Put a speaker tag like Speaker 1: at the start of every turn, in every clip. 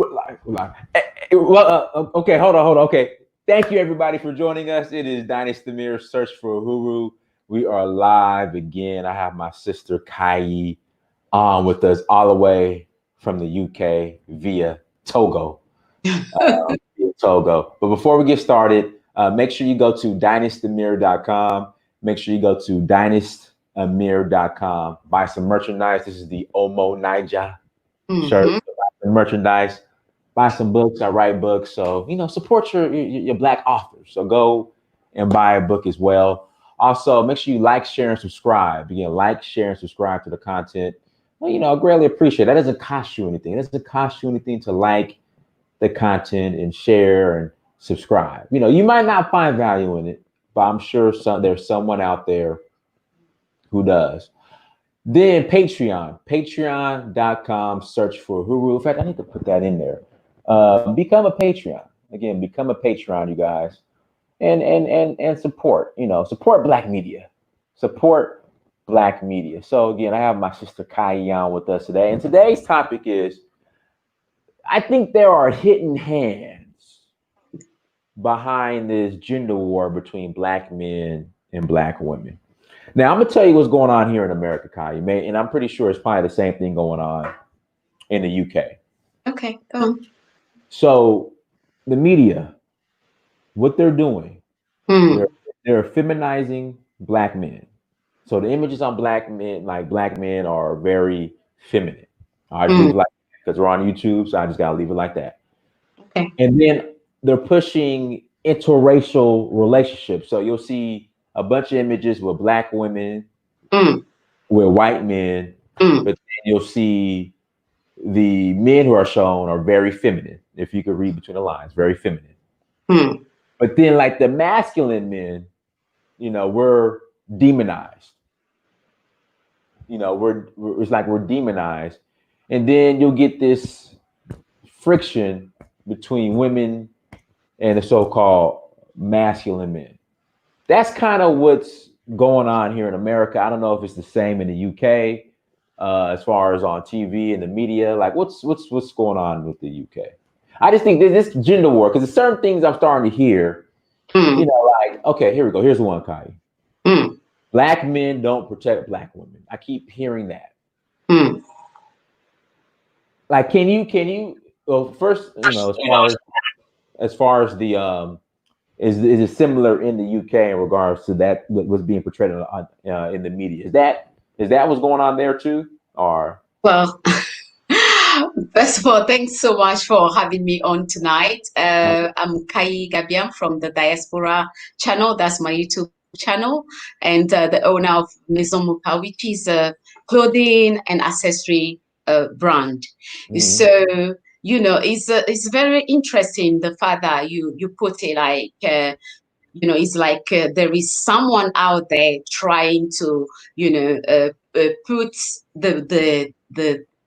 Speaker 1: Okay, hold on. Okay, thank you everybody for joining us. It is Dynasty Mirror Search for Uhuru. We are live again. I have my sister Kayi on with us all the way from the UK via Togo. Via Togo. But before we get started, make sure you go to dynastymirror.com. Make sure you go to dynastymirror.com. Buy some merchandise. This is the Omo Niger shirt.
Speaker 2: Mm-hmm.
Speaker 1: So buy some merchandise, buy some books. I write books, so support your black authors. So go and buy a book as well. Also, make sure you like, share, and subscribe. Again, like, share, and subscribe to the content. Well, I greatly appreciate it. That doesn't cost you anything. It doesn't cost you anything to like the content and share and subscribe. You might not find value in it, but I'm sure there's someone out there who does. Then Patreon.com, search for Huru. In fact, I need to put that in there. Become a Patreon. Again, become a Patreon, you guys. And support, support black media. Support black media. So again, I have my sister Kayi on with us today. And today's topic is, I think there are hidden hands behind this gender war between black men and black women. Now, I'm gonna tell you what's going on here in America, Kayi, and I'm pretty sure it's probably the same thing going on in the UK.
Speaker 2: Okay, go on.
Speaker 1: So, the media, what they're doing,
Speaker 2: Hmm.
Speaker 1: they're they're feminizing black men. So the images on black men, are very feminine. I just leave
Speaker 2: Hmm.
Speaker 1: it like that because we're on YouTube, so I just gotta leave it like that.
Speaker 2: Okay.
Speaker 1: And then they're pushing interracial relationships. So you'll see a bunch of images with black women
Speaker 2: Hmm.
Speaker 1: with white men,
Speaker 2: Hmm.
Speaker 1: but then you'll see the men who are shown are very feminine. If you could read between the lines, very feminine.
Speaker 2: Hmm.
Speaker 1: But then, like the masculine men, we're demonized. It's like we're demonized, and then you'll get this friction between women and the so-called masculine men. That's kind of what's going on here in America. I don't know if it's the same in the UK, as far as on TV and the media. Like, what's going on with the UK? I just think this gender war, because there's certain things I'm starting to hear.
Speaker 2: Hmm.
Speaker 1: Like, okay, here we go. Here's one, Kai.
Speaker 2: Hmm.
Speaker 1: Black men don't protect black women. I keep hearing that.
Speaker 2: Hmm.
Speaker 1: Like, can you? Well, first, as far as the is it similar in the UK in regards to that what was being portrayed in the media? Is that what's going on there too, or?
Speaker 2: Well, first of all, thanks so much for having me on tonight. I'm Kayi Gabiam from the Diaspora channel. That's my YouTube channel, and the owner of Maison Muka, which is a clothing and accessory brand.
Speaker 1: Mhm.
Speaker 2: So, it's very interesting the fact that you put it like. It's like there is someone out there trying to put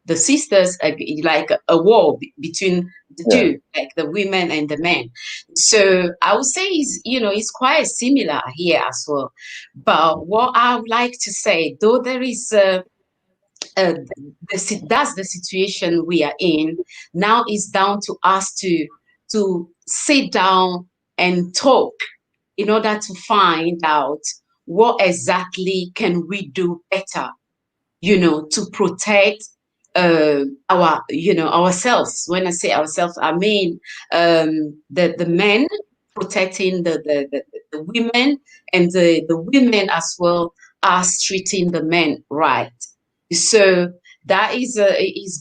Speaker 2: the sisters like a wall between the
Speaker 1: Yeah.
Speaker 2: two, like the women and the men. So I would say it's quite similar here as well. But what I would like to say, though there is uh, that's the situation we are in now, is down to us to sit down and talk in order to find out what exactly can we do better, to protect ourselves. When I say ourselves, I mean the men protecting the women, and the women as well as treating the men right. So that is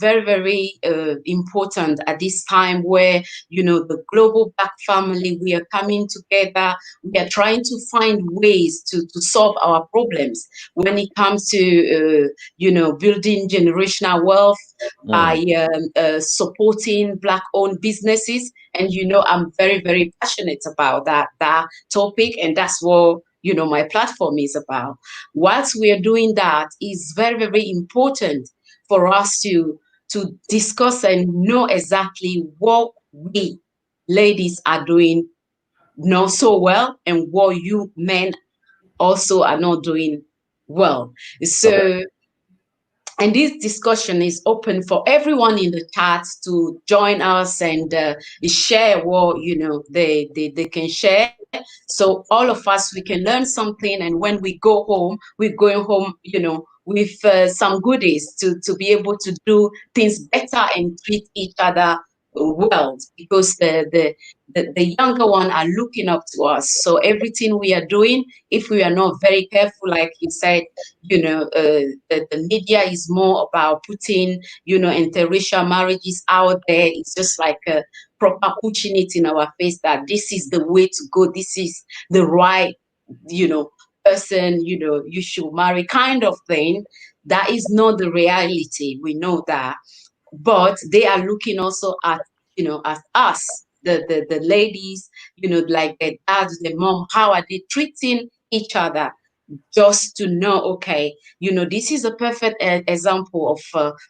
Speaker 2: very, very important at this time where the global black family, we are coming together. We are trying to find ways to solve our problems when it comes to building generational wealth by
Speaker 1: Mm.
Speaker 2: supporting black-owned businesses. And I'm very, very passionate about that topic, and that's what my platform is about. Whilst we are doing that, is very, very important for us to discuss and know exactly what we ladies are doing not so well, and what you men also are not doing well.
Speaker 1: Okay.
Speaker 2: So And this discussion is open for everyone in the chat to join us and share what they can share. So all of us, we can learn something, and when we go home, we're going home, with some goodies to be able to do things better and treat each other well, because the younger one are looking up to us. So everything we are doing, if we are not very careful, like you said, the media is more about putting, interracial marriages out there. It's just like proper pushing it in our face that this is the way to go. This is the right, you know, person, you should marry kind of thing. That is not the reality. We know that. But they are looking also at us, the ladies, like the dad, the mom, how are they treating each other? Just to know, okay, this is a perfect example of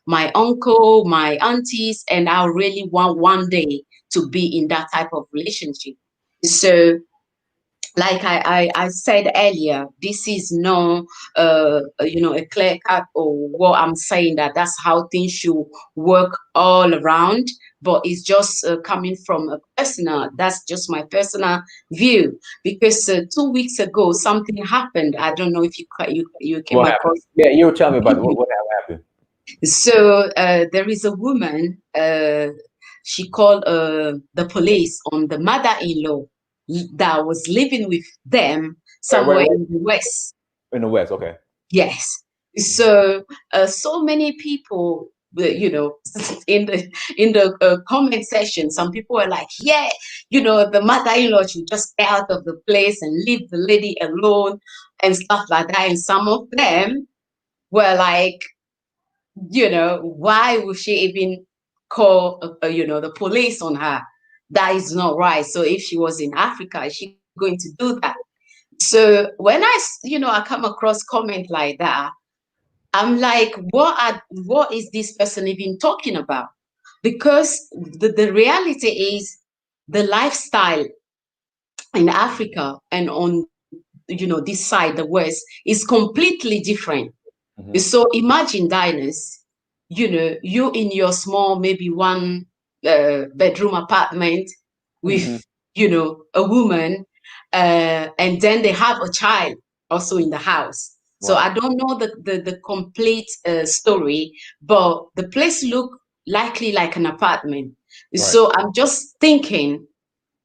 Speaker 2: my uncle, my aunties, and I really want one day to be in that type of relationship. So, like I said earlier, this is no, a clear cut or what I'm saying that that's how things should work all around. But it's just coming from a personal, that's just my personal view. Because 2 weeks ago, something happened. I don't know if you came
Speaker 1: What happened?
Speaker 2: across.
Speaker 1: Yeah, you were telling me about what happened.
Speaker 2: So there is a woman, she called the police on the mother-in-law that was living with them somewhere
Speaker 1: Where
Speaker 2: in the West.
Speaker 1: in the West? Okay.
Speaker 2: Yes. So so many people, in the comment section, some people were like, yeah, the mother-in-law should just stay out of the place and leave the lady alone and stuff like that. And some of them were like, why would she even call, the police on her? That is not right. So if she was in Africa, is she going to do that? So when I come across comment like that, I'm like, what is this person even talking about? Because the reality is the lifestyle in Africa and on, this side, the West, is completely different.
Speaker 1: Hmm.
Speaker 2: So imagine, Diners, you in your small, maybe one bedroom apartment with,
Speaker 1: Hmm.
Speaker 2: a woman, and then they have a child also in the house. So
Speaker 1: Right.
Speaker 2: I don't know the complete story, but the place look likely like an apartment.
Speaker 1: Right.
Speaker 2: So I'm just thinking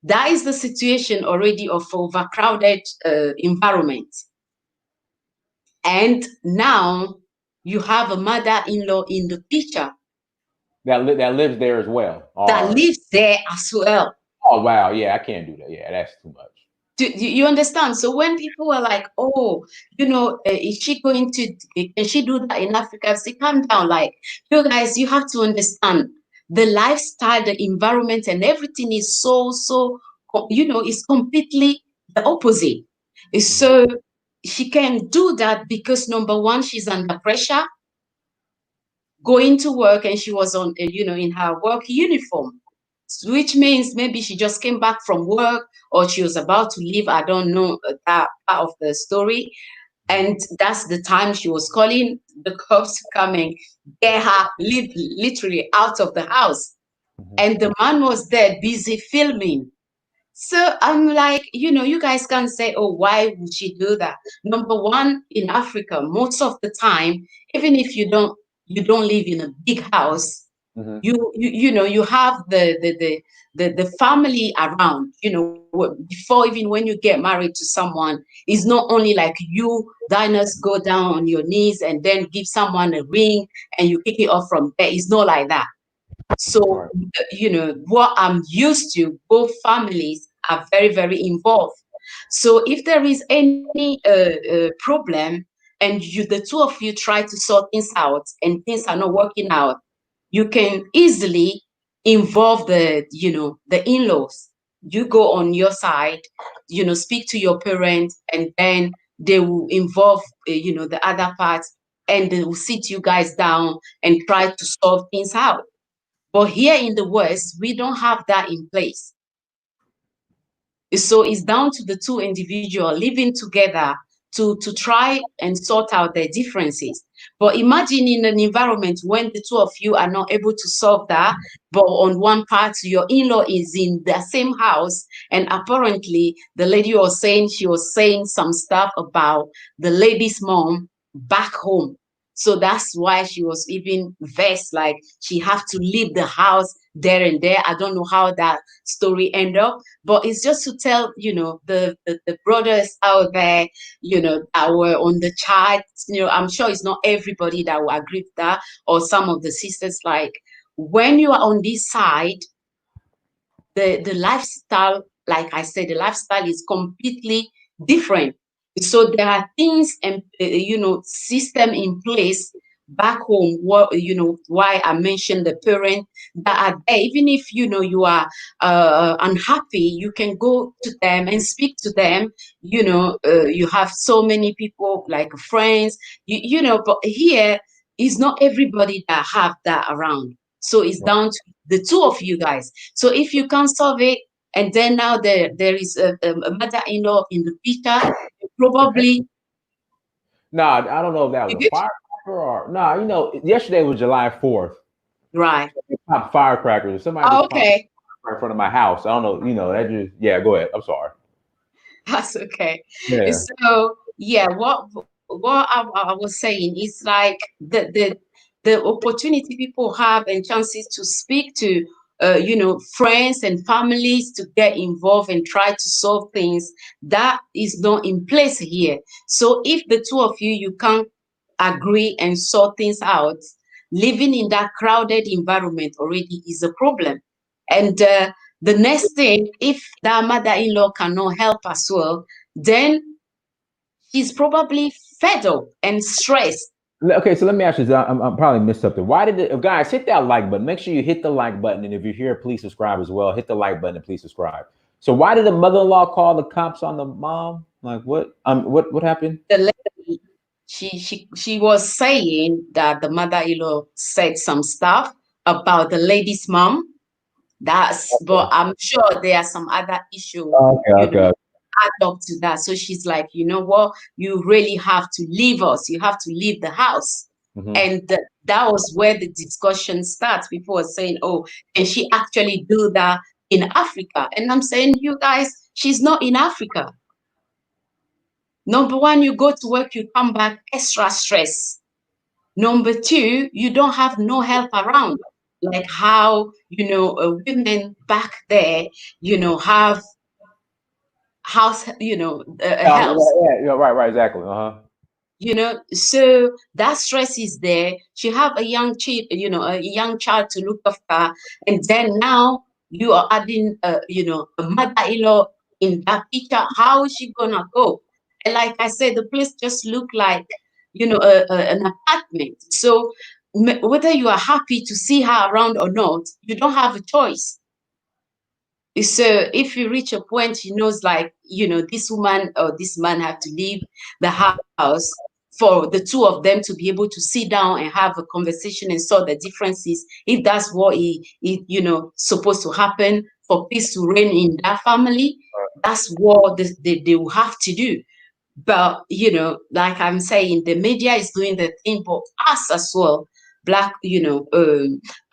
Speaker 2: that is the situation already of overcrowded environment. And now you have a mother-in-law in the picture
Speaker 1: That lives there as well.
Speaker 2: that
Speaker 1: Or
Speaker 2: lives there as well.
Speaker 1: oh wow, yeah, I can't do that. Yeah, that's too much.
Speaker 2: Do you understand? So when people are like, "Oh, is she going to? Can she do that in Africa?" Say, calm down. Like, you guys, you have to understand the lifestyle, the environment, and everything is so. Is completely the opposite.
Speaker 1: Hmm.
Speaker 2: So she can do that because number one, she's under pressure going to work, and she was on in her work uniform, which means maybe she just came back from work or she was about to leave. I don't know that part of the story. And that's the time she was calling the cops to come and get her literally out of the house,
Speaker 1: Hmm.
Speaker 2: and the man was there busy filming. So I'm like, you guys can say, oh, why would she do that? Number one, in Africa, most of the time, even if you don't live in a big house,
Speaker 1: Hmm.
Speaker 2: you have the family around. Before, even when you get married to someone, it's not only like you diners go down on your knees and then give someone a ring and you pick it up from there. It's not like that. So,
Speaker 1: Right.
Speaker 2: what I'm used to, both families are very, very involved. So, if there is any problem and the two of you try to sort things out and things are not working out, you can easily involve the in-laws. You go on your side, speak to your parents, and then they will involve, the other part, and they will sit you guys down and try to solve things out. But here in the West, we don't have that in place. So it's down to the two individuals living together to try and sort out their differences. But imagine in an environment when the two of you are not able to solve that, but on one part, your in-law is in the same house, and apparently the lady was saying she was saying some stuff about the lady's mom back home. So that's why she was even vexed, like she have to leave the house there and there. I don't know how that story end up, but it's just to tell, the brothers out there, that were on the chat. I'm sure it's not everybody that will agree with that, or some of the sisters, like when you are on this side, the lifestyle, like I said, the lifestyle is completely different. So there are things and system in place back home. What why I mentioned the parent that are there. Even if you are unhappy, you can go to them and speak to them. You have so many people like friends. But here is not everybody that have that around. So it's down to the two of you guys. So if you can't solve it, and then now there is a mother-in-law in the picture, probably
Speaker 1: No, I don't know if that
Speaker 2: you
Speaker 1: was a
Speaker 2: get
Speaker 1: firecracker or no. Yesterday was July 4th.
Speaker 2: right.
Speaker 1: They popped firecrackers. Somebody
Speaker 2: Oh,
Speaker 1: just popped
Speaker 2: okay,
Speaker 1: in front of my house. I don't know. That just yeah. Go ahead. I'm sorry.
Speaker 2: that's okay.
Speaker 1: Yeah.
Speaker 2: So yeah, what I was saying is like the opportunity people have and chances to speak to friends and families to get involved and try to solve things that is not in place here. So if the two of you can't agree and sort things out, living in that crowded environment already is a problem. And the next thing, if that mother-in-law cannot help as well, then she's probably fed up and stressed.
Speaker 1: Okay, so let me ask you. I'm probably missed something. Why did guys hit that like button? Make sure you hit the like button, and if you're here, please subscribe as well. Hit the like button and please subscribe. So why did the mother-in-law call the cops on the mom? Like what? What happened?
Speaker 2: The lady, she was saying that the mother-in-law said some stuff about the lady's mom. But I'm sure there are some other issue,
Speaker 1: Okay,
Speaker 2: you know,
Speaker 1: okay.
Speaker 2: add up to that. So she's like, you know what? You really have to leave us. You have to leave the house.
Speaker 1: Hmm.
Speaker 2: And that was where the discussion starts. People were saying, oh, can she actually do that in Africa? And I'm saying, you guys, she's not in Africa. Number one, you go to work, you come back extra stress. Number two, you don't have no help around. Like how, women back there, have house, help.
Speaker 1: Yeah, right, right, exactly. Uh-huh.
Speaker 2: So that stress is there. She have a young child, a young child to look after, and then now you are adding a mother-in-law in that picture. How is she gonna go? And like I said, the place just look like an apartment. So whether you are happy to see her around or not, you don't have a choice. So if you reach a point, she knows like, this woman or this man have to leave the house for the two of them to be able to sit down and have a conversation and sort the differences. If that's what supposed to happen for peace to reign in that family, that's what they will have to do. But like I'm saying, the media is doing the thing, but us as well, black,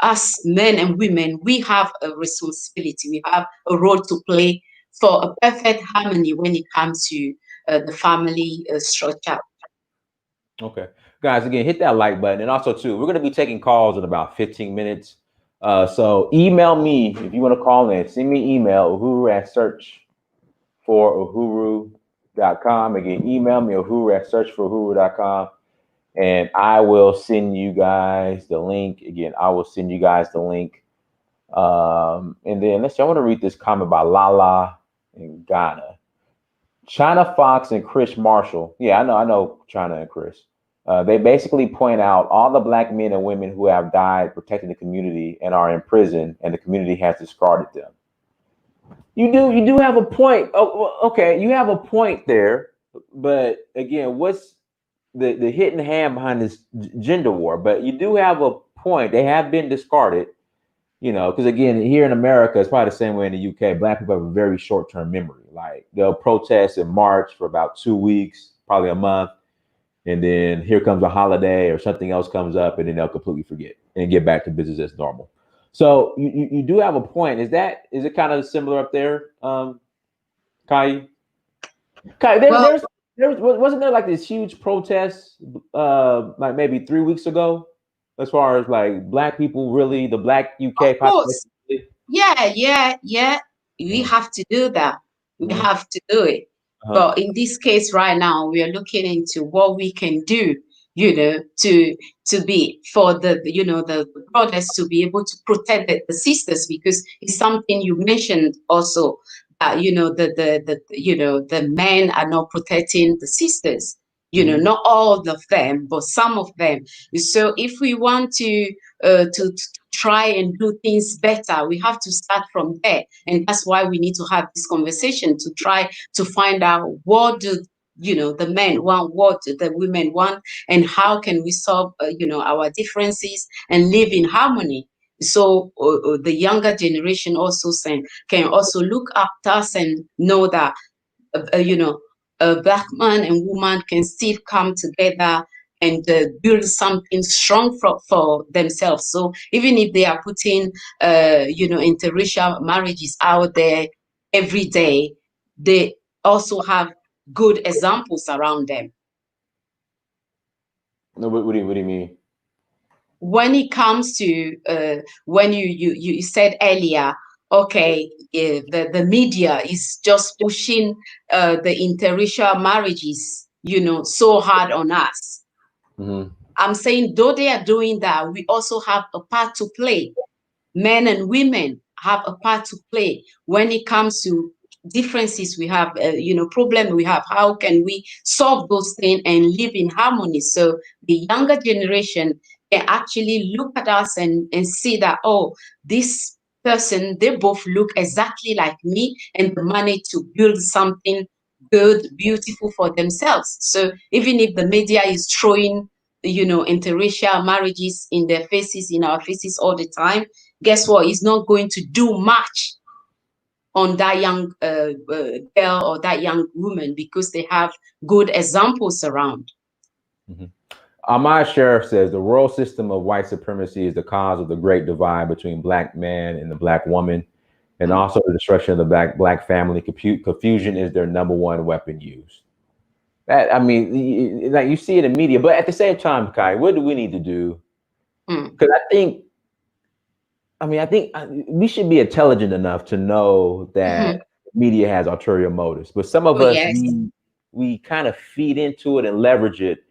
Speaker 2: us men and women, we have a responsibility. We have a role to play for a perfect harmony when it comes to the family structure.
Speaker 1: Okay. Guys, again, hit that like button. And also, too, we're going to be taking calls in about 15 minutes. So email me if you want to call in. Send me an email, uhuru at search for uhuru.com. Again, email me, uhuru at search for uhuru.com. And I will send you guys the link. Again, I will send you guys the link. And then let's see, I want to read this comment by Lala in Ghana. China Fox and Chris Marshall. Yeah, I know China and Chris. They basically point out all the black men and women who have died protecting the community and are in prison, and the community has discarded them. You do have a point. Oh, okay, you have a point there, but again, what's the hidden hand behind this gender war? But you do have a point. They have been discarded. Because again, here in America, it's probably the same way in the UK. Black people have a very short-term memory. Like they'll protest and march for about 2 weeks, probably a month, and then here comes a holiday or something else comes up, and then they'll completely forget and get back to business as normal. So you do have a point. Is it kind of similar up there, Kai? Kai,
Speaker 2: Well,
Speaker 1: wasn't there like this huge protest like maybe 3 weeks ago, as far as like black people, really the black
Speaker 2: of
Speaker 1: UK population?
Speaker 2: course, yeah. We
Speaker 1: Mhm,
Speaker 2: have to do that. We
Speaker 1: mhm,
Speaker 2: have to do it.
Speaker 1: uh-huh,
Speaker 2: But in this case right now, we are looking into what we can do, you know, to be for the brothers to be able to protect the sisters, because it's something you mentioned also, that the men are not protecting the sisters.
Speaker 1: mhm.
Speaker 2: Not all of them, but some of them. So if we want to try and do things better, we have to start from there. And that's why we need to have this conversation to try to find out what do the men want, what do the women want, and how can we solve our differences and live in harmony. So the younger generation also can also look up to us and know that you know, a black man and woman can still come together and build something strong for themselves. So even if they are putting, interracial marriages out there every day, they also have good examples around them.
Speaker 1: No, what do you mean?
Speaker 2: When it comes to when you said earlier, okay, the media is just pushing the interracial marriages, so hard on us.
Speaker 1: Hmm.
Speaker 2: I'm saying, though they are doing that, we also have a part to play. Men and women have a part to play when it comes to differences we have, problem we have. How can we solve those things and live in harmony? So the younger generation can actually look at us and see that, oh, this person, they both look exactly like me, and they manage to build something good, beautiful for themselves. So even if the media is throwing interracial marriages in their faces, in our faces all the time, guess what? It's not going to do much on that young girl or that young woman, because they have good examples around.
Speaker 1: Hmm. Ahmad Sheriff says the world system of white supremacy is the cause of the great divide between black man and the black woman, and
Speaker 2: Mm.
Speaker 1: also the destruction of the black family. Confusion is their number one weapon used. That, I mean, like you see it in media, but at the same time, Kai, what do we need to do?
Speaker 2: Mm.
Speaker 1: Because I think we should be intelligent enough to know
Speaker 2: Hmm.
Speaker 1: that media has ulterior motives, but some
Speaker 2: Oh,
Speaker 1: of us
Speaker 2: yes.
Speaker 1: we kind of feed into it and leverage it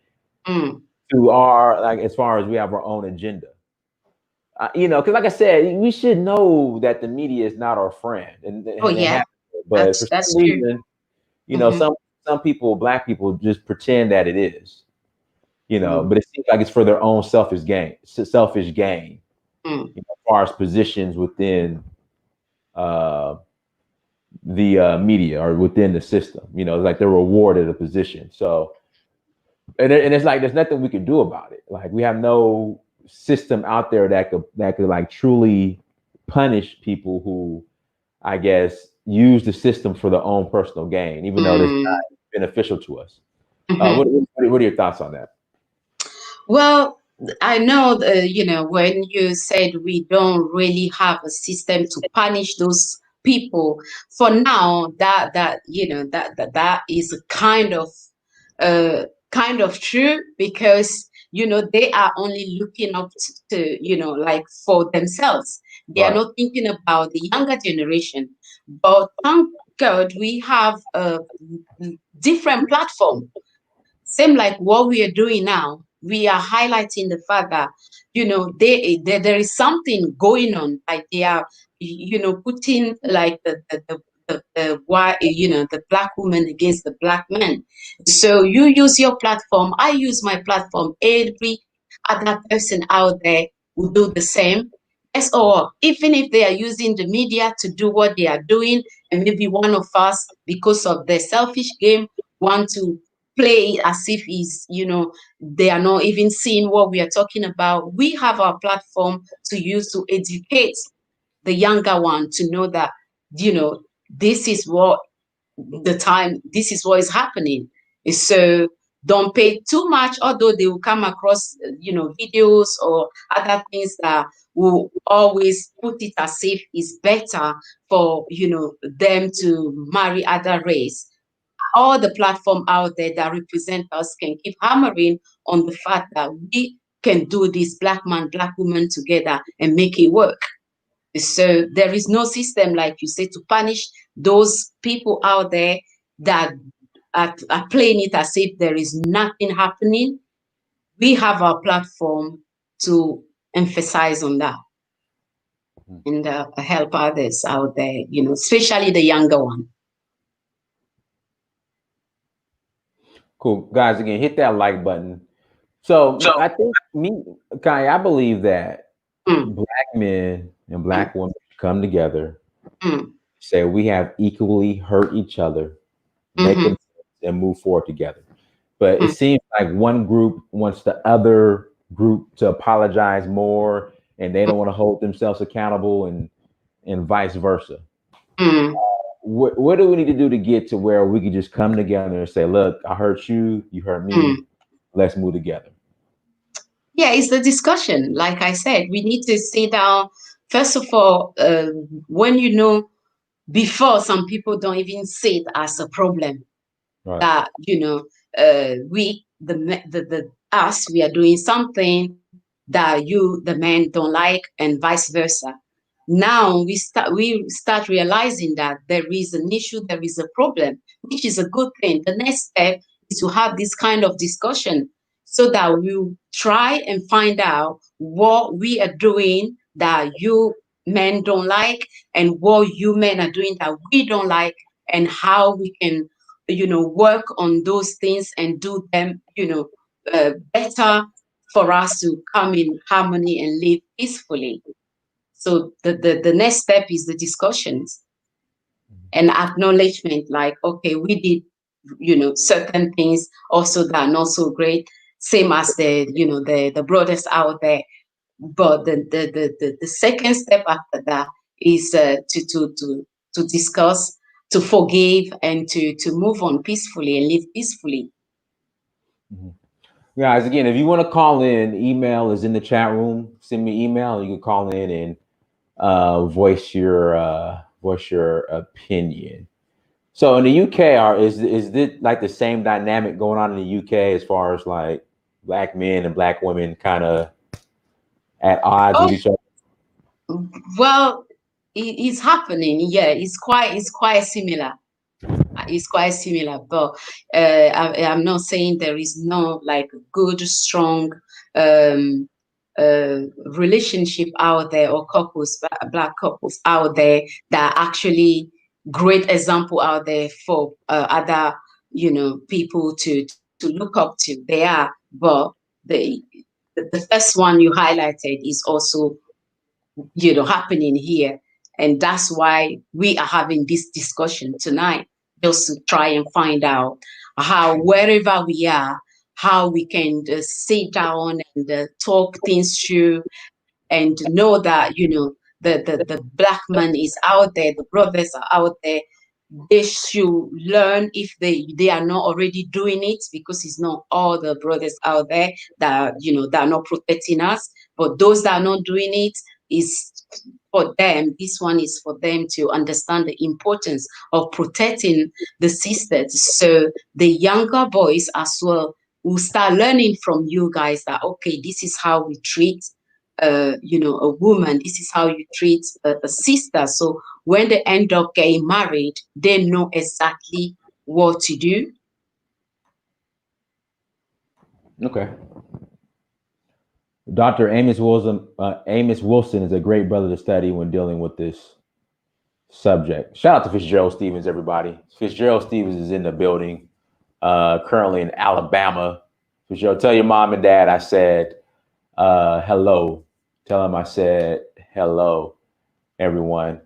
Speaker 2: Mm.
Speaker 1: to our, like, as far as we have our own agenda. Because like I said, we should know that the media is not our friend,
Speaker 2: Oh,
Speaker 1: and it
Speaker 2: yeah.
Speaker 1: happens. But for
Speaker 2: That's
Speaker 1: some
Speaker 2: true.
Speaker 1: reason,
Speaker 2: Hmm.
Speaker 1: some people, black people, just pretend that it is.
Speaker 2: Mm.
Speaker 1: But it seems like it's for their own selfish gain.
Speaker 2: Mm.
Speaker 1: As far as positions within uh, the media or within the system, it's like they're rewarded a position. So, and it's like there's nothing we can do about it. Like we have no system out there that could like truly punish people who, I guess, use the system for their own personal gain, even though it's
Speaker 2: Mm.
Speaker 1: not beneficial to us.
Speaker 2: Hmm.
Speaker 1: What are your thoughts on that?
Speaker 2: Well, I know, when you said we don't really have a system to punish those people, for now, that is kind of true, because they are only looking up to like for themselves. They are
Speaker 1: Right.
Speaker 2: not thinking about the younger generation. But thank God we have a different platform, same like what we are doing now. We are highlighting the fact that there is something going on, like they are putting like why the black woman against the black man. So you use your platform, I use my platform, every other person out there will do the same. Yes, or even if they are using the media to do what they are doing, and maybe one of us, because of their selfish game, want to play as if they are not even seeing what we are talking about. We have our platform to use to educate the younger one to know that this is what this is what is happening. So don't pay too much, although they will come across, videos or other things that will always put it as if it's better for, them to marry other race. All the platform out there that represent us can keep hammering on the fact that we can do this black man, black woman together and make it work. So there is no system, like you say, to punish those people out there that are playing it as if there is nothing happening. We have our platform to emphasize on that and help others out there, especially the younger one.
Speaker 1: Cool. Guys, again, hit that like button. So
Speaker 2: So,
Speaker 1: I think Kai, I believe that
Speaker 2: mm,
Speaker 1: black men and
Speaker 2: mm,
Speaker 1: black women come together,
Speaker 2: mm,
Speaker 1: say we have equally hurt each other, make
Speaker 2: mhm,
Speaker 1: them and move forward together. But it
Speaker 2: mm,
Speaker 1: seems like one group wants the other group to apologize more, and they don't want to hold themselves accountable, and vice versa.
Speaker 2: mm,
Speaker 1: What do we need to do to get to where we can just come together and say, "Look, I hurt you, you hurt me.
Speaker 2: mm.
Speaker 1: Let's move together."
Speaker 2: Yeah, it's the discussion. Like I said, we need to sit down. First of all, when before some people don't even see it as a problem,
Speaker 1: Right.
Speaker 2: that we the us, we are doing something that you the men don't like, and vice versa. Now we start realizing that there is an issue, there is a problem, which is a good thing. The next step is to have this kind of discussion so that we try and find out what we are doing that you men don't like, and what you men are doing that we don't like, and how we can work on those things and do them better, for us to come in harmony and live peacefully. So the next step is the discussions and acknowledgement, like, okay, we did certain things also that are not so great, same as the brothers out there. But the second step after that is to discuss, to forgive, and to move on peacefully and live peacefully.
Speaker 1: Mhm. Guys, again, if you want to call in, email is in the chat room. Send me email. You can call in and voice your opinion. So in the UK, is this like the same dynamic going on in the UK as far as like black men and black women kind of at odds
Speaker 2: Oh,
Speaker 1: with each other?
Speaker 2: well, it's happening. Yeah, it's quite similar. It's quite similar, but I'm not saying there is no like good, strong um, relationship out there, or couples, black couples out there that are actually great example out there for other people to look up to. They are, but the the first one you highlighted is also happening here, and that's why we are having this discussion tonight, just to try and find out how, wherever we are, how we can sit down and talk things through, and know that the black man is out there, the brothers are out there. They should learn, if they are not already doing it, because it's not all the brothers out there that are not protecting us, but those that are not doing it, is for them. This one is for them to understand the importance of protecting the sisters, so the younger boys as well will start learning from you guys that, okay, this is how we treat a woman. This is how you treat a sister. So when they end up getting married, they know exactly what to do.
Speaker 1: Okay. Dr. Amos Wilson is a great brother to study when dealing with this subject. Shout out to Fitzgerald Stevens, everybody. Fitzgerald Stevens is in the building, currently in Alabama. Fitzgerald, tell your mom and dad I said hello. Tell them I said hello, everyone.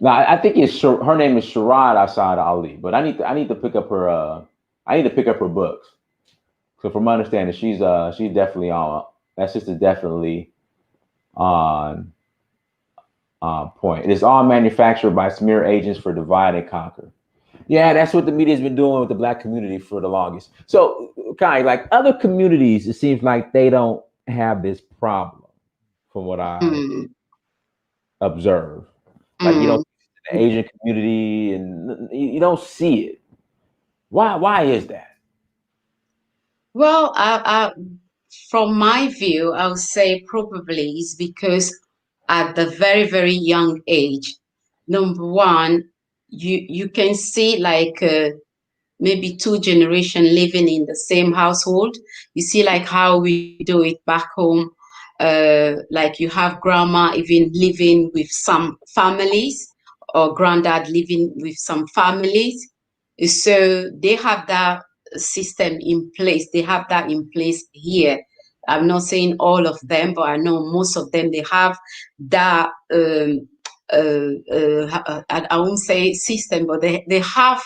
Speaker 1: Now I think her name is Sharad Asad Ali, but I need to pick up her I need to pick up her books. So from my understanding, she's definitely on. That sister definitely on point. It is all manufactured by smear agents for divide and conquer. Yeah, that's what the media's been doing with the black community for the longest. So, kind of like other communities, it seems like they don't have this problem, from what I
Speaker 2: Mm,
Speaker 1: observe. Like you
Speaker 2: mm.
Speaker 1: don't the Asian community, and you don't see it. Why? Why is that?
Speaker 2: Well, from my view, I would say probably is because at the very, very young age, number one, you can see like maybe two generation living in the same household. You see like how we do it back home. Like you have grandma even living with some families or granddad living with some families. So they have that system in place. They have that in place here. I'm not saying all of them, but I know most of them, they have that I won't say system, but they have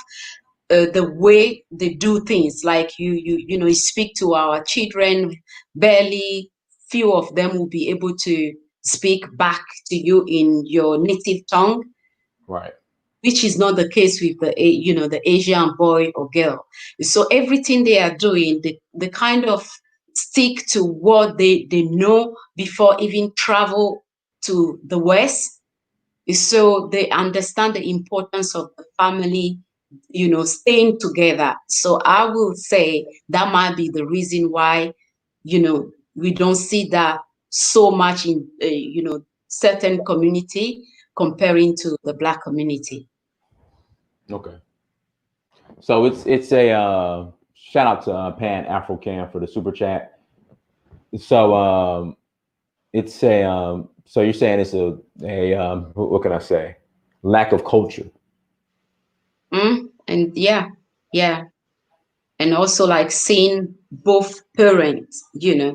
Speaker 2: the way they do things. Like you speak to our children, barely few of them will be able to speak back to you in your native tongue,
Speaker 1: Right.
Speaker 2: which is not the case with the Asian boy or girl. So everything they are doing, they kind of stick to what they know before even travel to the West. So they understand the importance of the family, staying together. So I will say that might be the reason why, we don't see that so much in, certain community comparing to the black community.
Speaker 1: Okay. So it's a shout out to Pan Afro Cam for the super chat. So it's a so you're saying it's a what can I say? Lack of culture.
Speaker 2: And yeah. And also like seeing both parents,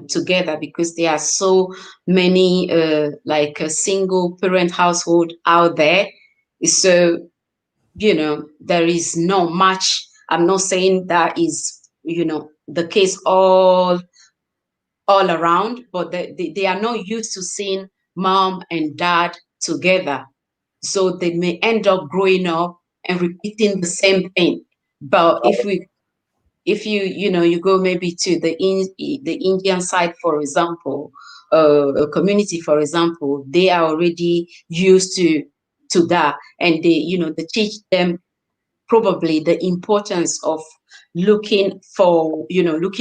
Speaker 2: together, because there are so many like a single parent household out there. So, there is not much. I'm not saying that is, the case all around, but they are not used to seeing mom and dad together. So they may end up growing up and repeating the same thing. But if you go maybe to the Indian side, for example, a community, for example, they are already used to that, and they teach them probably the importance of looking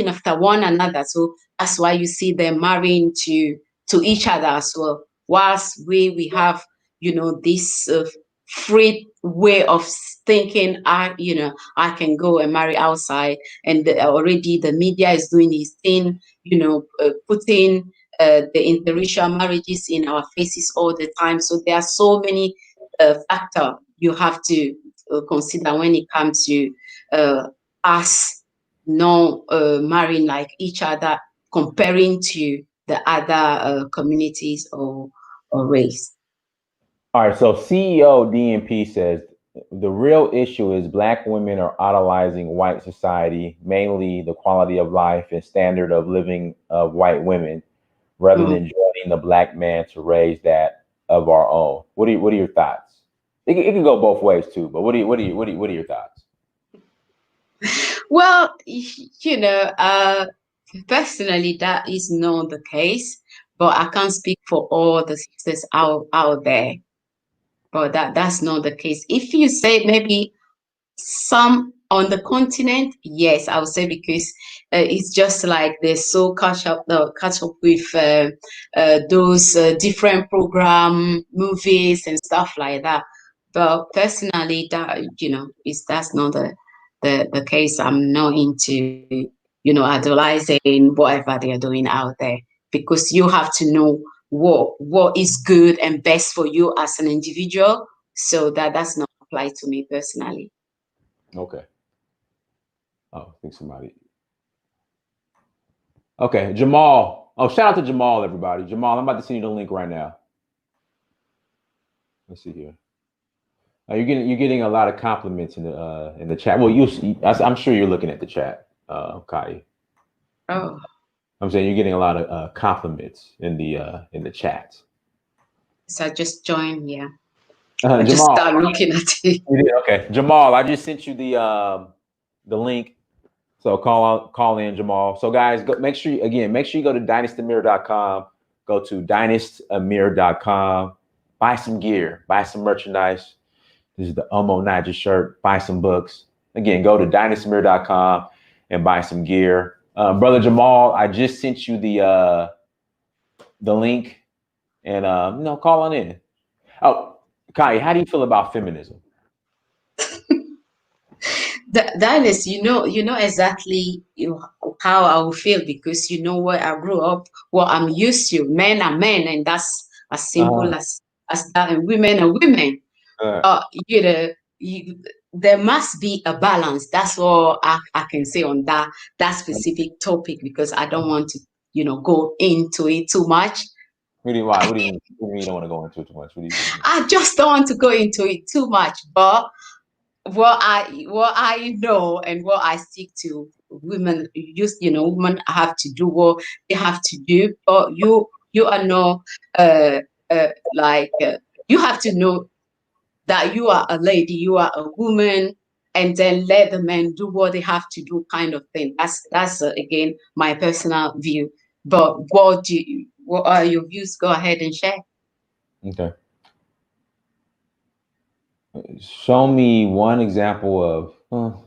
Speaker 2: after one another. So that's why you see them marrying to each other as well. Whilst we have this free way of thinking. I can go and marry outside, and already the media is doing this thing. Putting the interracial marriages in our faces all the time. So there are so many factors you have to consider when it comes to uh, us not marrying like each other, comparing to the other communities or race.
Speaker 1: All right, so CEO DNP says the real issue is black women are idolizing white society, mainly the quality of life and standard of living of white women, rather
Speaker 2: Mm.
Speaker 1: than joining the black man to raise that of our own. What are your thoughts? It can go both ways too, but what are your thoughts?
Speaker 2: Well, personally, that is not the case, but I can't speak for all the sisters out there. But that's not the case. If you say maybe some on the continent, yes, I would say, because it's just like they're so catch up with those different program movies and stuff like that. But personally, that is that's not the case. I'm not into idolizing whatever they are doing out there, because you have to know what is good and best for you as an individual. So that does not apply to me personally.
Speaker 1: Okay. Oh, I think somebody. Okay, Jamal. Oh, shout out to Jamal, everybody. Jamal, I'm about to send you the link right now. Let's see here. You're getting a lot of compliments in the chat. Well, I'm sure you're looking at the chat, Kai.
Speaker 2: Oh,
Speaker 1: I'm saying you're getting a lot of compliments in the chat.
Speaker 2: so I just joined. Yeah. I just
Speaker 1: Jamal.
Speaker 2: start looking at it.
Speaker 1: You did? Okay, Jamal. I just sent you the link. So call in, Jamal. So guys, go, make sure you go to dynastymir.com. Go to dynastymir.com. Buy some gear, buy some merchandise. This is the Umo Niger shirt. Buy some books. Again, go to dynastymir.com and buy some gear. Brother Jamal, I just sent you the link, and call on in. Oh, Kai, how do you feel about feminism?
Speaker 2: That is, you know exactly how I will feel because you know where I grew up, what I'm used to. Men are men, and that's as simple
Speaker 1: Uh,
Speaker 2: as that. And women are women.
Speaker 1: uh,
Speaker 2: You know, there must be a balance. That's all I can say on that specific topic because I don't want to, go into it too much.
Speaker 1: why? What do you mean you don't want to go into it too much? What do you mean?
Speaker 2: I just don't want to go into it too much, but what I know and what I stick to, women have to do what they have to do, but you are not uh, like you have to know that you are a lady, you are a woman, and then let the men do what they have to do, kind of thing. That's again my personal view. But what are your views? Go ahead and share.
Speaker 1: Okay. Show me one example of.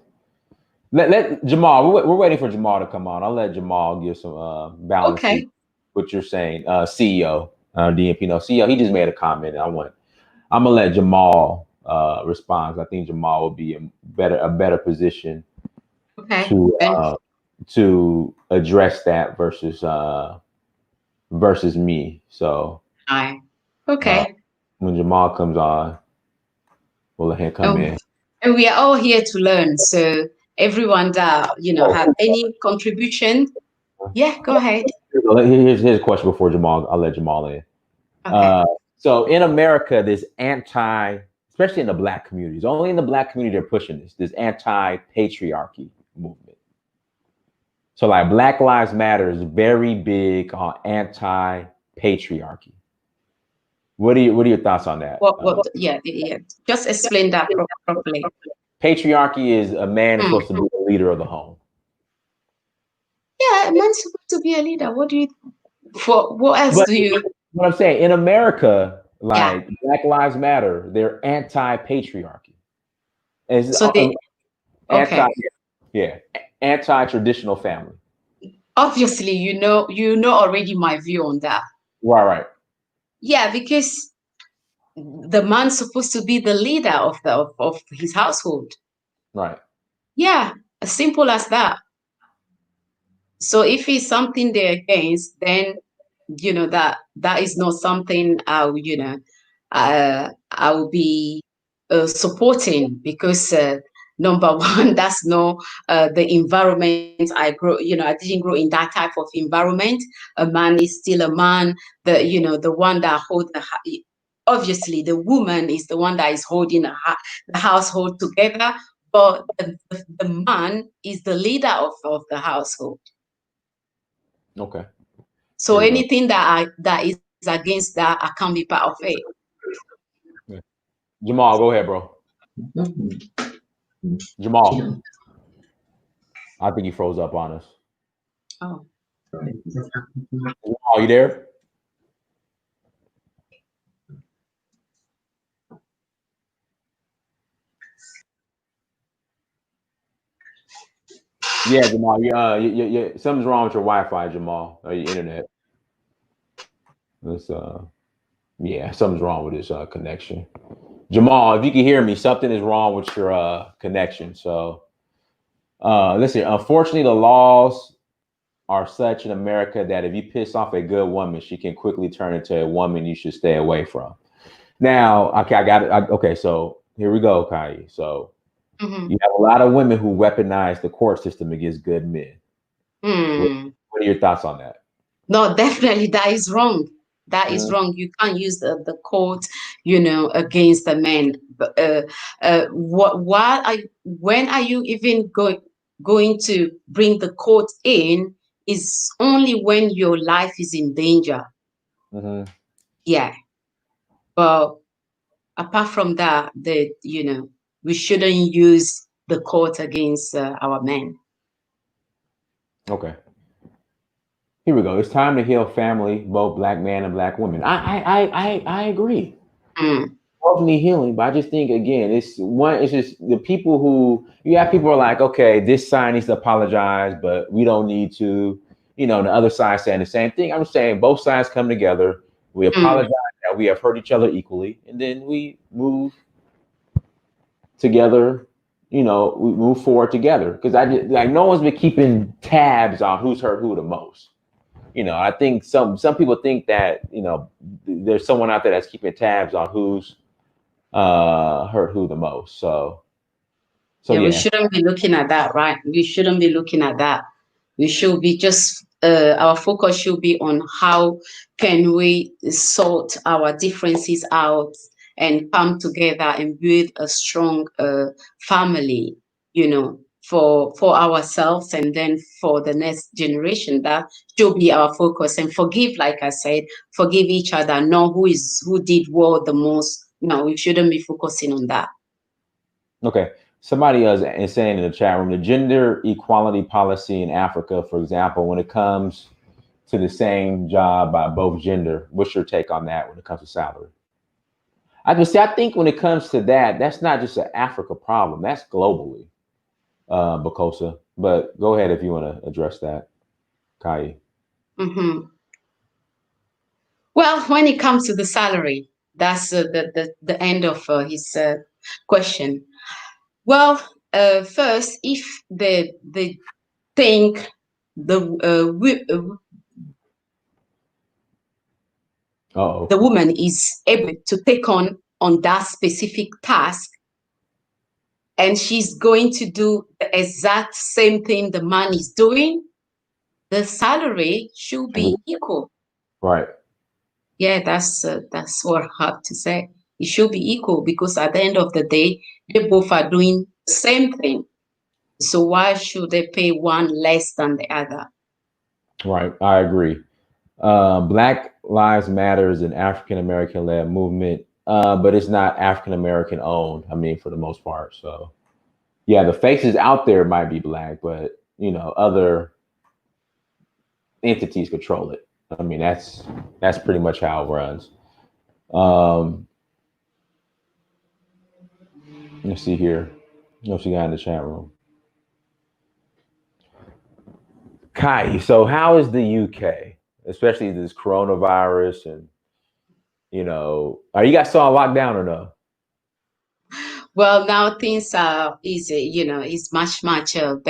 Speaker 1: Let Jamal. We're waiting for Jamal to come on. I'll let Jamal give some balance to
Speaker 2: Okay.
Speaker 1: what you're saying. CEO, DMP, no CEO. He just made a comment. I'm gonna let Jamal respond. I think Jamal will be in a better position
Speaker 2: Okay.
Speaker 1: to
Speaker 2: And
Speaker 1: uh, to address that versus me. So
Speaker 2: I.
Speaker 1: uh,
Speaker 2: Okay.
Speaker 1: when Jamal comes on, we'll let him come
Speaker 2: And,
Speaker 1: in.
Speaker 2: and we are all here to learn. So everyone that have
Speaker 1: Oh,
Speaker 2: any contribution, yeah, go ahead.
Speaker 1: here's a question before Jamal. I'll let Jamal in.
Speaker 2: Okay.
Speaker 1: Uh, so in America, this especially in the black communities, only in the black community they're pushing this anti-patriarchy movement. So like Black Lives Matter is very big on anti-patriarchy. What are your thoughts on that?
Speaker 2: What, yeah, yeah. Just explain that properly.
Speaker 1: Patriarchy is a man is
Speaker 2: Hmm.
Speaker 1: supposed to be the leader of the home.
Speaker 2: Yeah, a man's supposed to be a leader. What else
Speaker 1: But
Speaker 2: do you?
Speaker 1: what I'm saying in America,
Speaker 2: Yeah.
Speaker 1: like Black Lives Matter, they're anti-patriarchy. It's
Speaker 2: So they,
Speaker 1: anti,
Speaker 2: okay.
Speaker 1: yeah, anti-traditional family.
Speaker 2: Obviously, you know already my view on that.
Speaker 1: Right, right,
Speaker 2: Yeah, because the man's supposed to be the leader of his household.
Speaker 1: right.
Speaker 2: Yeah, as simple as that. So if it's something they're against, then that is not something I will be supporting because number one, that's not the environment I grow. I didn't grow in that type of environment. A man is still a man. The one that hold obviously the woman is the one that is holding the household together, but the man is the leader of the household.
Speaker 1: Okay,
Speaker 2: So
Speaker 1: here we go.
Speaker 2: anything that is against that, I can't be part of it.
Speaker 1: Yeah. Jamal, go ahead, bro. Jamal, I think he froze up on us.
Speaker 2: Oh,
Speaker 1: Jamal, you there? Yeah, Jamal. Something's wrong with your Wi-Fi, Jamal, or your internet. It's, yeah, something's wrong with his connection. Jamal, if you can hear me, something is wrong with your connection. So, listen. Unfortunately, the laws are such in America that if you piss off a good woman, she can quickly turn into a woman you should stay away from. Now, okay, I got it. Okay, so here we go, Kayi. So
Speaker 2: hmm.
Speaker 1: you have a lot of women who weaponize the court system against good men. What,
Speaker 2: Hmm.
Speaker 1: what are your thoughts on that?
Speaker 2: No, definitely that is wrong. That is
Speaker 1: Mhm.
Speaker 2: wrong. You can't use the court, against the men. When are you even going to bring the court in? Is only when your life is in danger.
Speaker 1: Mhm.
Speaker 2: Yeah, but apart from that, we shouldn't use the court against our men.
Speaker 1: Okay. Here we go. It's time to heal family, both black man and black women. I agree.
Speaker 2: Mm,
Speaker 1: Both need healing, but I just think again, it's one. It's just the people who you have. People are like, okay, this side needs to apologize, but we don't need to. You know, the other side saying the same thing. I'm saying both sides come together. We
Speaker 2: mm.
Speaker 1: apologize that we have hurt each other equally, and then we move together. You know, we move forward together because I just, like no one's been keeping tabs on who's hurt who the most. You know, I think some people think that there's someone out there that's keeping tabs on who's hurt who the most. So
Speaker 2: Yeah, we
Speaker 1: yeah.
Speaker 2: shouldn't be looking at that, right? We shouldn't be looking at that. We should be just our focus should be on how can we sort our differences out and come together and build a strong family, for ourselves and then for the next generation. That should be our focus. And forgive, like I said, forgive each other. Know who did what the most. No, we shouldn't be focusing on that.
Speaker 1: Okay. Somebody else is saying in the chat room the gender equality policy in Africa, for example, when it comes to the same job by both gender. What's your take on that when it comes to salary? I can say I think when it comes to that, that's not just an Africa problem. That's globally, Bakosa. But go ahead if you want to address that, Kayi.
Speaker 2: Hmm. Well, when it comes to the salary, that's the end of his question. Well, first, if they think
Speaker 1: Uh-oh.
Speaker 2: the woman is able to take on that specific task, and she's going to do the exact same thing the man is doing, the salary should be equal.
Speaker 1: Right.
Speaker 2: Yeah, that's what I have to say. It should be equal because at the end of the day, they both are doing the same thing. So why should they pay one less than the other?
Speaker 1: Right. I agree. Black Lives Matter is an African American led movement, but it's not African American owned. I mean, for the most part. So yeah, the faces out there might be black, but other entities control it. I mean, that's pretty much how it runs. Um, let's see here. What you got in the chat room? Kai, so how is the UK, especially this coronavirus and are you guys still on lockdown or no?
Speaker 2: Well, now things are easy, it's much better.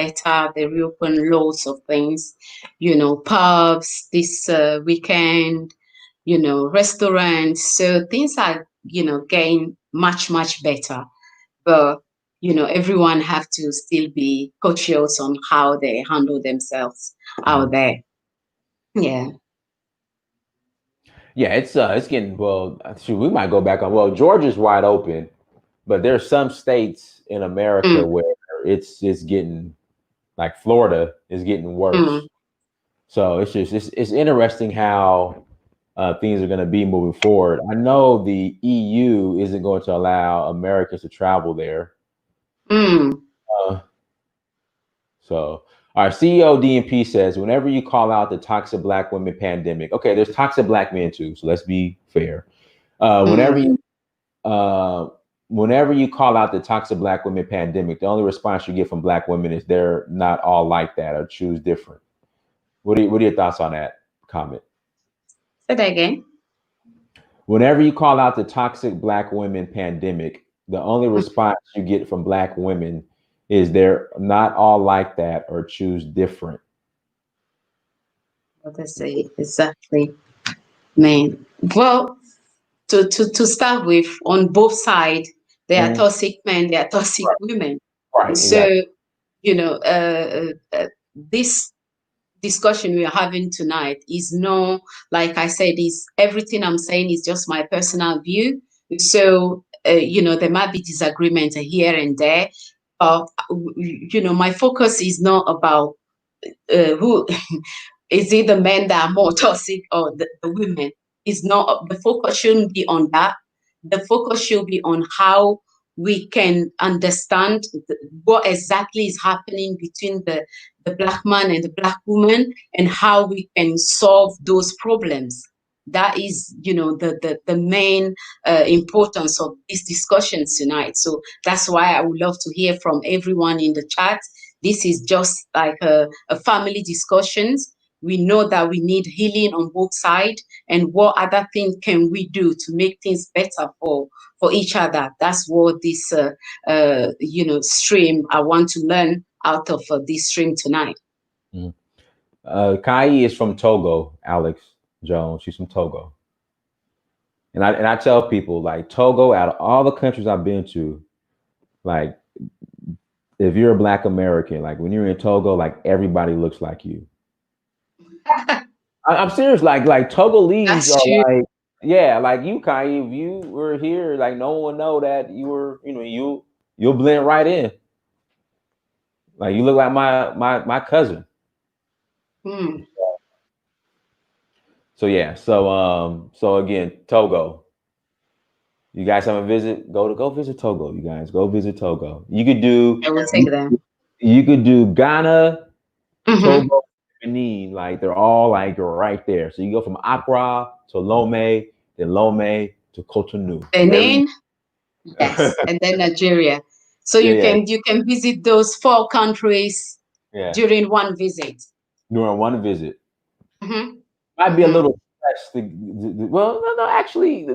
Speaker 2: They reopen loads of things, pubs this weekend, restaurants. So things are, getting much better. But, everyone have to still be cautious on how they handle themselves out there. Yeah.
Speaker 1: Yeah, it's getting well. Shoot, we might go back on. Well, Georgia's wide open, but there's some states in America
Speaker 2: Mm,
Speaker 1: where it's getting like Florida is getting worse.
Speaker 2: mm,
Speaker 1: So it's interesting how things are going to be moving forward. I know the EU isn't going to allow Americans to travel there.
Speaker 2: mm.
Speaker 1: Uh, so our CEO DNP says whenever you call out the toxic black women pandemic, okay, there's toxic black men too. So let's be fair. Uh, whenever
Speaker 2: Mm.
Speaker 1: you uh, whenever you call out the toxic black women pandemic, the only response you get from black women is they're not all like that or choose different. What are your thoughts on that comment?
Speaker 2: Say that again.
Speaker 1: Whenever you call out the toxic black women pandemic, the only response you get from black women is they're not all like that or choose different.
Speaker 2: What I say exactly, man. Well, to start with, on both sides, there are
Speaker 1: Mhm.
Speaker 2: toxic men, there are toxic women.
Speaker 1: Right, exactly.
Speaker 2: So, this discussion we are having tonight is no, like I said, is everything I'm saying is just my personal view. So, there might be disagreement here and there. My focus is not about who is it the men that are more toxic or the women. It's not, the focus shouldn't be on that. the focus should be on how we can understand what exactly is happening between the black man and the black woman, and how we can solve those problems. That is, the main importance of this discussion tonight. So that's why I would love to hear from everyone in the chat. This is just like a family discussions. We know that we need healing on both sides, and what other things can we do to make things better for each other. That's what this stream, I want to learn out of this stream tonight.
Speaker 1: Mm. Kayi is from Togo, Alex Jones. She's from Togo. And I tell people, like, Togo, out of all the countries I've been to, like, if you're a Black American, like, when you're in Togo, like, everybody looks like you. I'm serious. Like Togolese
Speaker 2: That's
Speaker 1: are
Speaker 2: true.
Speaker 1: like, yeah, like you, Kayi. If you were here, like, no one would know that you were. You'll blend right in. Like, you look like my cousin.
Speaker 2: Hmm.
Speaker 1: So yeah. So again, Togo. You guys have a visit? Go visit Togo. You guys go visit Togo. You could do
Speaker 2: I will take them.
Speaker 1: you could do Ghana,
Speaker 2: Mm-hmm.
Speaker 1: Togo, Benin. Like, they're all like right there. So you go from Accra to Lomé, then Lomé to Cotonou. Very
Speaker 2: Benin, yes, and then Nigeria. So
Speaker 1: yeah,
Speaker 2: you
Speaker 1: yeah,
Speaker 2: can visit those 4 countries
Speaker 1: yeah.
Speaker 2: during one visit.
Speaker 1: During one visit,
Speaker 2: Mm-hmm.
Speaker 1: might be a
Speaker 2: Mm-hmm.
Speaker 1: little stressed. Well, no, actually,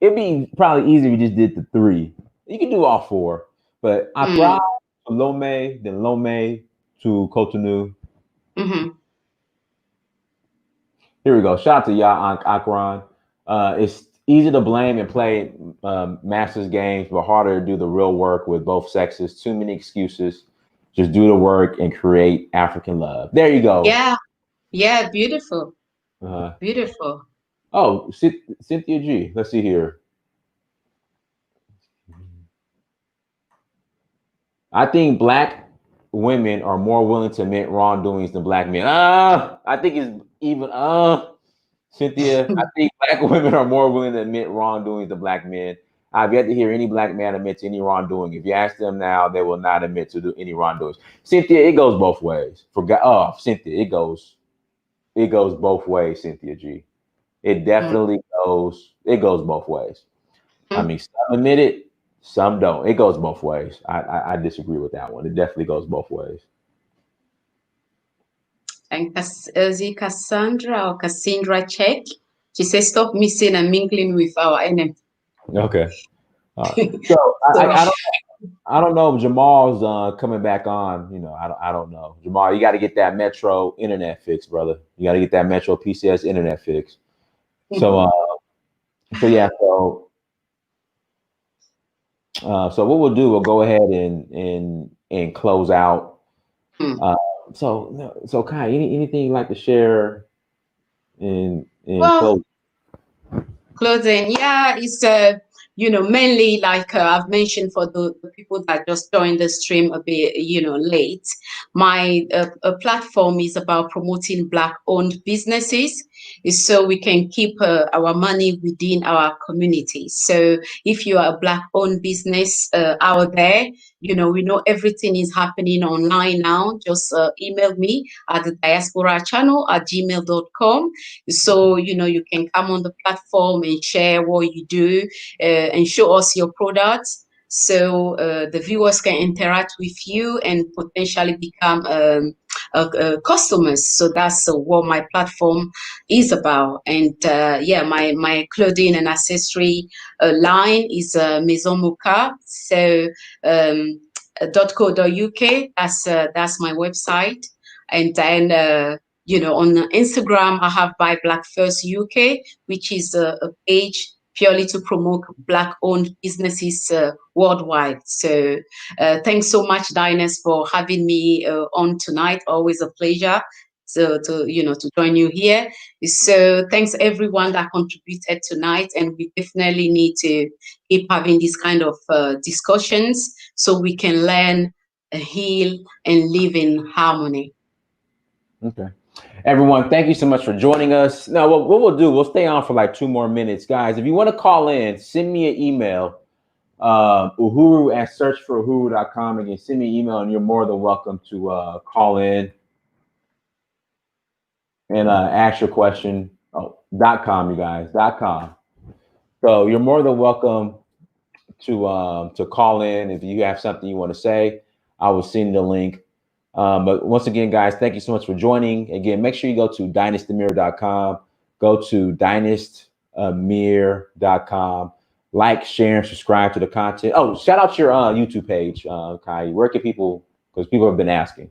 Speaker 1: it'd be probably easier if you just did the three. You can do all four, but Accra
Speaker 2: Mm.
Speaker 1: to Lomé, then Lomé to Cotonou.
Speaker 2: Mm-hmm.
Speaker 1: Here we go. Shout out to y'all, Akron. It's easy to blame and play masters games, but harder to do the real work with both sexes. Too many excuses. Just do the work and create African love. There you go.
Speaker 2: Yeah, yeah, beautiful,
Speaker 1: Uh,
Speaker 2: beautiful.
Speaker 1: oh, Cynthia G. Let's see here. I think Black women are more willing to admit wrongdoings than Black men. I think it's even. Cynthia, I think Black women are more willing to admit wrongdoings than Black men. I've yet to hear any Black man admit to any wrongdoing. If you ask them now, they will not admit to do any wrongdoings. Cynthia, it goes both ways. Cynthia, it goes both ways, Cynthia G. It definitely goes both ways. I
Speaker 2: Mm-hmm.
Speaker 1: mean, some admit it, some don't. It goes both ways. I disagree with that one. It definitely goes both ways.
Speaker 2: And is it Cassandra or Cassandra Check? She says, "Stop mixing and mingling with our enemy."
Speaker 1: Okay. So
Speaker 2: So,
Speaker 1: I don't know if Jamal's coming back on. I don't know. Jamal, you got to get that Metro internet fixed, brother. You got to get that Metro PCS internet fixed. So yeah. So what we'll do, we'll go ahead and close out.
Speaker 2: hmm.
Speaker 1: Uh, so Kai, anything you'd like to share in
Speaker 2: Well,
Speaker 1: close?
Speaker 2: clothing, yeah, it's mainly like I've mentioned for the people that just joined the stream a bit, late. My platform is about promoting Black-owned businesses, is so we can keep our money within our community. So if you are a Black-owned business out there, we know everything is happening online now. Just email me at the diasporachannel@gmail.com. So, you can come on the platform and share what you do and show us your products. So the viewers can interact with you and potentially become customers. So that's what my platform is about. And yeah, my clothing and accessory line is Maison Mocha. So .co.uk. That's my website. And then on Instagram, I have Buy Black First UK, which is a page purely to promote Black-owned businesses worldwide. So thanks so much, Diners, for having me on tonight. Always a pleasure to join you here. So thanks everyone that contributed tonight, and we definitely need to keep having these kind of discussions so we can learn, heal, and live in harmony.
Speaker 1: Okay. Everyone, thank you so much for joining us. Now, what we'll do, we'll stay on for like 2 more minutes. Guys, if you want to call in, send me an email, uhuru at searchforuhuru.com. Again, send me an email and you're more than welcome to call in and ask your question. Oh, .com, you guys, .com. So you're more than welcome to call in if you have something you want to say. I will send the link. But once again, guys, thank you so much for joining. Again, make sure you go to dynastymir.com. Go to dynastmir.com. Like, share, and subscribe to the content. Oh, shout out your YouTube page, Kayi. Where can people, because people have been asking.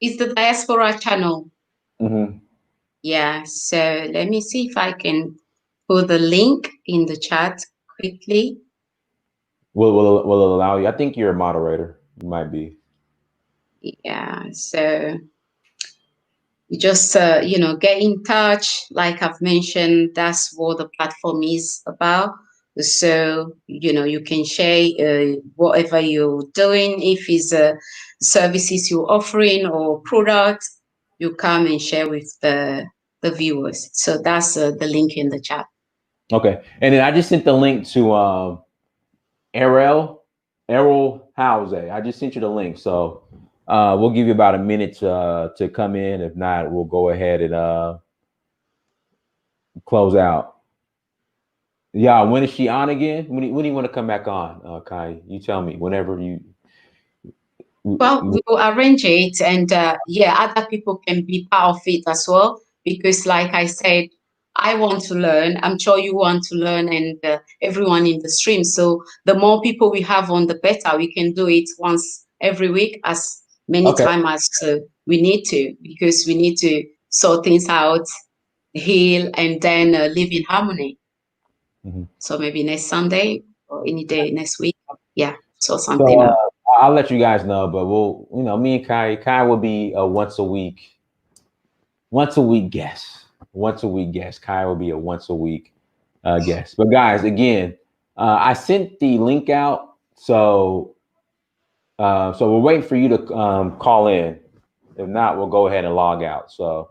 Speaker 2: It's the Diaspora channel.
Speaker 1: Mm-hmm.
Speaker 2: Yeah, so let me see if I can put the link in the chat quickly.
Speaker 1: Will it allow you? I think you're a moderator. You might be.
Speaker 2: Yeah, so you just get in touch. Like I've mentioned, that's what the platform is about. So you can share whatever you're doing. If it's services you're offering or products, you come and share with the viewers. So that's the link in the chat.
Speaker 1: Okay. And then I just sent the link to Errol House. I just sent you the link. So we'll give you about a minute to come in. If not, we'll go ahead and close out. Yeah, when is she on again? When do you want to come back on, Kai? You tell me whenever you.
Speaker 2: Well, we will arrange it, and other people can be part of it as well. Because, like I said, I want to learn. I'm sure you want to learn, and everyone in the stream. So, the more people we have on, the better. We can do it once every week, as many
Speaker 1: Okay.
Speaker 2: times as we need to, because we need to sort things out, heal, and then live in harmony.
Speaker 1: Mm-hmm.
Speaker 2: So maybe next Sunday or any day next week. Yeah, sort something
Speaker 1: So
Speaker 2: out.
Speaker 1: I'll let you guys know, but me and Kai will be a once a week guest. Once a week guest. Kai will be a once a week guest. But guys, again, I sent the link out, so we're waiting for you to call in. If not, we'll go ahead and log out. So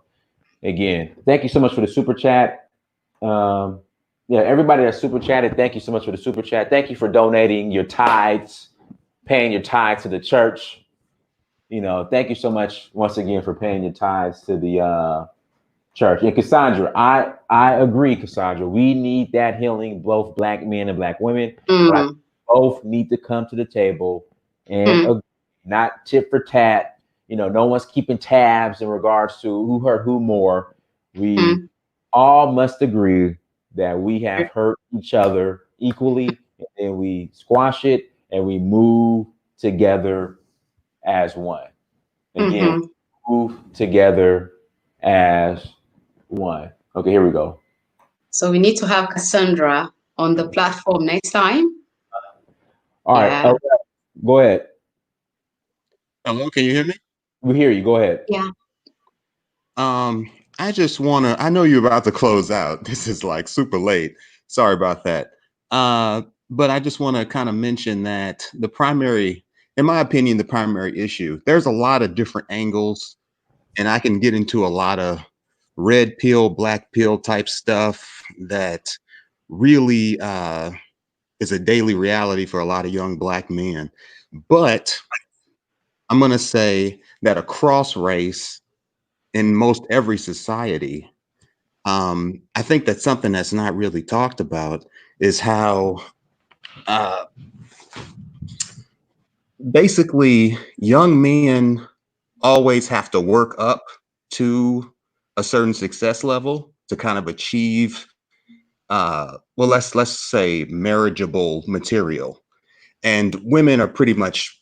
Speaker 1: again, thank you so much for the super chat. Yeah, everybody that super chatted, thank you so much for the super chat. Thank you for donating your tithes, paying your tithes to the church. Thank you so much once again for paying your tithes to the church. And Cassandra, I agree, Cassandra. We need that healing, both black men and black women. But I
Speaker 2: Mm,
Speaker 1: both need to come to the table and
Speaker 2: mm,
Speaker 1: not tit for tat. No one's keeping tabs in regards to who hurt who more. We
Speaker 2: mm.
Speaker 1: all must agree that we have hurt each other equally, and then we squash it and we move together as one. Again,
Speaker 2: Mm-hmm.
Speaker 1: move together as one. Okay, here we go.
Speaker 2: So we need to have Cassandra on the platform next time.
Speaker 1: All right.
Speaker 2: Yeah.
Speaker 1: Go ahead.
Speaker 3: Hello, can you hear me?
Speaker 1: We hear you. Go ahead.
Speaker 2: Yeah.
Speaker 3: I just wanna I know you're about to close out. This is like super late. Sorry about that. But I just want to kind of mention that in my opinion, the primary issue, there's a lot of different angles, and I can get into a lot of red pill, black pill type stuff that really is a daily reality for a lot of young black men. But I'm gonna say that across race in most every society, I think that something that's not really talked about is how uh, basically young men always have to work up to a certain success level to kind of achieve, well, let's say marriageable material, and women are pretty much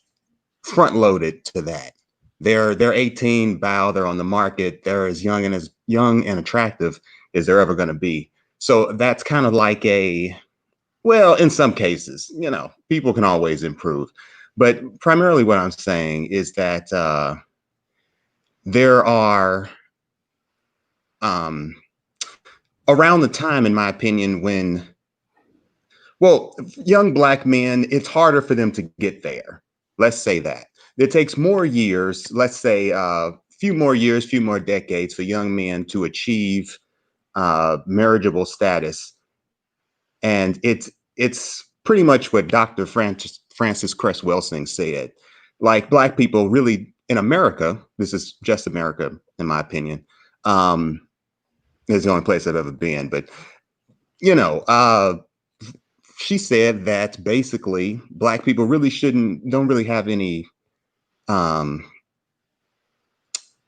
Speaker 3: front loaded to that. They're 18, bow, they're on the market, they're as young and attractive as they're ever going to be. So that's kind of like well, in some cases, people can always improve. But primarily what I'm saying is that there are um, around the time, in my opinion, when, well, young black men, it's harder for them to get there. Let's say that. It takes more years, let's say few more years, few more decades for young men to achieve marriageable status. And it's pretty much what Dr. Francis Cress Welsing said. Like black people really in America, this is just America, in my opinion. It's the only place I've ever been, but you know, she said that basically black people really don't really have any um,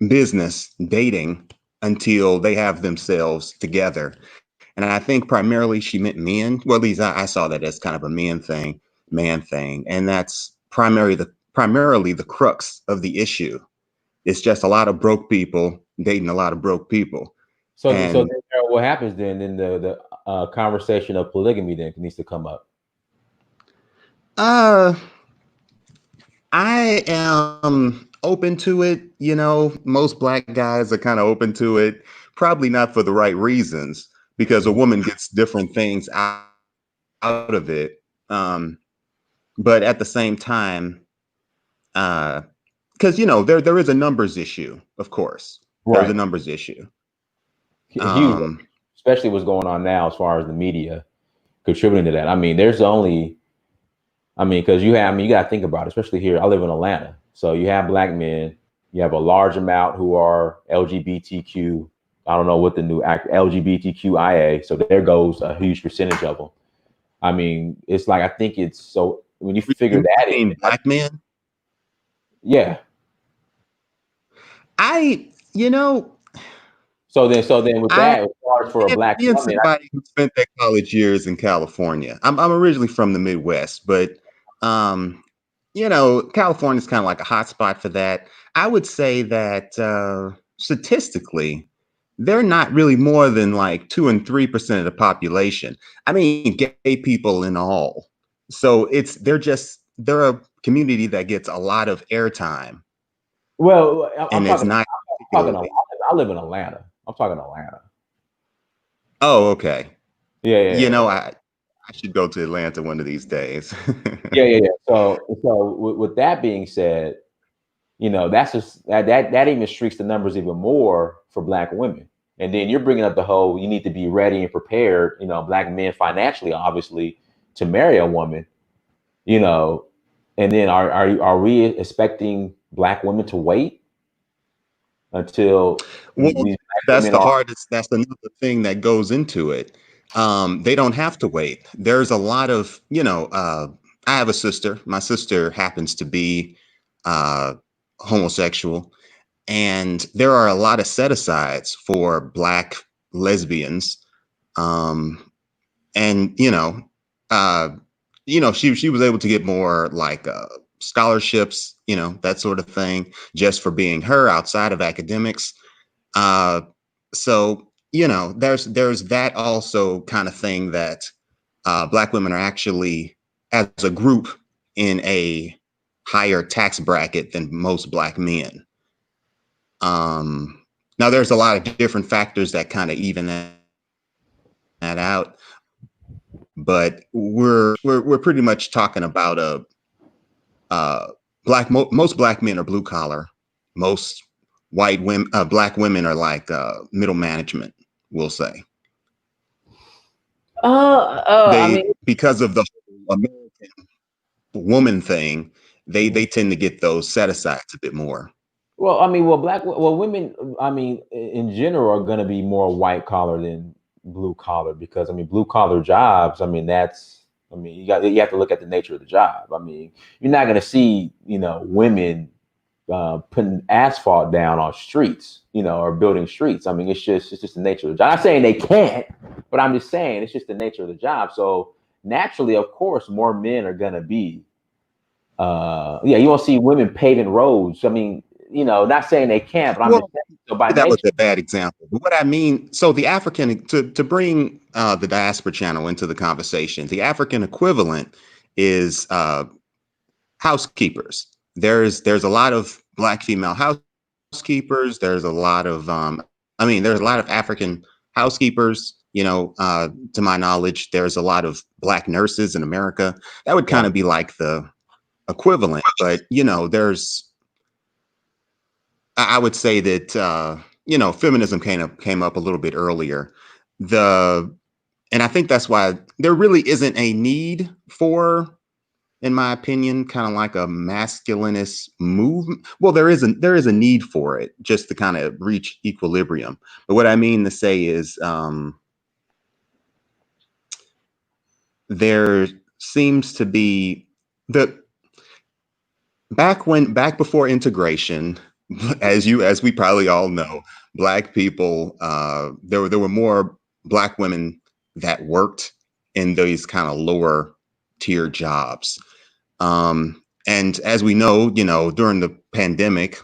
Speaker 3: business dating until they have themselves together. And I think primarily she meant men. Well, at least I saw that as kind of a man thing. And that's primarily the crux of the issue. It's just a lot of broke people dating a lot of broke people.
Speaker 1: So
Speaker 3: And
Speaker 1: then, what happens then? Then the conversation of polygamy then needs to come up.
Speaker 3: uh I am open to it. You know, most black guys are kind of open to it, probably not for the right reasons, because a woman gets different things out of it. Um, but at the same time, because you know, there is a numbers issue, of course. There's a
Speaker 1: Right.
Speaker 3: numbers issue.
Speaker 1: Huge,
Speaker 3: Um,
Speaker 1: especially what's going on now as far as the media contributing to that. I mean, there's only, I mean, because you got to think about it, especially here. I live in Atlanta. So you have black men, you have a large amount who are LGBTQ. I don't know what the new act LGBTQIA. So there goes a huge percentage of them. I mean, it's like, I think it's so when you figure
Speaker 3: you
Speaker 1: that in,
Speaker 3: mean black men?
Speaker 1: yeah.
Speaker 3: You know,
Speaker 1: So then with
Speaker 3: I
Speaker 1: that, as far as for a black
Speaker 3: being
Speaker 1: woman,
Speaker 3: somebody who spent their college years in California, I'm originally from the Midwest, but um, you know, California is kind of like a hot spot for that. I would say that statistically, they're not really more than like 2 and 3% of the population. I mean, gay people in all. So they're a community that gets a lot of airtime,
Speaker 1: well, I'm
Speaker 3: and it's
Speaker 1: talking,
Speaker 3: not
Speaker 1: talking.
Speaker 3: particularly.
Speaker 1: I live in Atlanta. I'm talking Atlanta.
Speaker 3: Oh, okay.
Speaker 1: Yeah, yeah,
Speaker 3: You
Speaker 1: yeah.
Speaker 3: know, I should go to Atlanta one of these days.
Speaker 1: Yeah, yeah, yeah. So with that being said, that's just that even streaks the numbers even more for black women. And then you're bringing up the whole you need to be ready and prepared. Black men financially, obviously, to marry a woman. You know, and then are we expecting black women to wait until
Speaker 3: Well,
Speaker 1: these black women are?
Speaker 3: that's another thing that goes into it. They don't have to wait. There's a lot of, I have a sister. My sister happens to be uh, homosexual, and there are a lot of set asides for black lesbians. Um, and uh, she was able to get more like scholarships, that sort of thing, just for being her outside of academics. uh, so there's that also kind of thing that black women are actually, as a group, in a higher tax bracket than most black men. Now there's a lot of different factors that kind of even that out, but we're pretty much talking about uh, most black men are blue collar. Most black women are like middle management, we'll say.
Speaker 1: I mean,
Speaker 3: Because of the whole American woman thing,
Speaker 1: mhm.
Speaker 3: they tend to get those set asides a bit more.
Speaker 1: Well, I mean, women, I mean, in general, are going to be more white collar than blue collar because, I mean, blue collar jobs. I mean, you have to look at the nature of the job. I mean, you're not going to see, women putting asphalt down on streets, or building streets. I mean, it's just the nature of the job. I'm not saying they can't, but I'm just saying it's just the nature of the job. So naturally, of course, more men are going to be yeah, you won't see women paving roads. I mean, not saying they can't, but I'm just
Speaker 3: Well,
Speaker 1: saying, so by
Speaker 3: that was
Speaker 1: nature.
Speaker 3: a bad example. But what I mean, so the African, to bring the diaspora channel into the conversation, the African equivalent is housekeepers. There's a lot of black female housekeepers. There's a lot of there's a lot of African housekeepers. To my knowledge, there's a lot of black nurses in America. That would kind
Speaker 1: Right.
Speaker 3: of be like the equivalent, but there's I would say that you know, feminism came up a little bit earlier. The And I think that's why there really isn't a need for, in my opinion, kind of like a masculinist movement. Well, there is a need for it just to kind of reach equilibrium. But what I mean to say is there seems to be the back before integration, as we probably all know, black people there were more black women that worked in these kind of lower tier jobs. And as we know, you know, during the pandemic,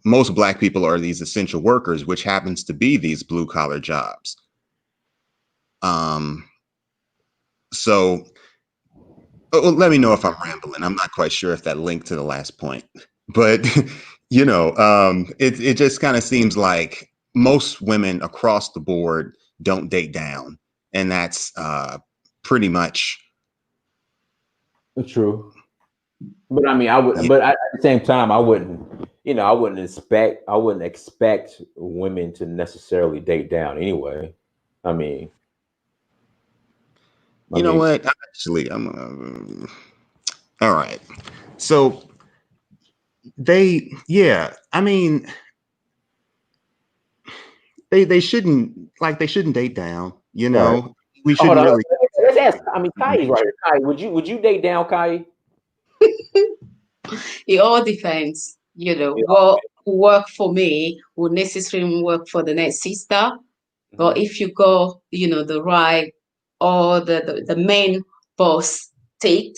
Speaker 3: most black people are these essential workers, which happens to be these blue collar jobs. Um, so let me know if I'm rambling. I'm not quite sure if that linked to the last point, but you know, it just kind of seems like most women across the board don't date down, and that's pretty much
Speaker 1: True. But I mean, I would,
Speaker 3: yeah.
Speaker 1: but at the same time, I wouldn't, I wouldn't expect women to necessarily date down anyway. I mean, I
Speaker 3: You know
Speaker 1: mean,
Speaker 3: what? I'm all right. So yeah. I mean, they shouldn't date down. You
Speaker 1: all right.
Speaker 3: know, we
Speaker 1: Oh, hold
Speaker 3: shouldn't
Speaker 1: on.
Speaker 3: really.
Speaker 1: Let's ask. I mean, Kai's right here. Kai, would you date down, Kai?
Speaker 2: It all depends. You know,
Speaker 1: Yeah.
Speaker 2: what work for me would necessarily work for the next sister.
Speaker 1: Mhm.
Speaker 2: But if you go, the right or the main boss take,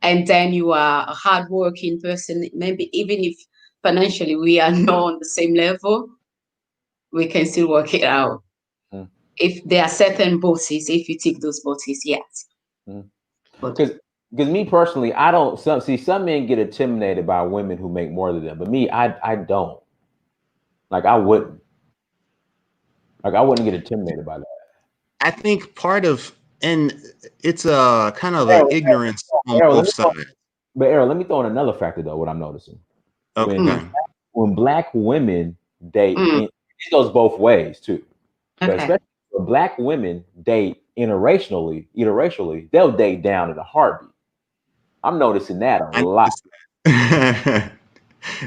Speaker 2: and then you are a hardworking person, maybe even if financially we are not on the same level, we can still work it out.
Speaker 1: Mhm.
Speaker 2: If there are certain bosses, if you take those bosses, yes.
Speaker 1: Mhm.
Speaker 2: But
Speaker 1: Because me personally, I don't some men get intimidated by women who make more than them, but me, I don't. Like I wouldn't get intimidated by that.
Speaker 3: I think part of, and it's a kind of a
Speaker 1: Errol,
Speaker 3: ignorance on
Speaker 1: Errol,
Speaker 3: both sides.
Speaker 1: let me throw in another factor though. What I'm noticing when
Speaker 3: Okay.
Speaker 1: when black women date,
Speaker 2: mm,
Speaker 1: it goes both ways too. But
Speaker 2: okay.
Speaker 1: especially when black women date interracially, they'll date down in a heartbeat. I'm noticing that a
Speaker 3: I
Speaker 1: lot.
Speaker 3: noticed that.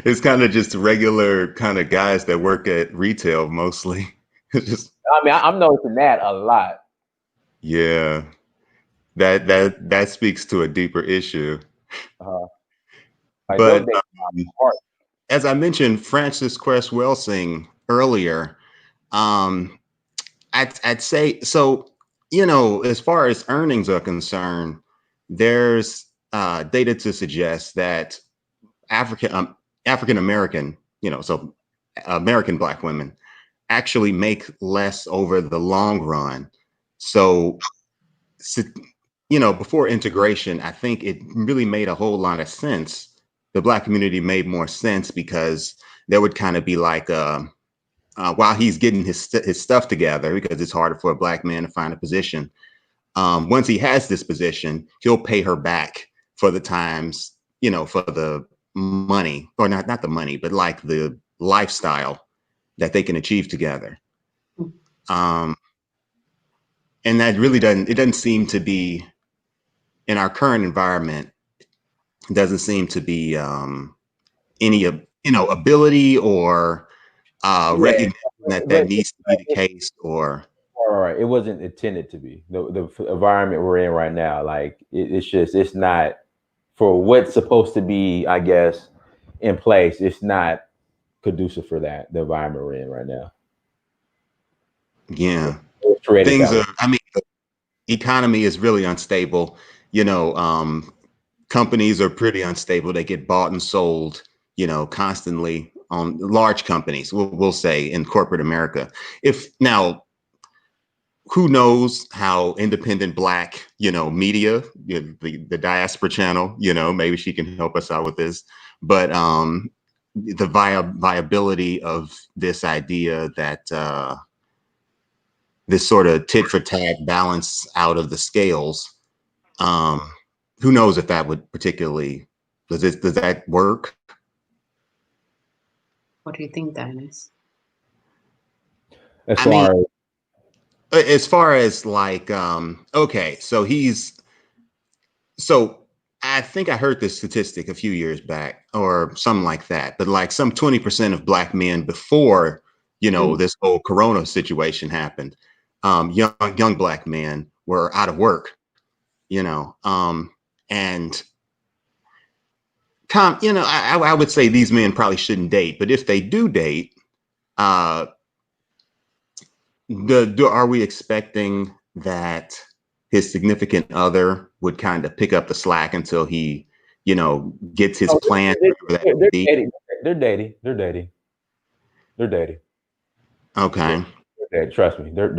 Speaker 3: It's kind of just regular kind of guys that work at retail mostly. It's just,
Speaker 1: I mean, I'm noticing that a lot.
Speaker 3: yeah, that speaks to a deeper issue.
Speaker 1: Uh, like they'll
Speaker 3: But
Speaker 1: date hard.
Speaker 3: as I mentioned, Francis Cress Welsing earlier, um, I'd say so. You know, as far as earnings are concerned, there's data to suggest that African African American, you know, so American Black women actually make less over the long run. So, so, you know, before integration, I think it really made a whole lot of sense. The Black community made more sense because there would kind of be like while he's getting his stuff together, because it's harder for a Black man to find a position. Once he has this position, he'll pay her back for the times, you know, for the money, or not the money, but like the lifestyle that they can achieve together. Um, and that really doesn't seem to be, in our current environment, doesn't seem to be any of, you know, ability or
Speaker 1: Yeah,
Speaker 3: recognition that
Speaker 1: but
Speaker 3: needs to be the case, or
Speaker 1: all right, it wasn't intended to be the environment we're in right now. Like it's not for what's supposed to be, I guess, in place. It's not conducive for that. The environment we're in right now.
Speaker 3: yeah,
Speaker 1: It was created
Speaker 3: things
Speaker 1: that way.
Speaker 3: are, I mean, the economy is really unstable. You know, companies are pretty unstable. They get bought and sold, you know, constantly, on large companies, we'll say, in corporate America. If now, who knows how independent Black, you know, media, you know, the diaspora channel, you know, maybe she can help us out with this. But the viability of this idea that this sort of tit for tat balance out of the scales, um, who knows if that would particularly, does that work?
Speaker 2: What do you think, Dennis?
Speaker 1: As
Speaker 3: I mean,
Speaker 1: far
Speaker 3: as far as like, okay, so I think I heard this statistic a few years back or something like that, but like some 20% of Black men before, this whole Corona situation happened, young Black men were out of work, and I would say these men probably shouldn't date, but if they do date, uh, are we expecting that his significant other would kind of pick up the slack until he, gets his
Speaker 1: oh,
Speaker 3: plan, whatever that may
Speaker 1: they're
Speaker 3: be?
Speaker 1: dating. They're dating. They're dating. They're dating. Yeah,
Speaker 3: Okay.
Speaker 1: they're dating. Trust me. They're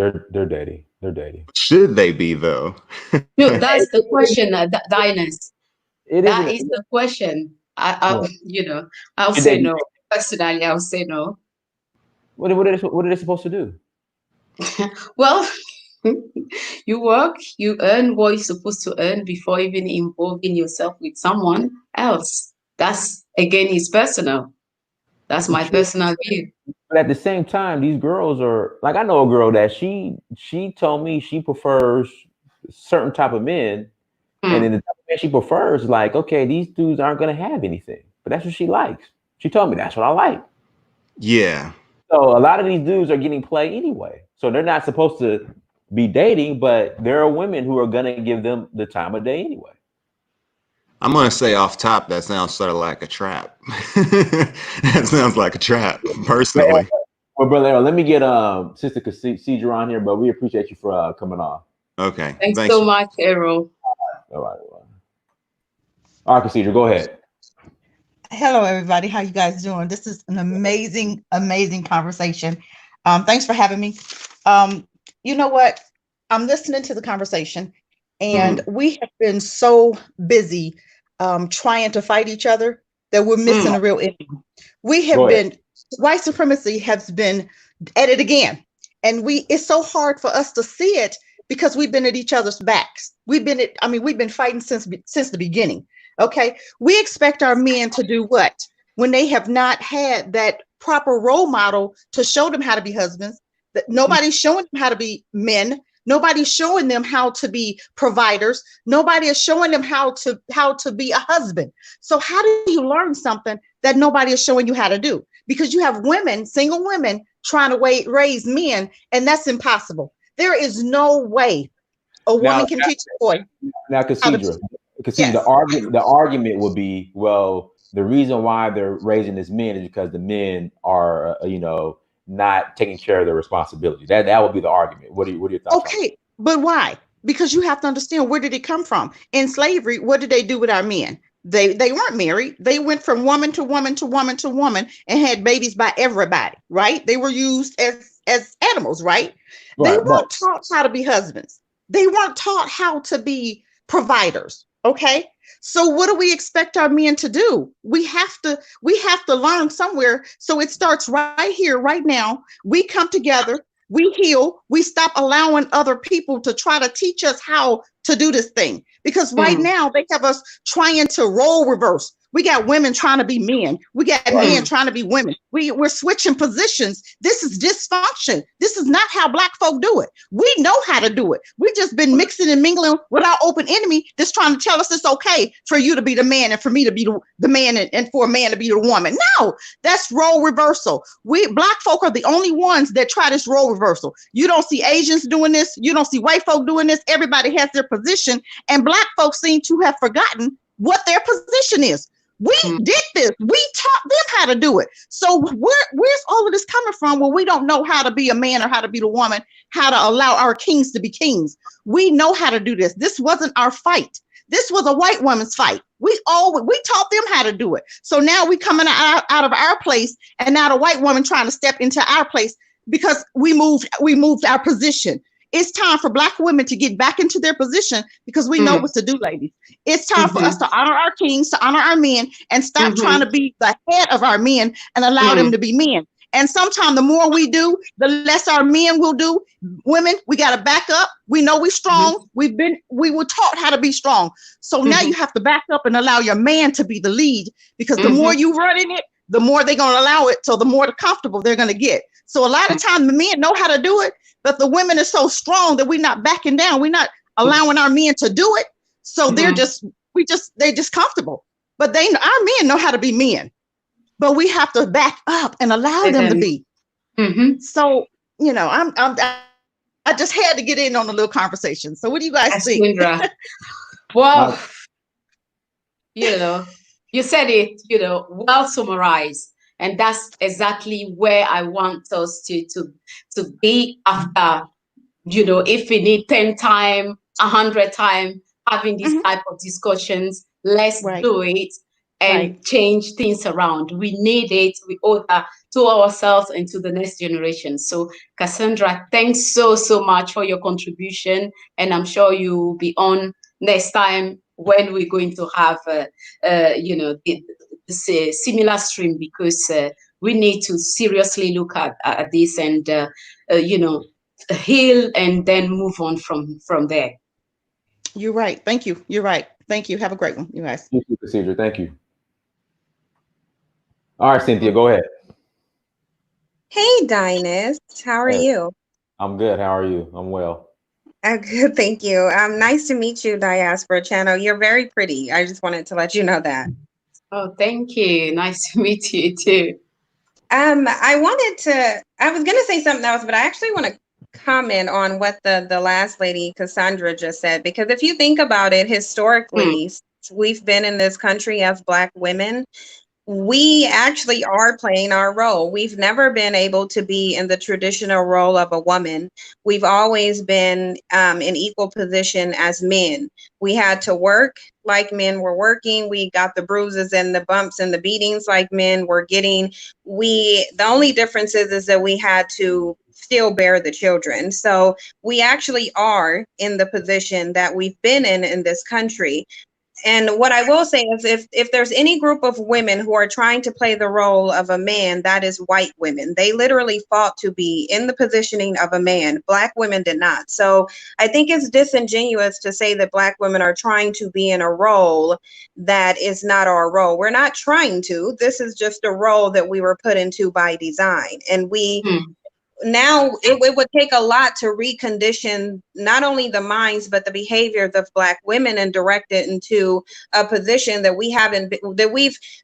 Speaker 1: dating. They're dating.
Speaker 3: Should they be though?
Speaker 2: No, that's the question, Diners.
Speaker 1: It
Speaker 2: That
Speaker 1: isn't.
Speaker 2: is the question. I
Speaker 1: Yeah.
Speaker 2: I'll
Speaker 1: Should
Speaker 2: say
Speaker 1: they?
Speaker 2: no. Personally, I'll say no.
Speaker 1: What are they supposed to do?
Speaker 2: Well, you work, you earn what you're supposed to earn before even involving yourself with someone else. That's again is personal. That's my
Speaker 1: True.
Speaker 2: personal view.
Speaker 1: But at the same time, these girls are like I know a girl that she told me she prefers certain type of men, and then
Speaker 2: Hmm.
Speaker 1: the type of man she prefers, like, okay, these dudes aren't gonna have anything, but that's what she likes. She told me that's what I like.
Speaker 3: Yeah.
Speaker 1: So a lot of these dudes are getting play anyway. So they're not supposed to be dating, but there are women who are gonna give them the time of day anyway.
Speaker 3: I'm gonna say off top that sounds sort of like a trap. That sounds like a trap,
Speaker 1: But,
Speaker 3: personally.
Speaker 1: well, brother, let me get Sister Caesar on here, but we appreciate you for coming on.
Speaker 3: Okay.
Speaker 2: Thanks
Speaker 3: Thanks.
Speaker 2: so much, Errol.
Speaker 1: All right, all right, Caesar, go ahead.
Speaker 4: Hello, everybody. How you guys doing? This is an amazing, amazing conversation. Thanks for having me. You know what? I'm listening to the conversation, and we have been so busy trying to fight each other that we're missing
Speaker 2: Hmm.
Speaker 4: a real enemy. We have
Speaker 1: Go ahead.
Speaker 4: been white supremacy has been at it again, and it's so hard for us to see it because we've been at each other's backs. We've been fighting since the beginning. Okay, we expect our men to do what when they have not had that proper role model to show them how to be husbands. That nobody's showing them how to be men. Nobody's showing them how to be providers. Nobody is showing them how to be a husband. So how do you learn something that nobody is showing you how to do? Because you have women, single women, trying to raise men, and that's impossible. There is no way a
Speaker 1: Now,
Speaker 4: woman can teach a boy
Speaker 1: now,
Speaker 4: how to.
Speaker 1: Cassandra,
Speaker 4: Yes.
Speaker 1: the argument would be, well, the reason why they're raising this men is because the men are, not taking care of their responsibility. That would be the argument. What are your thoughts on that?
Speaker 4: Okay, but why? Because you have to understand, where did it come from? In slavery, what did they do with our men? They weren't married. They went from woman to woman to woman to woman and had babies by everybody, right? They were used as animals, right? They
Speaker 1: Right, right.
Speaker 4: weren't taught how to be husbands. They weren't taught how to be providers. Okay. So what do we expect our men to do? We have to learn somewhere. So it starts right here, right now. We come together, we heal, we stop allowing other people to try to teach us how to do this thing. Because right
Speaker 2: Hmm.
Speaker 4: now they have us trying to role reverse. We got women trying to be men. We got men
Speaker 2: Hmm.
Speaker 4: trying to be women. We're switching positions. This is dysfunction. This is not how Black folk do it. We know how to do it. We just been mixing and mingling with our open enemy that's trying to tell us it's okay for you to be the man and for me to be the man and for a man to be the woman. No, that's role reversal. We Black folk are the only ones that try this role reversal. You don't see Asians doing this. You don't see white folk doing this. Everybody has their position, and Black folks seem to have forgotten what their position is. We
Speaker 2: Hmm.
Speaker 4: did this. We taught them how to do it. So where's all of this coming from? Well, we don't know how to be a man or how to be the woman, how to allow our kings to be kings. We know how to do this. This wasn't our fight. This was a white woman's fight. We taught them how to do it. So now we coming out of our place, and now the white woman trying to step into our place because we moved our position. It's time for Black women to get back into their position because we know
Speaker 2: Hmm.
Speaker 4: what to do, ladies. It's time for us
Speaker 2: Hmm.
Speaker 4: to honor our kings, to honor our men, and stop trying
Speaker 2: Hmm.
Speaker 4: to be the head of our men and allow them to be men. And sometimes the more we do, the less our men will do. Women, we got to back up. We know we're strong. We were taught how to be strong. So now
Speaker 2: Hmm.
Speaker 4: you have to back up and allow your man to be the lead, because the more
Speaker 2: Hmm.
Speaker 4: you run in it, the more they're going to allow it. So the more comfortable they're going to get. So a lot of times the men know how to do it, but the women are so strong that we're not backing down. We're not allowing our men to do it. So they're just comfortable. But our men know how to be men. But we have to back up and allow them to be. So, you know, I just had to get in on a little conversation. So what do you guys think?
Speaker 2: Well, you know, you said it, you know, well summarized. And that's exactly where I want us to be after, you know, if we need 10 times, 100 times, having this type of discussions, let's do it and change things around. We need it. We owe that to ourselves and to the next generation. So Cassandra, thanks so much for your contribution. And I'm sure you'll be on next time when we're going to have, you know, this similar stream, because we need to seriously look at this and, you know, heal and then move on from there.
Speaker 4: You're right. Thank you. You're right. Thank you. Have a great one, you guys.
Speaker 1: Thank you, Procedure. Thank you. All right, Cynthia, go ahead.
Speaker 5: Hey, Dinus. How are you?
Speaker 1: I'm good. How are you? I'm well.
Speaker 5: Good, thank you. Nice to meet you, Diaspora Channel. You're very pretty. I just wanted to let you know that.
Speaker 2: Oh, thank you. Nice to meet you too.
Speaker 5: I was gonna say something else, but I actually want to comment on what the last lady, Cassandra, just said, because if you think about it, historically, we've been in this country as Black women. We actually are playing our role. We've never been able to be in the traditional role of a woman. We've always been in equal position as men. We had to work like men were working. We got the bruises and the bumps and the beatings like men were getting. The only difference is that we had to still bear the children. So we actually are in the position that we've been in this country. And what I will say is if there's any group of women who are trying to play the role of a man, that is white women. They literally fought to be in the positioning of a man. Black women did not. So I think it's disingenuous to say that Black women are trying to be in a role that is not our role. We're not trying to. This is just a role that we were put into by design. And now it would take a lot to recondition not only the minds but the behaviors of Black women and direct it into a position that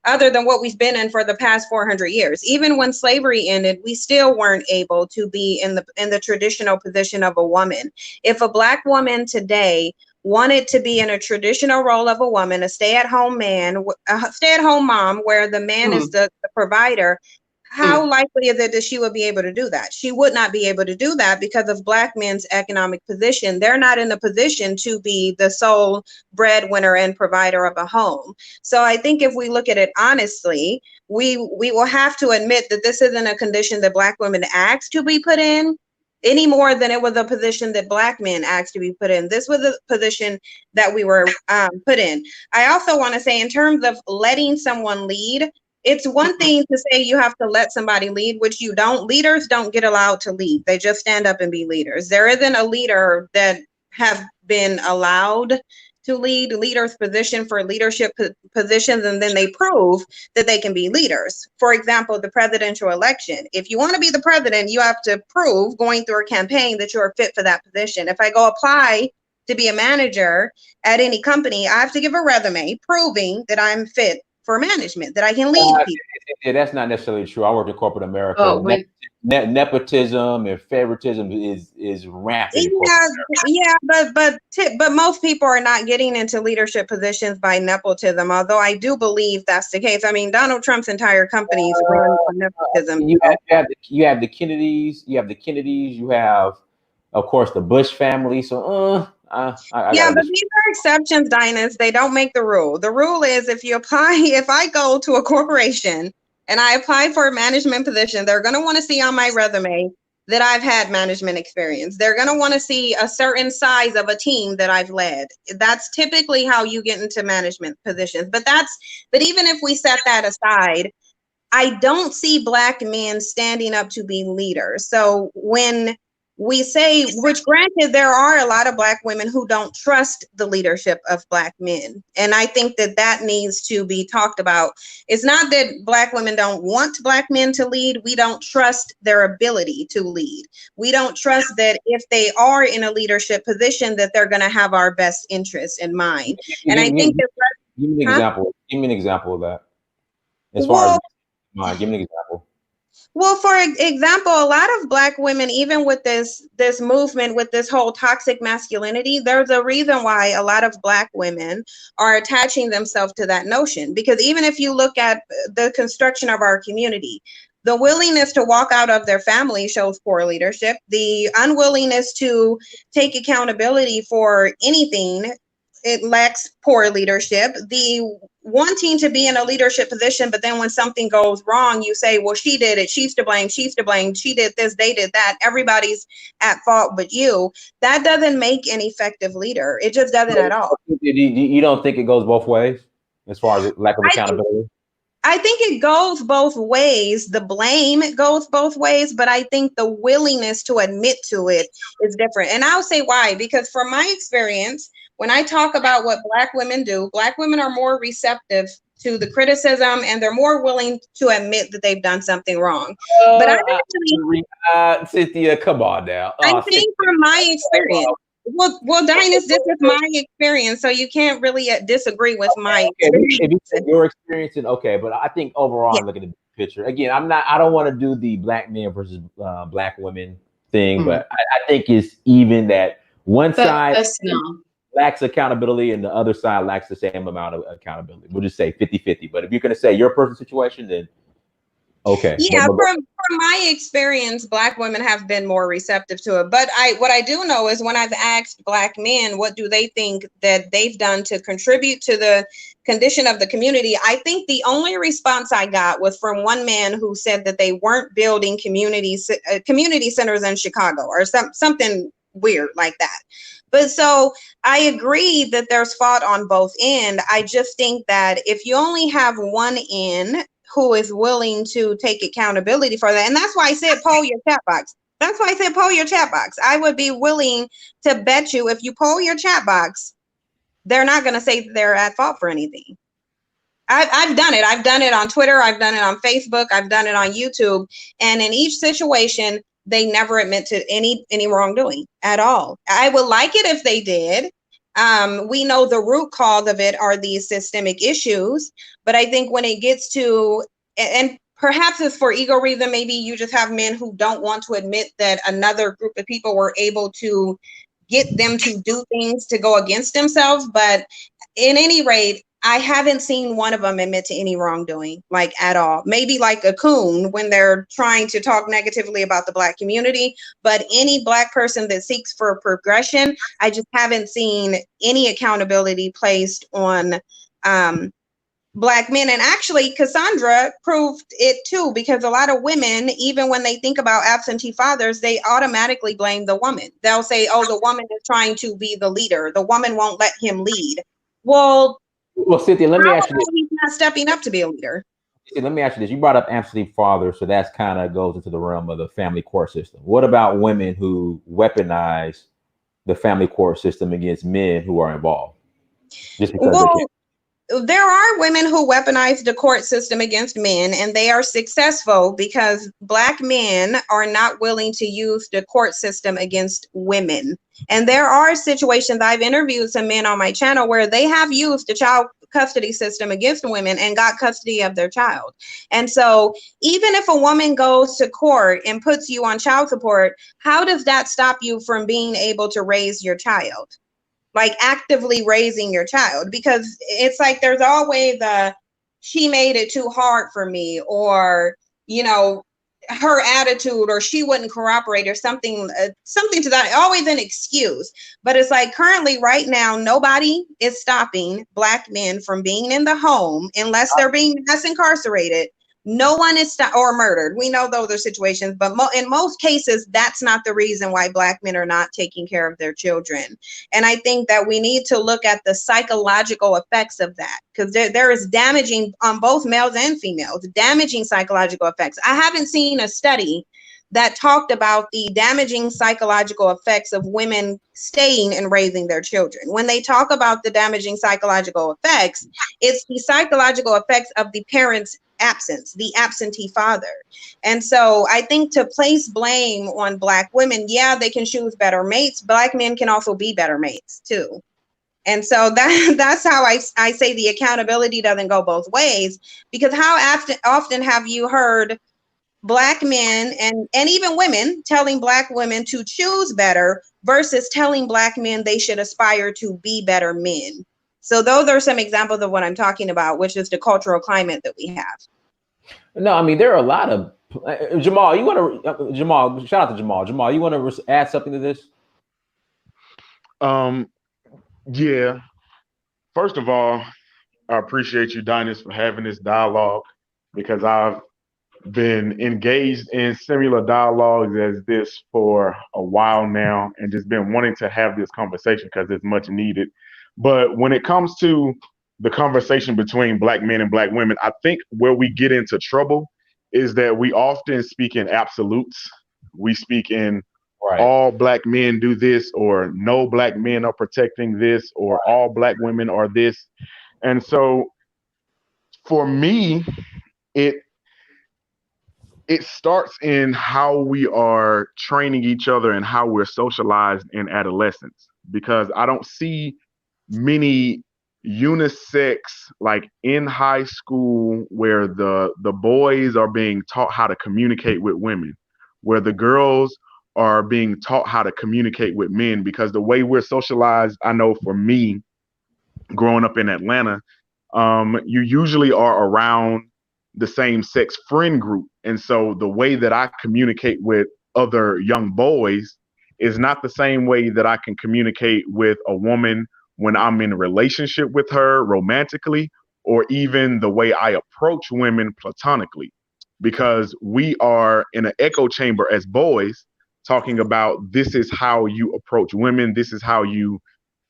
Speaker 5: other than what we've been in for the past 400 years. Even when slavery ended, we still weren't able to be in the traditional position of a woman. If a Black woman today wanted to be in a traditional role of a woman, a stay-at-home mom, where the man is the provider, how likely is it that she would be able to do that? She would not be able to do that because of Black men's economic position. They're not in a position to be the sole breadwinner and provider of a home. So I think if we look at it honestly, we will have to admit that this isn't a condition that Black women asked to be put in any more than it was a position that Black men asked to be put in. This was a position that we were put in. I also want to say, in terms of letting someone lead, it's one thing to say you have to let somebody lead, which you don't. Leaders don't get allowed to lead. They just stand up and be leaders. There isn't a leader that have been allowed to lead. Leaders position for leadership positions, and then they prove that they can be leaders. For example, the presidential election. If you want to be the president, you have to prove going through a campaign that you're fit for that position. If I go apply to be a manager at any company, I have to give a resume proving that I'm fit for management, that I can lead people.
Speaker 1: Yeah, that's not necessarily true. I work in corporate America. Nepotism and favoritism is rampant.
Speaker 5: But most people are not getting into leadership positions by nepotism, although I do believe that's the case. I mean, Donald Trump's entire company is run on nepotism.
Speaker 1: You have the Kennedys, you have, of course, the Bush family. So
Speaker 5: but these are exceptions, Dinus. They don't make the rule. The rule is if I go to a corporation and I apply for a management position, they're going to want to see on my resume that I've had management experience. They're going to want to see a certain size of a team that I've led. That's typically how you get into management positions. But even if we set that aside, I don't see Black men standing up to be leaders. So when we say, which granted, there are a lot of Black women who don't trust the leadership of Black men. And I think that that needs to be talked about. It's not that Black women don't want Black men to lead. We don't trust their ability to lead. We don't trust that if they are in a leadership position, that they're going to have our best interests in mind. And I think that,
Speaker 1: give me an example. Give me an example of that. As
Speaker 5: well,
Speaker 1: far as mine, give me an example.
Speaker 5: Well, for example, a lot of Black women, even with this movement, with this whole toxic masculinity, there's a reason why a lot of Black women are attaching themselves to that notion. Because even if you look at the construction of our community, the willingness to walk out of their family shows poor leadership. The unwillingness to take accountability for anything, it lacks poor leadership. The wanting to be in a leadership position, but then when something goes wrong, you say, well, she did it, she's to blame, she did this, they did that, everybody's at fault but you. That doesn't make an effective leader. It just doesn't at all.
Speaker 1: You don't think it goes both ways as far as lack of accountability?
Speaker 5: I think it goes both ways. The blame goes both ways, but I think the willingness to admit to it is different. And I'll say why, because from my experience, when I talk about what Black women do, Black women are more receptive to the criticism and they're more willing to admit that they've done something wrong. But I actually,
Speaker 1: Cynthia, come on now.
Speaker 5: I think from my experience. Well, Dinus, this is my experience, so you can't really disagree with my experience.
Speaker 1: Your experience, okay, but I think overall, I'm looking at the picture. Again, I don't want to do the Black men versus Black women thing, but I think it's even that one side lacks accountability and the other side lacks the same amount of accountability. We'll just say 50-50. But if you're going to say your personal situation, then okay.
Speaker 5: Yeah, from my experience, Black women have been more receptive to it. But what I do know is when I've asked Black men, what do they think that they've done to contribute to the condition of the community? I think the only response I got was from one man who said that they weren't building community centers in Chicago or something weird like that. But so I agree that there's fault on both ends. I just think that if you only have one end who is willing to take accountability for that, and that's why I said poll your chat box. That's why I said poll your chat box. I would be willing to bet you if you poll your chat box, they're not going to say they're at fault for anything. I've done it. I've done it on Twitter. I've done it on Facebook. I've done it on YouTube. And in each situation, they never admit to any wrongdoing at all. I would like it if they did. We know the root cause of it are these systemic issues, but I think when it gets to, and perhaps it's for ego reason, maybe you just have men who don't want to admit that another group of people were able to get them to do things to go against themselves. But in any rate, I haven't seen one of them admit to any wrongdoing, like at all. Maybe like a coon when they're trying to talk negatively about the Black community, but any Black person that seeks for progression, I just haven't seen any accountability placed on Black men. And actually, Cassandra proved it too, because a lot of women, even when they think about absentee fathers, they automatically blame the woman. They'll say, oh, the woman is trying to be the leader. The woman won't let him lead. Well,
Speaker 1: Cynthia, let me ask you this.
Speaker 5: He's not stepping up to be a leader.
Speaker 1: Let me ask you this. You brought up absentee fathers, so that's kind of goes into the realm of the family court system. What about women who weaponize the family court system against men who are involved? Just because
Speaker 5: there are women who weaponize the court system against men, and they are successful because Black men are not willing to use the court system against women. And there are situations, I've interviewed some men on my channel where they have used the child custody system against women and got custody of their child. And so even if a woman goes to court and puts you on child support, how does that stop you from being able to raise your child? Like actively raising your child? Because it's like there's always she made it too hard for me, or her attitude, or she wouldn't cooperate, or something to that, always an excuse. But it's like currently right now, nobody is stopping Black men from being in the home unless they're being mass incarcerated. No one is or murdered. We know those are situations, but in most cases, that's not the reason why Black men are not taking care of their children. And I think that we need to look at the psychological effects of that, because there is damaging on both males and females, damaging psychological effects. I haven't seen a study that talked about the damaging psychological effects of women staying and raising their children. When they talk about the damaging psychological effects, it's the psychological effects of the parent's absence, the absentee father. And so I think to place blame on Black women, yeah, they can choose better mates. Black men can also be better mates too. And so that's how I say the accountability doesn't go both ways, because how often have you heard Black men and even women telling Black women to choose better versus telling Black men they should aspire to be better men? So those are some examples of what I'm talking about, which is the cultural climate that we have.
Speaker 1: No, I mean, there are a lot of Jamal. You want to Jamal? Shout out to Jamal. Jamal, you want to add something to this?
Speaker 6: Yeah. First of all, I appreciate you, Dinus, for having this dialogue, because I've been engaged in similar dialogues as this for a while now and just been wanting to have this conversation because it's much needed. But when it comes to the conversation between Black men and Black women, I think where we get into trouble is that we often speak in absolutes. We speak in all Black men do this, or no Black men are protecting this, or all Black women are this. And so for me, it starts in how we are training each other and how we're socialized in adolescence, because I don't see many unisex, like in high school, where the boys are being taught how to communicate with women, where the girls are being taught how to communicate with men. Because the way we're socialized, I know for me, growing up in Atlanta, you usually are around the same sex friend group. And so the way that I communicate with other young boys is not the same way that I can communicate with a woman when I'm in a relationship with her romantically, or even the way I approach women platonically, because we are in an echo chamber as boys talking about, this is how you approach women. This is how you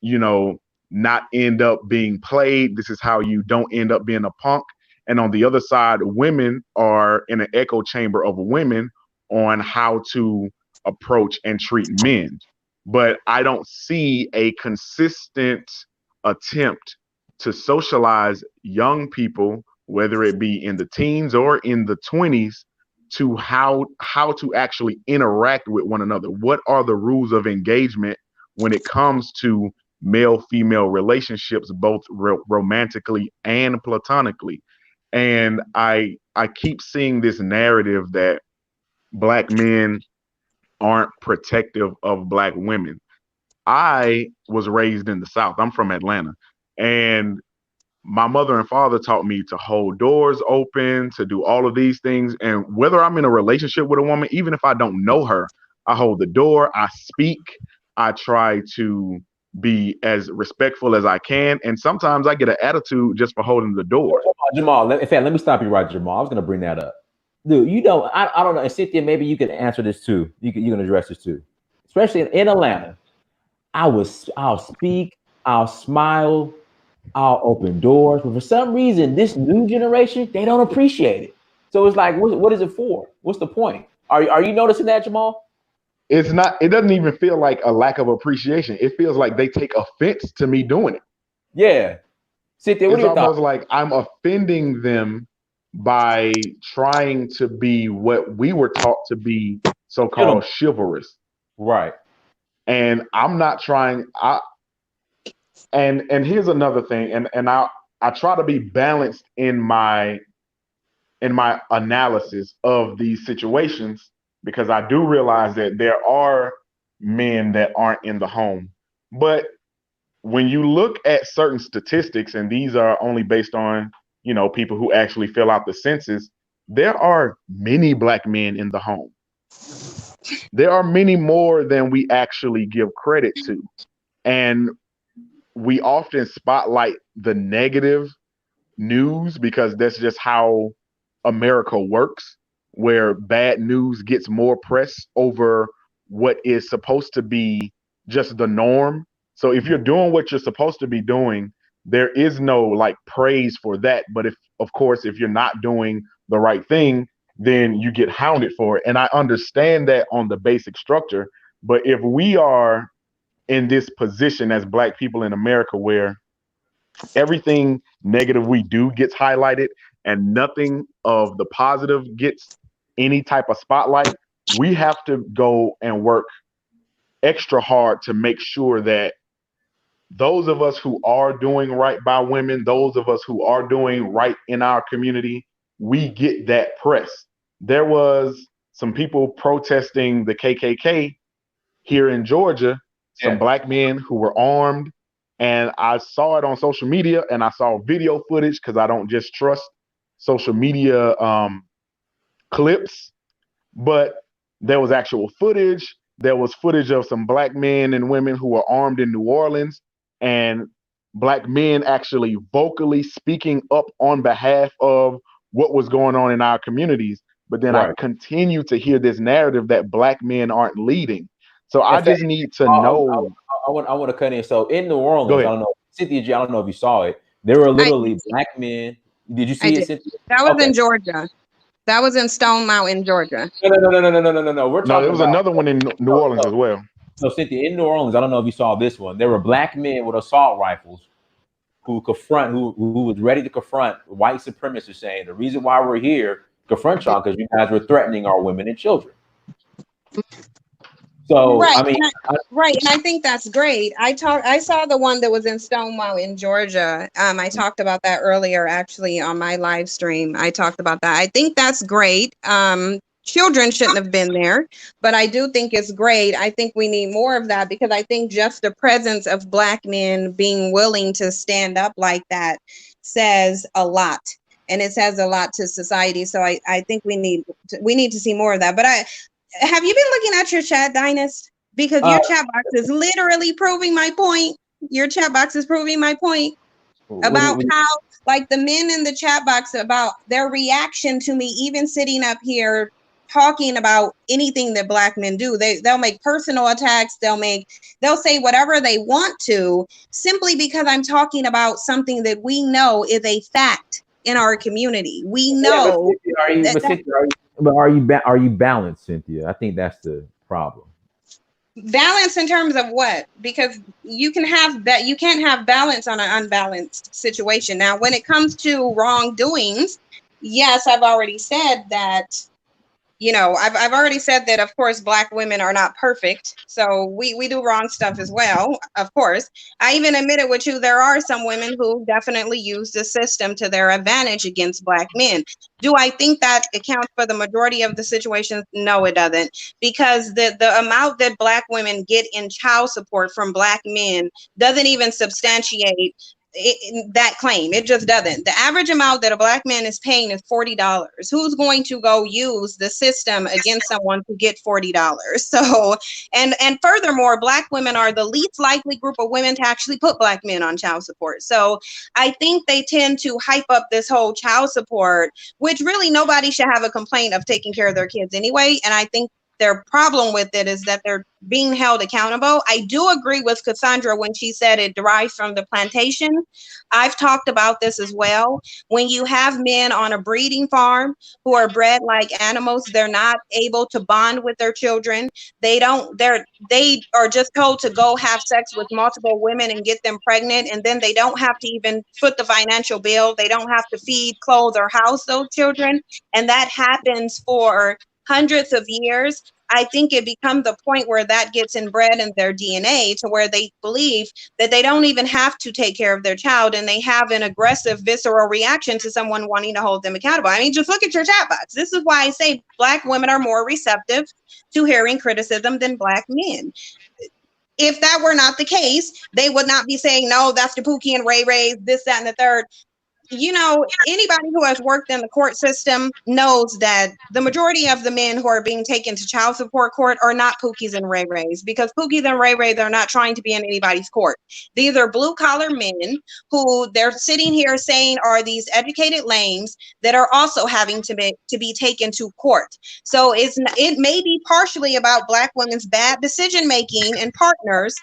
Speaker 6: know, not end up being played. This is how you don't end up being a punk. And on the other side, women are in an echo chamber of women on how to approach and treat men. But I don't see a consistent attempt to socialize young people, whether it be in the teens or in the 20s, to how to actually interact with one another. What are the rules of engagement when it comes to male-female relationships, both romantically and platonically? And I keep seeing this narrative that Black men aren't protective of Black women. I was raised in the South. I'm from Atlanta. And my mother and father taught me to hold doors open, to do all of these things. And whether I'm in a relationship with a woman, even if I don't know her, I hold the door, I speak, I try to be as respectful as I can. And sometimes I get an attitude just for holding the door.
Speaker 1: Jamal, in fact, let me stop you right, Jamal. I was going to bring that up. Dude, you know, I don't know. And Cynthia, maybe you can answer this too. You can address this too. Especially in Atlanta, I'll speak, I'll smile, I'll open doors. But for some reason, this new generation, they don't appreciate it. So it's like, what is it for? What's the point? Are you noticing that, Jamal?
Speaker 6: It's not, it doesn't even feel like a lack of appreciation. It feels like they take offense to me doing it.
Speaker 1: Yeah. Cynthia, what
Speaker 6: It's
Speaker 1: are your
Speaker 6: almost
Speaker 1: thoughts?
Speaker 6: like I'm offending them by trying to be what we were taught to be, so-called chivalrous.
Speaker 1: Right.
Speaker 6: And I'm not trying. And here's another thing, and I try to be balanced in my analysis of these situations, because I do realize that there are men that aren't in the home. But when you look at certain statistics, and these are only based on, you know, people who actually fill out the census, there are many Black men in the home. There are many more than we actually give credit to. And we often spotlight the negative news because that's just how America works, where bad news gets more press over what is supposed to be just the norm. So if you're doing what you're supposed to be doing, there is no like praise for that. But if, of course, if you're not doing the right thing, then you get hounded for it. And I understand that on the basic structure. But if we are in this position as Black people in America where everything negative we do gets highlighted and nothing of the positive gets any type of spotlight, we have to go and work extra hard to make sure that those of us who are doing right by women, those of us who are doing right in our community, we get that press. There was some people protesting the KKK here in Georgia, some
Speaker 1: Yeah.
Speaker 6: Black men who were armed, and I saw it on social media and I saw video footage because I don't just trust social media clips, but there was actual footage. There was footage of some Black men and women who were armed in New Orleans, and Black men actually vocally speaking up on behalf of what was going on in our communities. But then I
Speaker 1: Right.
Speaker 6: continue to hear this narrative that Black men aren't leading. So I
Speaker 1: In fact,
Speaker 6: just need to
Speaker 1: I, I,
Speaker 6: know.
Speaker 1: I want to cut in. So in New
Speaker 6: Go
Speaker 1: Orleans, I
Speaker 6: ahead.
Speaker 1: don't know, Cynthia G, I don't know if you saw it. There were
Speaker 5: I
Speaker 1: literally
Speaker 5: did.
Speaker 1: Black men. Did you
Speaker 5: I
Speaker 1: see it,
Speaker 5: did.
Speaker 1: Cynthia?
Speaker 5: That was
Speaker 1: Okay.
Speaker 5: in Georgia. That was in Stone Mountain, Georgia.
Speaker 1: No. We're
Speaker 6: No, there
Speaker 1: talking
Speaker 6: was
Speaker 1: about
Speaker 6: another one in New
Speaker 1: no,
Speaker 6: Orleans
Speaker 1: no.
Speaker 6: as well.
Speaker 1: So Cynthia, in New Orleans, I don't know if you saw this one. There were Black men with assault rifles who was ready to confront white supremacists, saying the reason why we're here confront y'all because you guys were threatening our women and children. So
Speaker 5: Right.
Speaker 1: I mean,
Speaker 5: Right. And I think that's great. I saw the one that was in Stone Mountain, Georgia. I talked about that earlier actually on my live stream. I talked about that. I think that's great. Children shouldn't have been there, but I do think it's great. I think we need more of that because I think just the presence of Black men being willing to stand up like that says a lot. And it says a lot to society. So I think we need to see more of that. But have you been looking at your chat, Dynast? Because
Speaker 1: uh,
Speaker 5: your chat box is literally proving my point. Your chat box is proving my point
Speaker 1: what do
Speaker 5: about
Speaker 1: you,
Speaker 5: how, like, the men in the chat box, about their reaction to me even sitting up here talking about anything that Black men do. They'll make personal attacks. They'll say whatever they want to simply because I'm talking about something that we know is a fact in our community. We
Speaker 1: yeah, but
Speaker 5: know
Speaker 1: Cynthia, are you,
Speaker 5: that,
Speaker 1: but Cynthia, are you balanced, Cynthia? I think that's the problem.
Speaker 5: balance in terms of what? Because you can have that, you can't have balance on an unbalanced situation. Now, when it comes to wrongdoings, yes, I've already said that, I've already said that, of course, Black women are not perfect. So we do wrong stuff as well, of course. I even admitted with you, there are some women who definitely use the system to their advantage against Black men. Do I think that accounts for the majority of the situations? No, it doesn't. Because the amount that Black women get in child support from Black men doesn't even substantiate that claim. It just doesn't. The average amount that a Black man is paying is $40. Who's going to go use the system against someone to get $40? So, and furthermore, Black women are the least likely group of women to actually put Black men on child support. So I think they tend to hype up this whole child support, which really nobody should have a complaint of taking care of their kids anyway. And I think their problem with it is that they're being held accountable. I do agree with Cassandra when she said it derives from the plantation. I've talked about this as well. When you have men on a breeding farm who are bred like animals, they're not able to bond with their children. They are just told to go have sex with multiple women and get them pregnant, and then they don't have to even foot the financial bill. They don't have to feed, clothe, or house those children. And that happens for hundreds of years. I think it becomes the point where that gets inbred in their DNA to where they believe that they don't even have to take care of their child, and they have an aggressive, visceral reaction to someone wanting to hold them accountable. I mean, just look at your chat box. This is why I say Black women are more receptive to hearing criticism than Black men. If that were not the case, they would not be saying, no, that's the Pookie and Ray Ray, this, that, and the third. Anybody who has worked in the court system knows that the majority of the men who are being taken to child support court are not Pookies and Ray Rays, because Pookies and Ray Rays are not trying to be in anybody's court. These are blue collar men who they're sitting here saying are these educated lames that are also having to be taken to court. So it may be partially about Black women's bad decision making and partners,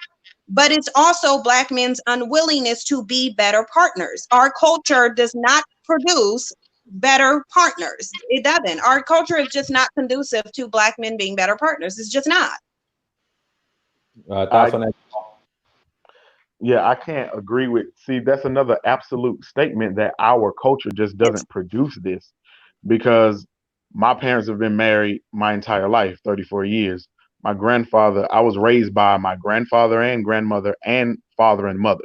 Speaker 5: but it's also Black men's unwillingness to be better partners. Our culture does not produce better partners. It doesn't. Our culture is just not conducive to Black men being better partners. It's just not.
Speaker 1: Thoughts on that?
Speaker 6: Yeah, I can't agree with. See, that's another absolute statement that our culture just doesn't produce this, because my parents have been married my entire life, 34 years. My grandfather, I was raised by my grandfather and grandmother and father and mother.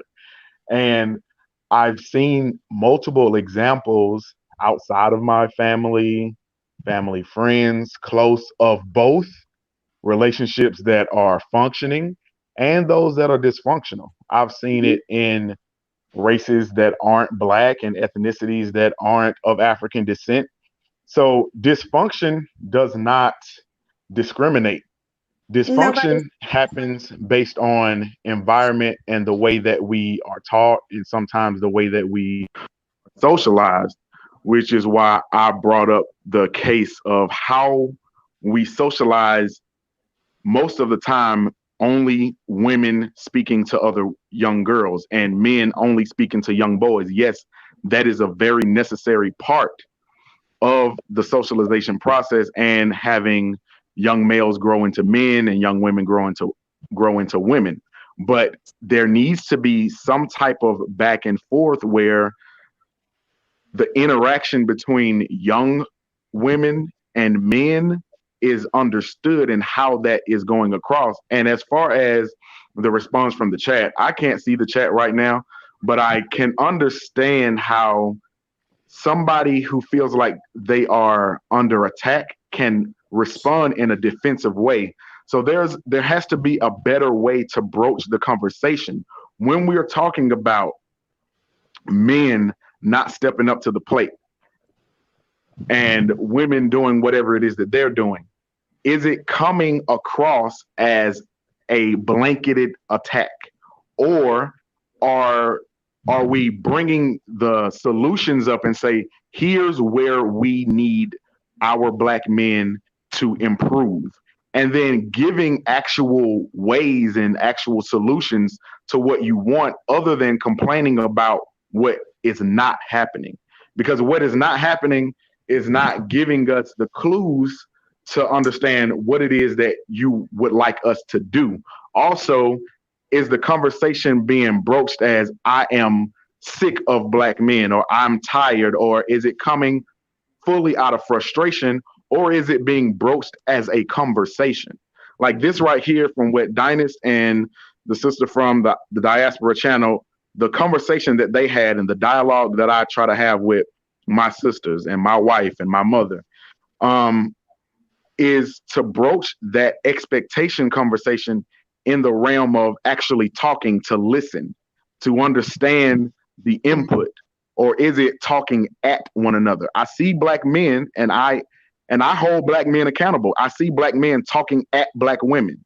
Speaker 6: And I've seen multiple examples outside of my family, family friends, close, of both relationships that are functioning and those that are dysfunctional. I've seen it in races that aren't black and ethnicities that aren't of African descent. So dysfunction does not discriminate.
Speaker 5: Nobody.
Speaker 6: Dysfunction happens based on environment and the way that we are taught, and sometimes the way that we socialized, which is why I brought up the case of how we socialize most of the time, only women speaking to other young girls and men only speaking to young boys. Yes, that is a very necessary part of the socialization process, and having young males grow into men and young women grow into women. But there needs to be some type of back and forth where the interaction between young women and men is understood and how that is going across. And as far as the response from the chat, I can't see the chat right now, but I can understand how somebody who feels like they are under attack can respond in a defensive way. So there has to be a better way to broach the conversation when we are talking about men not stepping up to the plate and women doing whatever it is that they're doing. Is it coming across as a blanketed attack, or are are we bringing the solutions up and say, here's where we need our black men to improve, and then giving actual ways and actual solutions to what you want, other than complaining about what is not happening? Because what is not happening is not giving us the clues to understand what it is that you would like us to do. Also, is the conversation being broached as I am sick of black men, or I'm tired, or is it coming fully out of frustration, or is it being broached as a conversation? Like this right here from what Dynast and the sister from the Diaspora channel, the conversation that they had and the dialogue that I try to have with my sisters and my wife and my mother, um, is to broach that expectation conversation in the realm of actually talking, to listen, to understand the input, or is it talking at one another? I see black men, and I hold black men accountable. I see black men talking at black women,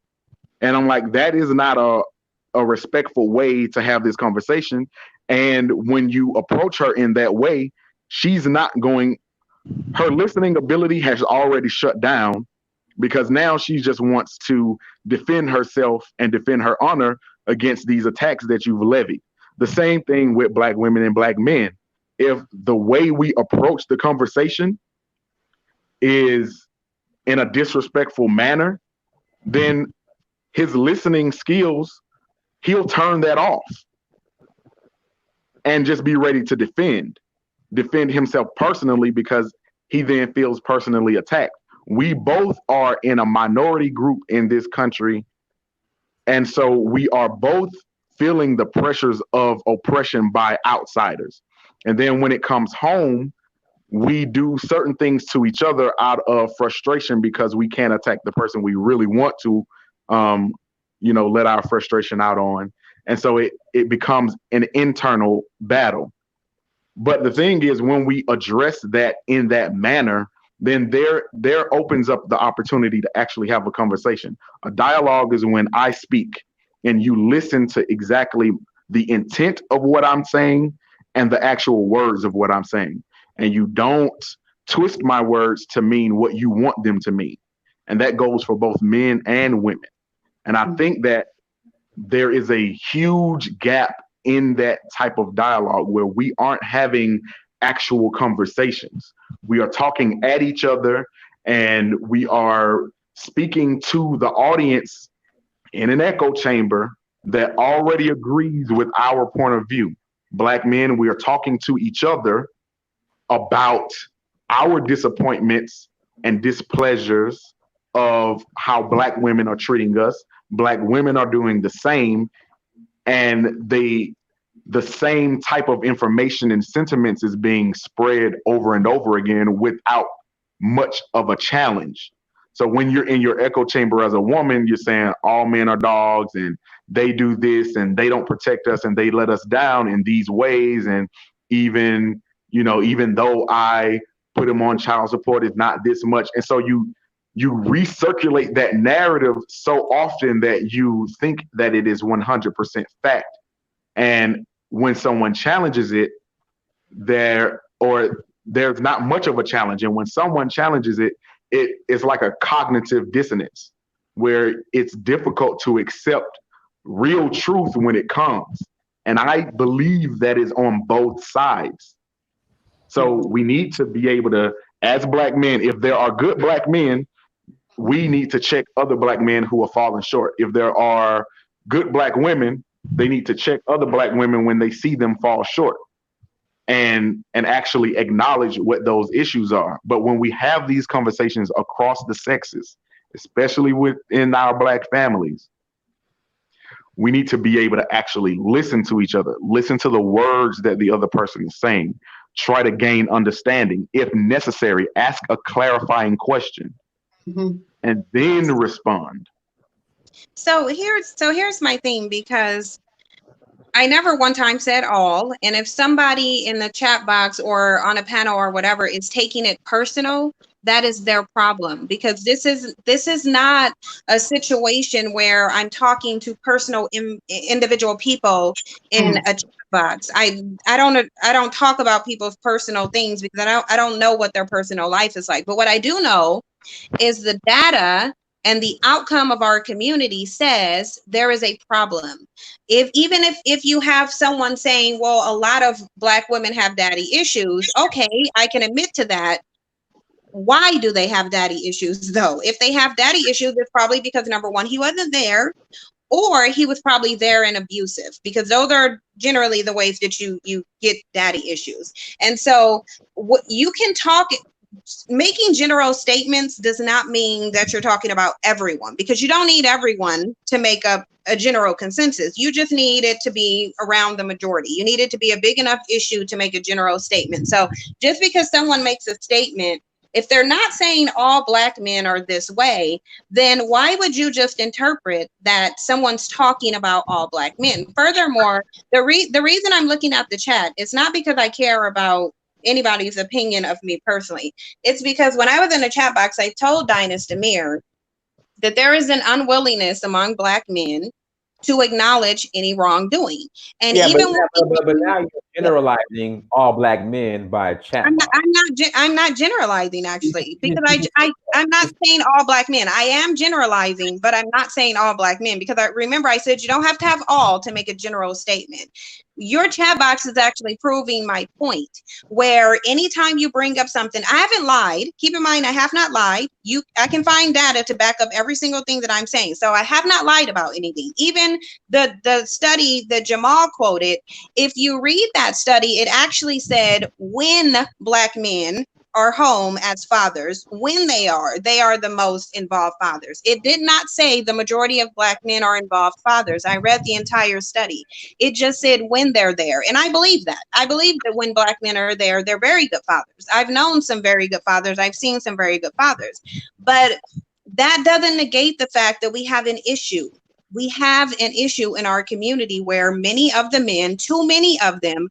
Speaker 6: and I'm like, that is not a respectful way to have this conversation. And when you approach her in that way, she's not going, her listening ability has already shut down, because now she just wants to defend herself and defend her honor against these attacks that you've levied. The same thing with black women and black men. If the way we approach the conversation is in a disrespectful manner, then his listening skills, he'll turn that off and just be ready to defend himself personally, because he then feels personally attacked. We both are in a minority group in this country, and so we are both feeling the pressures of oppression by outsiders. And then when it comes home, we do certain things to each other out of frustration, because we can't attack the person we really want to, let our frustration out on. And so it becomes an internal battle. But the thing is, when we address that in that manner, then there opens up the opportunity to actually have a conversation. A dialogue is when I speak and you listen to exactly the intent of what I'm saying and the actual words of what I'm saying. And you don't twist my words to mean what you want them to mean. And that goes for both men and women. And I think that there is a huge gap in that type of dialogue where we aren't having actual conversations. We are talking at each other, and we are speaking to the audience in an echo chamber that already agrees with our point of view. Black men, we are talking to each other about our disappointments and displeasures of how Black women are treating us. Black women are doing the same, and the same type of information and sentiments is being spread over and over again without much of a challenge. So when you're in your echo chamber as a woman, you're saying all men are dogs and they do this and they don't protect us and they let us down in these ways. And even, even though I put him on child support, it's not this much. And so you recirculate that narrative so often that you think that it is 100% fact. And when someone challenges it, there's not much of a challenge. And when someone challenges it, it is like a cognitive dissonance where it's difficult to accept real truth when it comes. And I believe that is on both sides. So we need to be able to, as Black men, if there are good Black men, we need to check other Black men who are falling short. If there are good Black women, they need to check other Black women when they see them fall short and actually acknowledge what those issues are. But when we have these conversations across the sexes, especially within our Black families, we need to be able to actually listen to each other, listen to the words that the other person is saying, try to gain understanding. If necessary, ask a clarifying question, and then respond.
Speaker 5: So here's my thing, because I never one time said all, and if somebody in the chat box or on a panel or whatever is taking it personal, that is their problem, because this is not a situation where I'm talking to personal individual people in a chat box. I don't talk about people's personal things because I don't know what their personal life is like. But what I do know is the data and the outcome of our community says there is a problem. Even if you have someone saying, well, a lot of Black women have daddy issues, okay, I can admit to that. Why do they have daddy issues though? If they have daddy issues, it's probably because, number one, he wasn't there, or he was probably there and abusive, because those are generally the ways that you get daddy issues. And so what you can talk, making general statements does not mean that you're talking about everyone, because you don't need everyone to make up a general consensus. You just need it to be around the majority. You need it to be a big enough issue to make a general statement. So just because someone makes a statement, if they're not saying all Black men are this way, then why would you just interpret that someone's talking about all Black men? Furthermore, the reason I'm looking at the chat is not because I care about anybody's opinion of me personally. It's because when I was in the chat box, I told Dynas Demir that there is an unwillingness among Black men to acknowledge any wrongdoing. And
Speaker 1: Yeah,
Speaker 5: even
Speaker 1: but now you're generalizing all Black men by chat.
Speaker 5: I'm not generalizing, actually, because I'm not saying all Black men. I am generalizing, but I'm not saying all Black men, because I said you don't have to have all to make a general statement. Your chat box is actually proving my point, where anytime you bring up something, I haven't lied. Keep in mind, I have not lied. I can find data to back up every single thing that I'm saying. So I have not lied about anything. Even the study that Jamal quoted, if you read that study, it actually said when Black men are home as fathers, when they are the most involved fathers. It did not say the majority of Black men are involved fathers. I read the entire study. It just said when they're there. And I believe that. I believe that when Black men are there, they're very good fathers. I've known some very good fathers. I've seen some very good fathers. But that doesn't negate the fact that we have an issue. We have an issue in our community where many of the men, too many of them,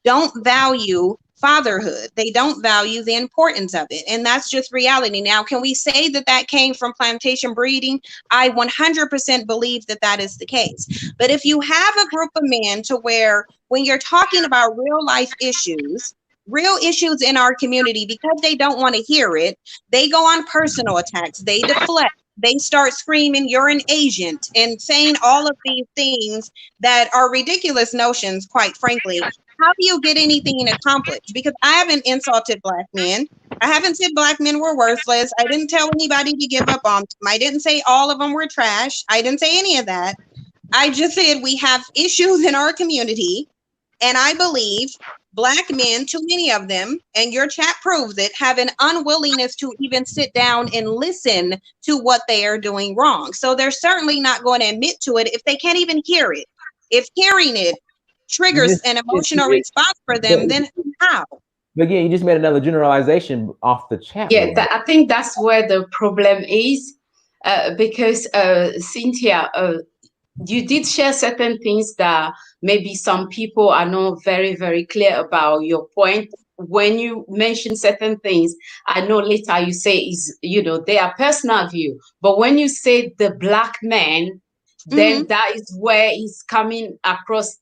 Speaker 5: don't value fatherhood. They don't value the importance of it. And that's just reality. Now, can we say that that came from plantation breeding? I 100% believe that that is the case. But if you have a group of men to where when you're talking about real life issues in our community, because they don't want to hear it, they go on personal attacks, they deflect, they start screaming, "You're an agent," and saying all of these things that are ridiculous notions, quite frankly. How do you get anything accomplished? Because I haven't insulted Black men. I haven't said Black men were worthless. I didn't tell anybody to give up on them. I didn't say all of them were trash. I didn't say any of that. I just said we have issues in our community, and I believe Black men, too many of them, and your chat proves it, have an unwillingness to even sit down and listen to what they are doing wrong. So they're certainly not going to admit to it if they can't even hear it. If hearing it triggers an emotional response for them, then how?
Speaker 1: But again, you just made another generalization off the chat
Speaker 2: Yeah,
Speaker 1: room.
Speaker 2: I think that's where the problem is, because Cynthia, you did share certain things that maybe some people are not very, very clear about your point. When you mention certain things, I know later you say is, their personal view. But when you say the Black man, then that is where it's coming across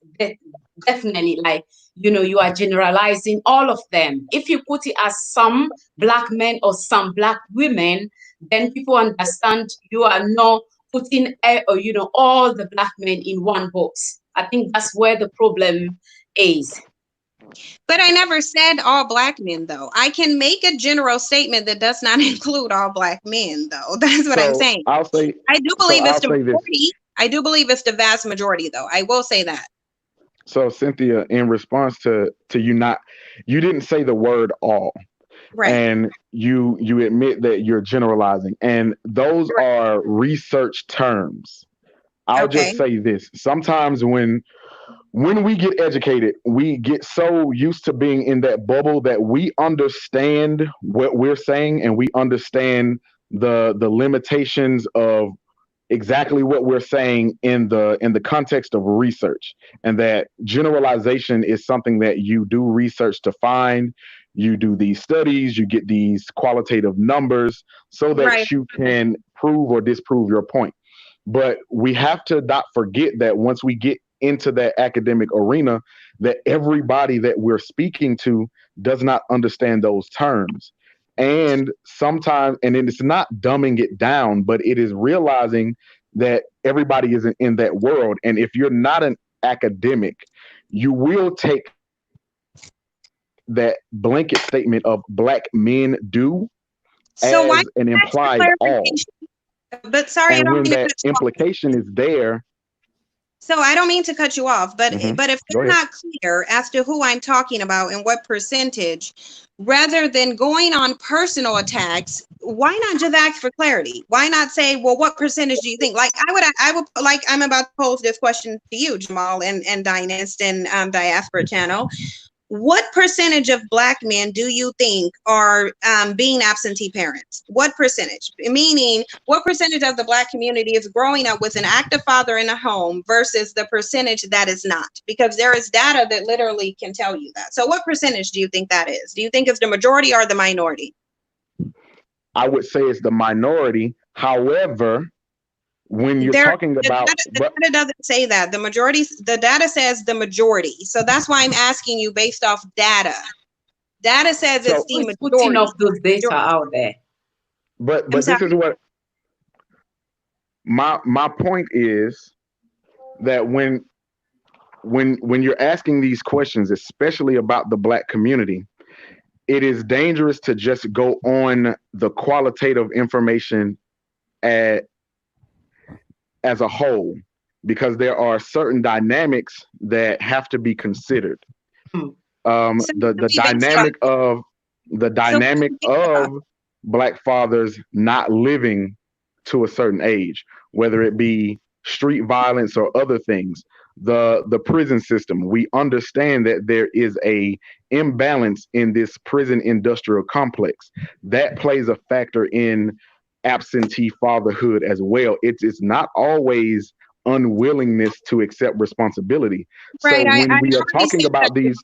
Speaker 2: definitely like, you are generalizing all of them. If you put it as some Black men or some Black women, then people understand you are not putting all the Black men in one box. I think that's where the problem is.
Speaker 5: But I never said all Black men, though. I can make a general statement that does not include all Black men, though. That's what I'm saying.
Speaker 6: I'll say.
Speaker 5: I do believe it's the
Speaker 6: say this.
Speaker 5: majority. I do believe it's the vast majority, though. I will say that.
Speaker 6: So Cynthia, in response to you didn't say the word all.
Speaker 5: Right.
Speaker 6: And you admit that you're generalizing, and those are research terms. I'll just say this. Sometimes when we get educated, we get so used to being in that bubble that we understand what we're saying, and we understand the limitations of exactly what we're saying in the context of research, and that generalization is something that you do research to find. You do these studies, you get these qualitative numbers so that you can prove or disprove your point. But we have to not forget that once we get into that academic arena, that everybody that we're speaking to does not understand those terms. And sometimes, and it's not dumbing it down, but it is realizing that everybody isn't in that world. And if you're not an academic, you will take that blanket statement of Black men do as an implied all.
Speaker 5: But sorry,
Speaker 6: and when that implication is there.
Speaker 5: So I don't mean to cut you off, but if they're not clear as to who I'm talking about and what percentage, rather than going on personal attacks, why not just ask for clarity? Why not say, well, what percentage do you think? Like I would like, I'm about to pose this question to you, Jamal and Dynast and Diaspora Channel. What percentage of Black men do you think are being absentee parents? What percentage? Meaning, what percentage of the Black community is growing up with an active father in a home versus the percentage that is not? Because there is data that literally can tell you that. So what percentage do you think that is? Do you think it's the majority or the minority?
Speaker 6: I would say it's the minority. However, when you're talking about
Speaker 5: the data doesn't say that. The data says the majority. So that's why I'm asking you based off data. Data says it's the majority.
Speaker 2: Putting off those data out there.
Speaker 6: But this is what my point is, that when you're asking these questions, especially about the Black community, it is dangerous to just go on the qualitative information as a whole, because there are certain dynamics that have to be considered. The dynamic of Black fathers not living to a certain age, whether it be street violence or other things. The prison system, we understand that there is a imbalance in this prison industrial complex that plays a factor in absentee fatherhood as well. It's not always unwillingness to accept responsibility.
Speaker 5: Right.
Speaker 6: So when we are talking about these,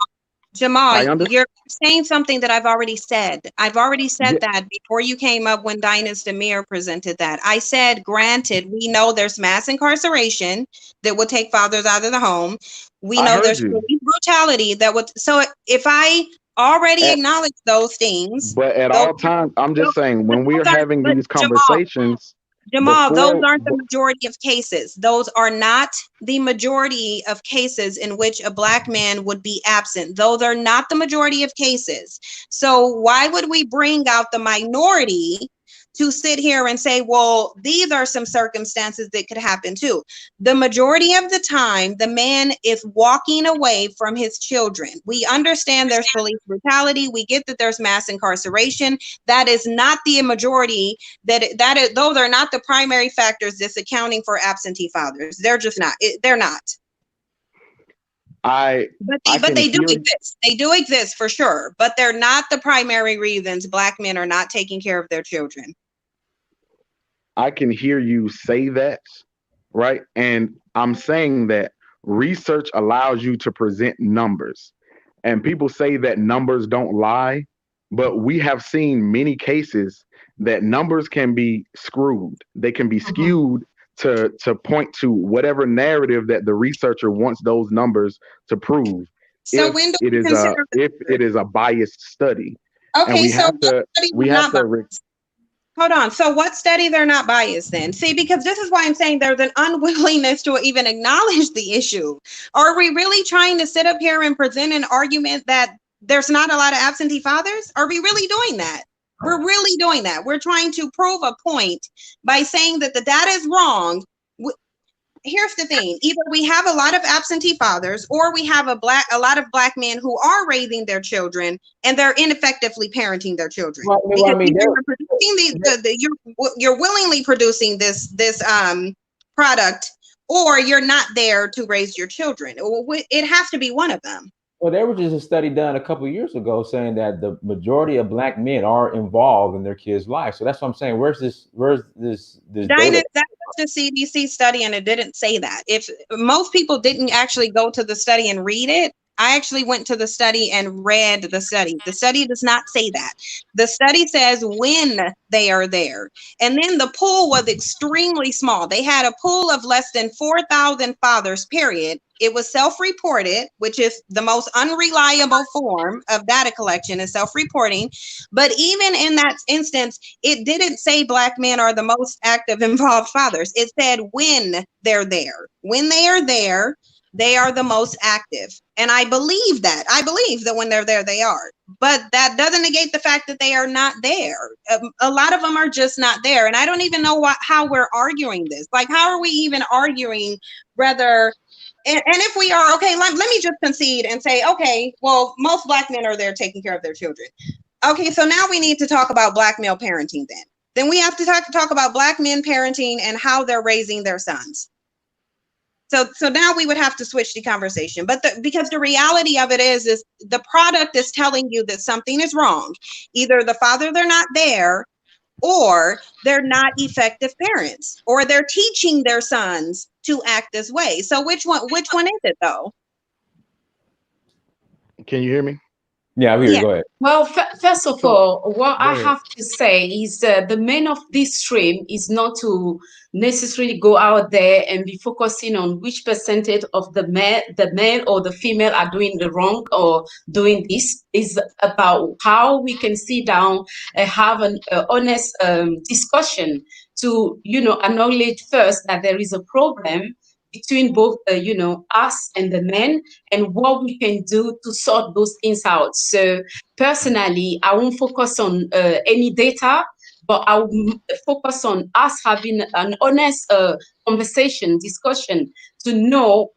Speaker 5: Jamal, you're saying something that I've already said. I've already said that before you came up when Dynast Amir presented that. I said, granted, we know there's mass incarceration that would take fathers out of the home. We know there's police brutality that would. So if I already acknowledge those things.
Speaker 6: But at all times, I'm just saying, when we're having these conversations.
Speaker 5: Jamal, those
Speaker 6: before.
Speaker 5: aren't the majority of cases. Those are not the majority of cases in which a Black man would be absent. Those are not the majority of cases. So why would we bring out the minority to sit here and say, well, these are some circumstances that could happen too? The majority of the time, the man is walking away from his children. We understand there's police brutality. We get that there's mass incarceration. That is not the majority. Those are not the primary factors that's accounting for absentee fathers. They're just not. They're not. But they do exist. They do exist for sure. But they're not the primary reasons Black men are not taking care of their children.
Speaker 6: I can hear you say that, right? And I'm saying that research allows you to present numbers. And people say that numbers don't lie, but we have seen many cases that numbers can be screwed. They can be skewed to point to whatever narrative that the researcher wants those numbers to prove.
Speaker 5: So
Speaker 6: If
Speaker 5: when do
Speaker 6: it
Speaker 5: we
Speaker 6: is
Speaker 5: consider
Speaker 6: it is a biased study. And
Speaker 5: okay,
Speaker 6: we
Speaker 5: so
Speaker 6: have to
Speaker 5: hold on. So what studies are not biased then? See, because this is why I'm saying there's an unwillingness to even acknowledge the issue. Are we really trying to sit up here and present an argument that there's not a lot of absentee fathers? Are we really doing that? We're really doing that. We're trying to prove a point by saying that the data is wrong. Here's the thing: either we have a lot of absentee fathers, or we have a lot of Black men who are raising their children and they're ineffectively parenting their children. Because you're willingly producing this product, or you're not there to raise your children. It has to be one of them.
Speaker 1: Well, there was just a study done a couple of years ago saying that the majority of Black men are involved in their kids' lives. So that's what I'm saying. Where's this data?
Speaker 5: That was the CDC study, and it didn't say that. If most people didn't actually go to the study and read it, I actually went to the study and read the study. The study does not say that. The study says when they are there. And then the pool was extremely small. They had a pool of less than 4,000 fathers, period. It was self-reported, which is the most unreliable form of data collection, is self-reporting. But even in that instance, it didn't say Black men are the most active, involved fathers. It said when they're there. When they are there, they are the most active. And I believe that. I believe that when they're there, they are. But that doesn't negate the fact that they are not there. A lot of them are just not there. And I don't even know how we're arguing this. Like, how are we even arguing whether... And if we are, okay, let me just concede and say, okay, well, most Black men are there taking care of their children. Okay, so now we need to talk about Black male parenting then. Then we have to talk about Black men parenting and how they're raising their sons. So now we would have to switch the conversation. But because the reality of it is the product is telling you that something is wrong. Either the father, they're not there, or they're not effective parents, or they're teaching their sons to act this way. So which one is it though?
Speaker 6: Can you hear me?
Speaker 1: Yeah, I'm here. Go ahead.
Speaker 2: Well, first of all, what I have to say is the main of this stream is not to necessarily go out there and be focusing on which percentage of the male or the female are doing the wrong or doing this. Is about how we can sit down and have an honest discussion to, acknowledge first that there is a problem between both, us and the men, and what we can do to sort those things out. So personally, I won't focus on any data, but I will focus on us having an honest conversation, discussion to know,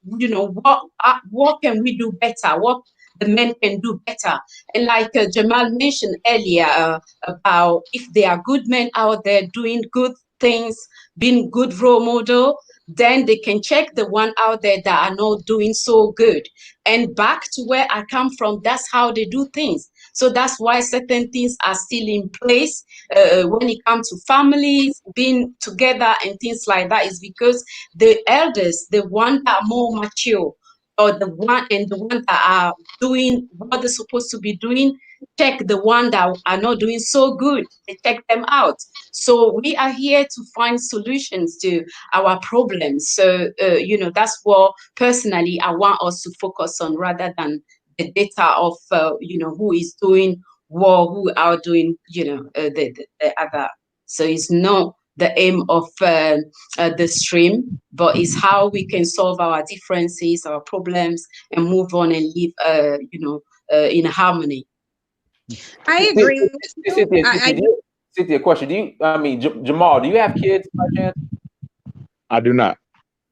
Speaker 2: what can we do better, what the men can do better. And like Jamal mentioned earlier about if there are good men out there doing good things, being good role model, then they can check the one out there that are not doing so good. And back to where I come from, that's how they do things. So that's why certain things are still in place when it comes to families being together and things like that, is because the elders, the one that are more mature, or the one that are doing what they're supposed to be doing, check the one that are not doing so good. They check them out. So we are here to find solutions to our problems. So, that's what personally I want us to focus on, rather than the data of, who is doing what, who are doing, the other. So it's not the aim of the stream, but it's how we can solve our differences, our problems, and move on and live, in harmony.
Speaker 5: I agree with you.
Speaker 1: Cynthia, question. Jamal, do you have kids by chance?
Speaker 6: I do not.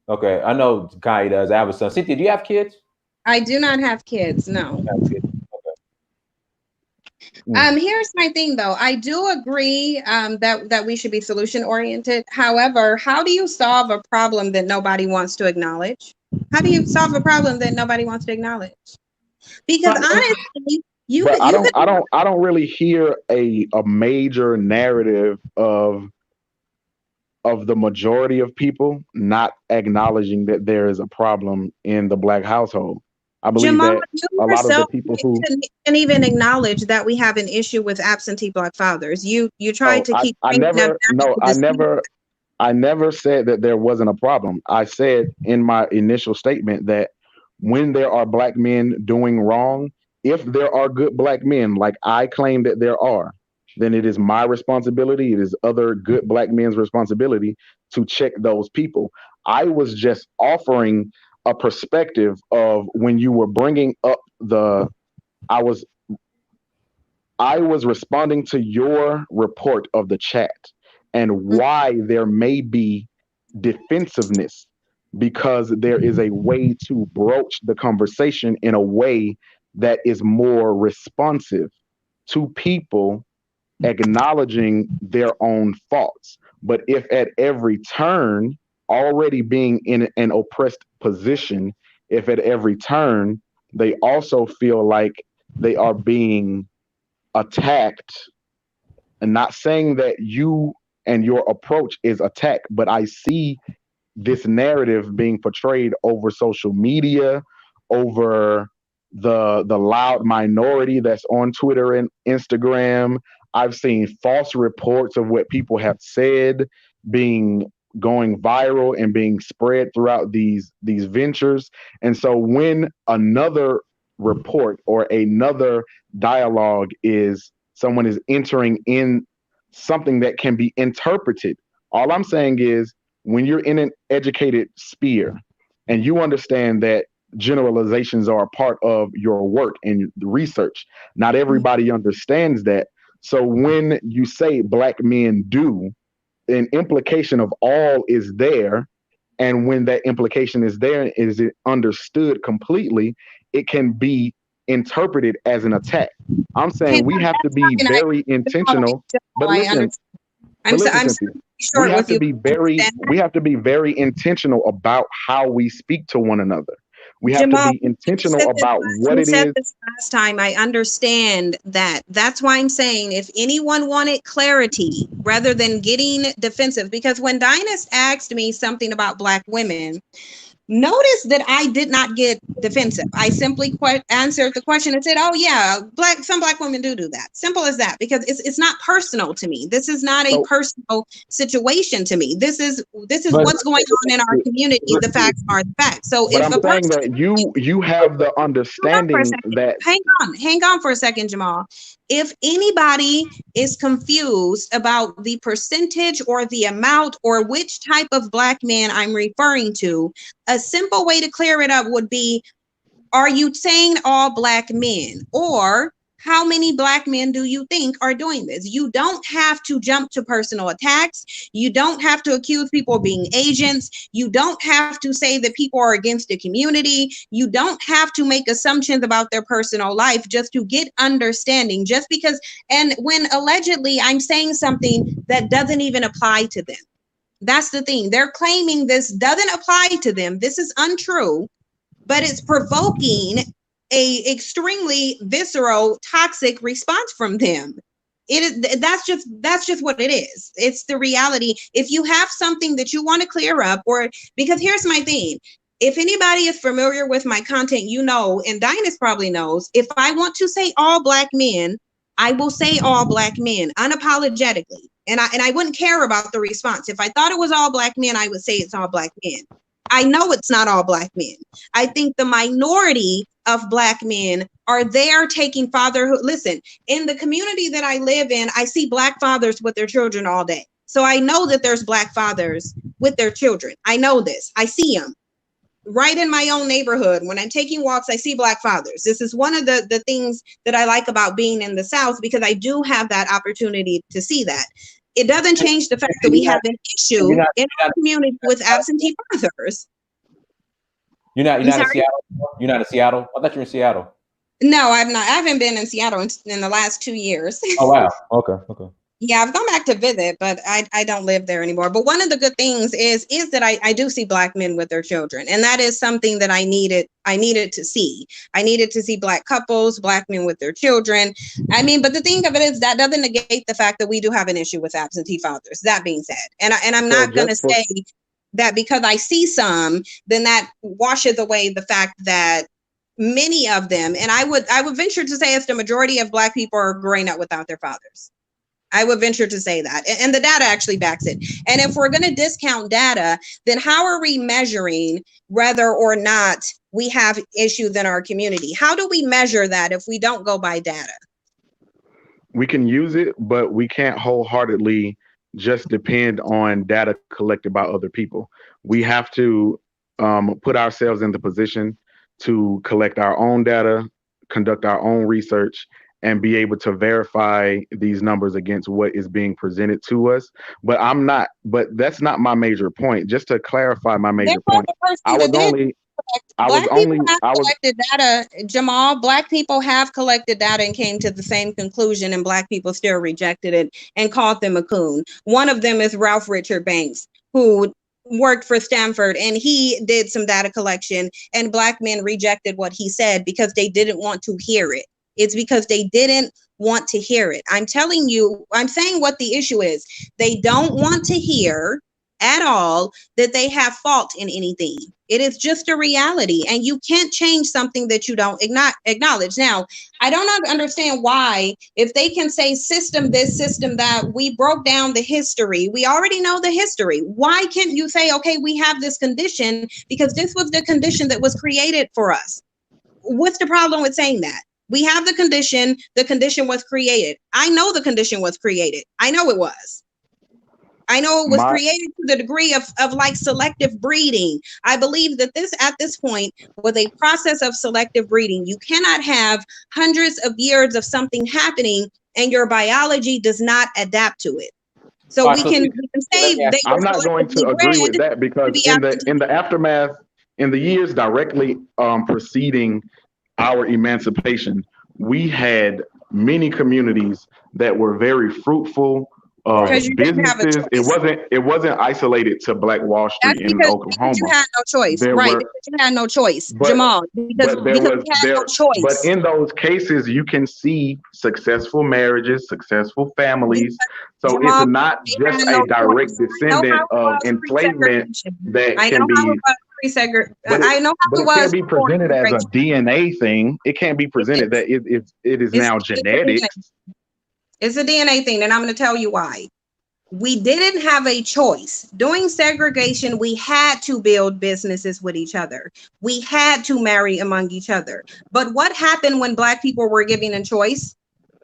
Speaker 1: Okay, I know Kayi does. I have a son. Cynthia, do you have kids?
Speaker 5: I do not have kids, no. Here's my thing though. I do agree that we should be solution oriented. However, how do you solve a problem that nobody wants to acknowledge? How do you solve a problem that nobody wants to acknowledge? Because honestly,
Speaker 6: I don't really hear a major narrative of the majority of people not acknowledging that there is a problem in the Black household. I believe
Speaker 5: Jamal,
Speaker 6: that a lot of the people who
Speaker 5: can even acknowledge that we have an issue with absentee Black fathers. You tried to keep.
Speaker 6: I never said that there wasn't a problem. I said in my initial statement that when there are Black men doing wrong, if there are good Black men, like I claim that there are, then it is my responsibility. It is other good Black men's responsibility to check those people. I was just offering a perspective of when you were bringing up I was responding to your report of the chat and why there may be defensiveness, because there is a way to broach the conversation in a way that is more responsive to people acknowledging their own faults. But if at every turn, already being in an oppressed position, if at every turn they also feel like they are being attacked, and not saying that you and your approach is attack, but I see this narrative being portrayed over social media, over the loud minority that's on Twitter and Instagram. I've seen false reports of what people have said going viral and being spread throughout these ventures. And so when another report or another dialogue is someone is entering in something that can be interpreted, all I'm saying is when you're in an educated sphere and you understand that generalizations are a part of your work and research, not everybody understands that. So when you say Black men do, an implication of all is there. And when that implication is there, is it understood completely, it can be interpreted as an attack. I'm saying we have to be very intentional. But listen, we have to be very intentional about how we speak to one another. We have to be intentional about what it is.
Speaker 5: This last time, I understand that. That's why I'm saying if anyone wanted clarity rather than getting defensive, because when Dynast asked me something about Black women, notice that I did not get defensive. I simply answered the question and said, "Oh yeah, some black women do that." Simple as that, because it's not personal to me. This is not a personal situation to me. This is what's going on in our community. The facts are the facts. So
Speaker 6: but I'm saying that you have the understanding that.
Speaker 5: Hang on for a second, Jamal. If anybody is confused about the percentage or the amount or which type of Black man I'm referring to, a simple way to clear it up would be, are you saying all Black men? Or how many Black men do you think are doing this? You don't have to jump to personal attacks. You don't have to accuse people of being agents. You don't have to say that people are against the community. You don't have to make assumptions about their personal life just to get understanding, just because, and when allegedly I'm saying something that doesn't even apply to them. That's the thing. They're claiming this doesn't apply to them. This is untrue, but it's provoking a extremely visceral, toxic response from them. It is that's just what it is. It's the reality. If you have something that you want to clear up, or because here's my thing. If anybody is familiar with my content, you know, and Dynast probably knows, if I want to say all Black men, I will say all Black men unapologetically. And I wouldn't care about the response. If I thought it was all Black men, I would say it's all Black men. I know it's not all Black men. I think the minority of Black men are there taking fatherhood. Listen, in the community that I live in, I see Black fathers with their children all day. So I know that there's Black fathers with their children. I know this. I see them right in my own neighborhood. When I'm taking walks, I see Black fathers. This is one of the things that I like about being in the South, because I do have that opportunity to see that. It doesn't change the fact that we have an issue in our community with absentee fathers.
Speaker 1: You're not in Seattle? You're not in Seattle? I thought you were in Seattle.
Speaker 5: No, I'm not. I haven't been in Seattle in the last 2 years.
Speaker 1: Oh, wow. Okay.
Speaker 5: Yeah, I've gone back to visit, but I don't live there anymore. But one of the good things is that I do see Black men with their children. And that is something that I needed to see. I needed to see Black couples, Black men with their children. I mean, but the thing of it is that doesn't negate the fact that we do have an issue with absentee fathers, that being said. And I'm not going to say that because I see some, then that washes away the fact that many of them, and I would venture to say it's the majority of Black people are growing up without their fathers. I would venture to say that. And the data actually backs it. And if we're going to discount data, then how are we measuring whether or not we have issues in our community? How do we measure that if we don't go by data?
Speaker 6: We can use it, but we can't wholeheartedly just depend on data collected by other people. We have to put ourselves in the position to collect our own data, conduct our own research, and be able to verify these numbers against what is being presented to us. But that's not my major point. Just to clarify my major point,
Speaker 5: collected data, Jamal. Black people have collected data and came to the same conclusion, and Black people still rejected it and called them a coon. One of them is Ralph Richard Banks, who worked for Stanford, and he did some data collection, and Black men rejected what he said because they didn't want to hear it. It's because they didn't want to hear it. I'm telling you, I'm saying what the issue is. They don't want to hear at all that they have fault in anything. It is just a reality, and you can't change something that you don't acknowledge. Now, I don't understand why, if they can say system this, system that, we broke down the history. We already know the history. Why can't you say, okay, we have this condition because this was the condition that was created for us? What's the problem with saying that? We have the condition was created. I know the condition was created. I know it was. I know it was created to the degree of like selective breeding. I believe that at this point was a process of selective breeding. You cannot have hundreds of years of something happening and your biology does not adapt to it. So we can say
Speaker 6: I'm not going to agree with that, because in the aftermath, in the years directly preceding our emancipation, we had many communities that were very fruitful businesses. It wasn't isolated to Black Wall Street in Oklahoma.
Speaker 5: You had no choice, right? You had no choice, Jamal. Because you had no choice.
Speaker 6: But in those cases, you can see successful marriages, successful families. So Jamal, it's not just a direct descendant of enslavement that can be.
Speaker 5: I know how it was.
Speaker 6: It can't be presented as a DNA thing. It can't be presented that it is now genetics.
Speaker 5: It's a DNA thing, and I'm going to tell you why. We didn't have a choice. During segregation, we had to build businesses with each other. We had to marry among each other. But what happened when Black people were given a choice?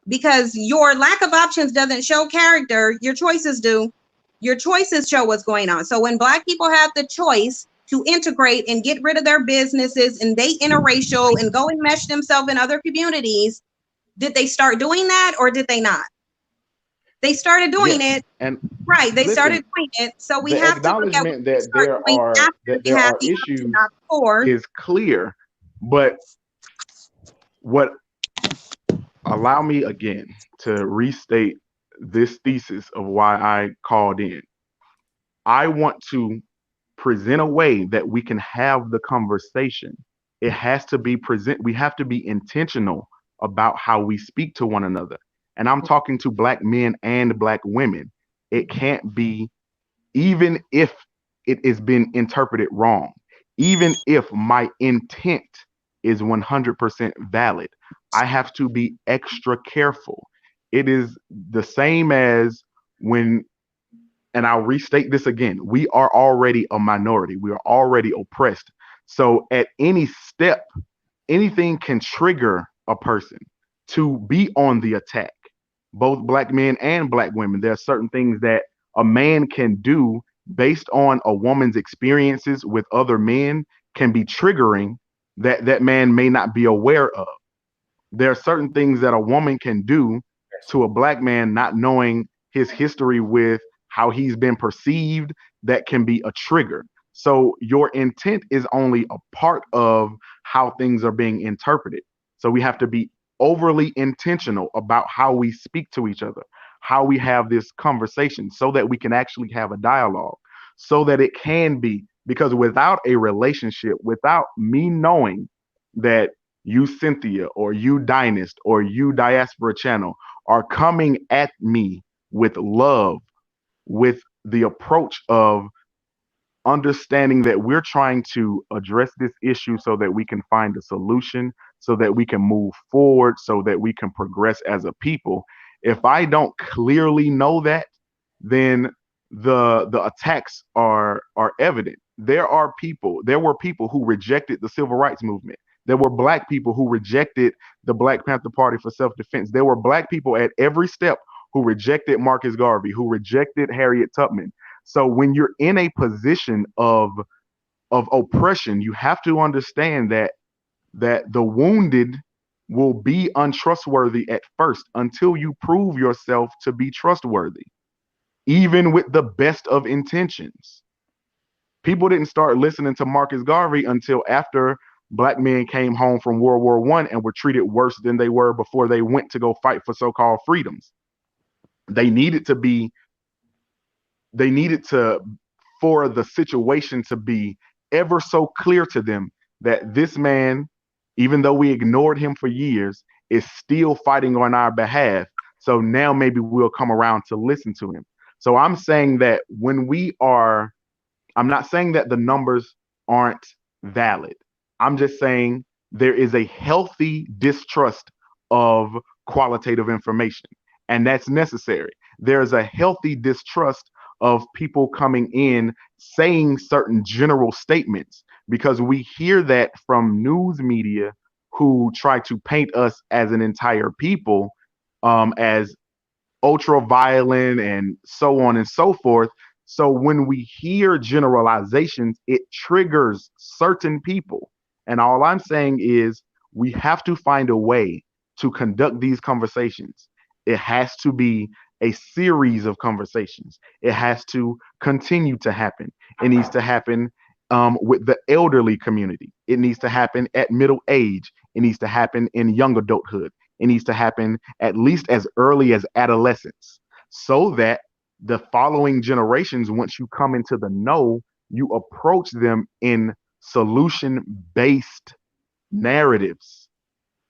Speaker 5: Because your lack of options doesn't show character, your choices do. Your choices show what's going on. So when Black people have the choice to integrate and get rid of their businesses and date interracial and go and mesh themselves in other communities, did they start doing that or did they not? They started doing it, and they started doing it. So we have to look at
Speaker 6: that there are issues is clear, but allow me again to restate this thesis of why I called in. I want to present a way that we can have the conversation. It has to be we have to be intentional about how we speak to one another. And I'm talking to Black men and Black women. It can't be, even if it has been interpreted wrong, even if my intent is 100% valid, I have to be extra careful. It is the same as when, and I'll restate this again, we are already a minority. We are already oppressed. So at any step, anything can trigger a person to be on the attack, both Black men and Black women. There are certain things that a man can do based on a woman's experiences with other men can be triggering that that man may not be aware of. There are certain things that a woman can do to a black man not knowing his history with how he's been perceived that can be a trigger. So your intent is only a part of how things are being interpreted. So we have to be overly intentional about how we speak to each other, how we have this conversation so that we can actually have a dialogue, so that it can be, because without a relationship, without me knowing that you Cynthia or you Dynast or you Diaspora Channel are coming at me with love, with the approach of understanding that we're trying to address this issue so that we can find a solution, so that we can move forward, so that we can progress as a people. If I don't clearly know that, then the attacks are evident. There were people who rejected the civil rights movement. There were black people who rejected the Black Panther Party for self-defense. There were black people at every step who rejected Marcus Garvey, who rejected Harriet Tubman. So when you're in a position of oppression, you have to understand that the wounded will be untrustworthy at first until you prove yourself to be trustworthy, even with the best of intentions. People didn't start listening to Marcus Garvey until after black men came home from World War I and were treated worse than they were before they went to go fight for so-called freedoms. They needed to be they needed to for the situation to be ever so clear to them that this man, even though we ignored him for years, is still fighting on our behalf. So now maybe we'll come around to listen to him. So I'm saying that I'm not saying that the numbers aren't valid. I'm just saying there is a healthy distrust of qualitative information, and that's necessary. There's a healthy distrust of people coming in saying certain general statements, because we hear that from news media who try to paint us as an entire people, as ultra violent and so on and so forth. So when we hear generalizations, it triggers certain people. And all I'm saying is we have to find a way to conduct these conversations. It has to be a series of conversations. It has to continue to happen. It needs to happen with the elderly community. It needs to happen at middle age. It needs to happen in young adulthood. It needs to happen at least as early as adolescence, so that the following generations, once you come into the know, you approach them in solution based narratives.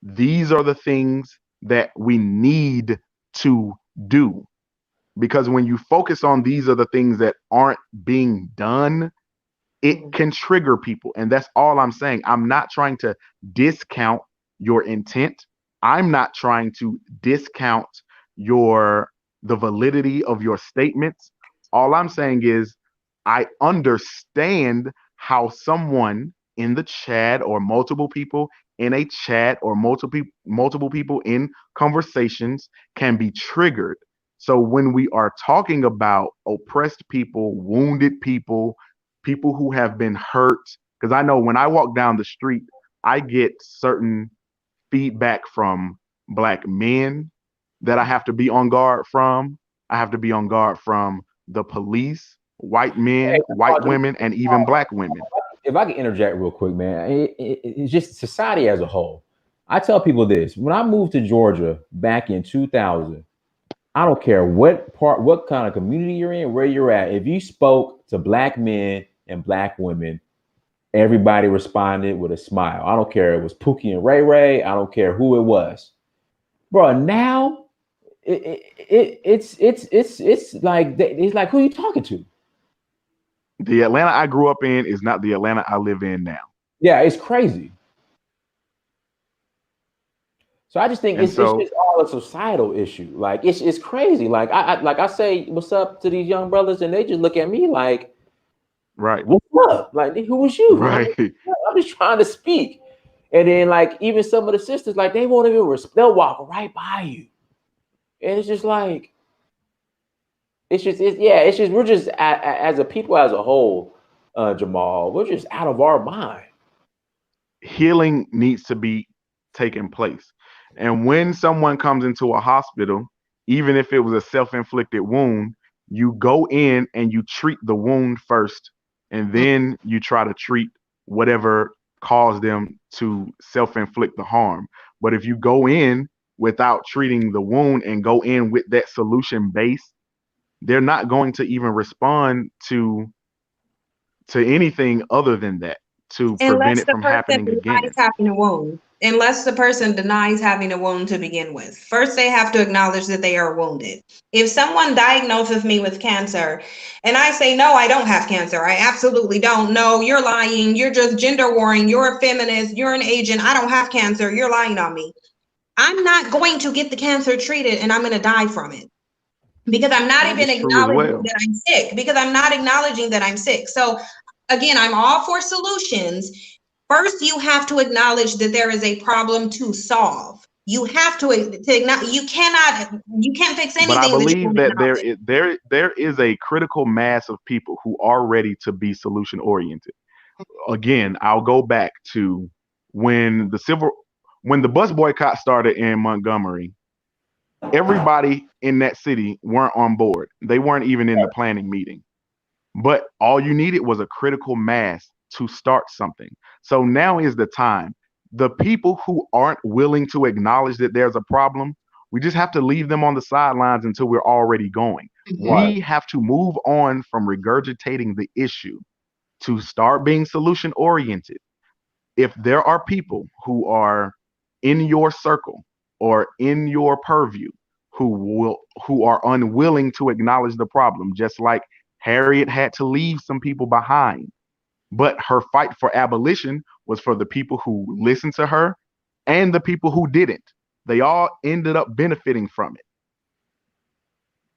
Speaker 6: These are the things that we need to do. Because when you focus on these are the things that aren't being done, it can trigger people. And that's all I'm saying. I'm not trying to discount your intent. I'm not trying to discount the validity of your statements. All I'm saying is I understand how someone in the chat, or multiple people in a chat, or multiple people in conversations can be triggered. So when we are talking about oppressed people, wounded people, people who have been hurt, because I know when I walk down the street, I get certain feedback from black men that I have to be on guard from. I have to be on guard from the police, white men,
Speaker 1: Hey,
Speaker 6: white women, and even black women.
Speaker 1: if I can interject real quick, man, it's just society as a whole. I tell people this: when I moved to Georgia back in 2000, I don't care what kind of community you're in, where you're at. If you spoke to black men and black women, everybody responded with a smile. I don't care if it was Pookie and Ray Ray. I don't care who it was, bro. Now it's like it's like, who you talking to?
Speaker 6: The Atlanta I grew up in is not the Atlanta I live in now.
Speaker 1: Yeah, it's crazy. So I just think it's just all a societal issue. Like it's crazy. Like I say what's up to these young brothers, and they just look at me like,
Speaker 6: right,
Speaker 1: what's up? Like, who was you?
Speaker 6: Right.
Speaker 1: I'm just trying to speak. And then like even some of the sisters, like they won't even they'll walk right by you. And it's just like, it's just we're just as a people as a whole, Jamal, we're just out of our mind.
Speaker 6: Healing needs to be taking place. And when someone comes into a hospital, even if it was a self-inflicted wound, you go in and you treat the wound first, and then you try to treat whatever caused them to self-inflict the harm. But if you go in without treating the wound and go in with that solution base, they're not going to even respond to anything other than that to prevent
Speaker 5: Unless
Speaker 6: it
Speaker 5: the
Speaker 6: from
Speaker 5: person
Speaker 6: happening
Speaker 5: denies
Speaker 6: again.
Speaker 5: having a wound. Unless the person denies having a wound to begin with. First, they have to acknowledge that they are wounded. If someone diagnoses me with cancer and I say, no, I don't have cancer, I absolutely don't. No, you're lying. You're just gender warring. You're a feminist. You're an agent. I don't have cancer. You're lying on me. I'm not going to get the cancer treated and I'm going to die from it. Because I'm not
Speaker 6: That
Speaker 5: even
Speaker 6: is true as
Speaker 5: acknowledging
Speaker 6: well.
Speaker 5: that I'm sick. Because I'm not acknowledging that I'm sick. So again, I'm all for solutions. First, you have to acknowledge that there is a problem to solve. You have to acknowledge. You can't fix
Speaker 6: But I
Speaker 5: anything that you
Speaker 6: believe
Speaker 5: don't
Speaker 6: that
Speaker 5: acknowledge.
Speaker 6: there is a critical mass of people who are ready to be solution oriented. Again, I'll go back to when when the bus boycott started in Montgomery, everybody in that city weren't on board. They weren't even in the planning meeting. But all you needed was a critical mass to start something. So now is the time. The people who aren't willing to acknowledge that there's a problem, we just have to leave them on the sidelines until we're already going.
Speaker 1: Right.
Speaker 6: We have to move on from regurgitating the issue to start being solution oriented. If there are people who are in your circle or in your purview who are unwilling to acknowledge the problem, just like Harriet had to leave some people behind, but her fight for abolition was for the people who listened to her and the people who didn't. They all ended up benefiting from it.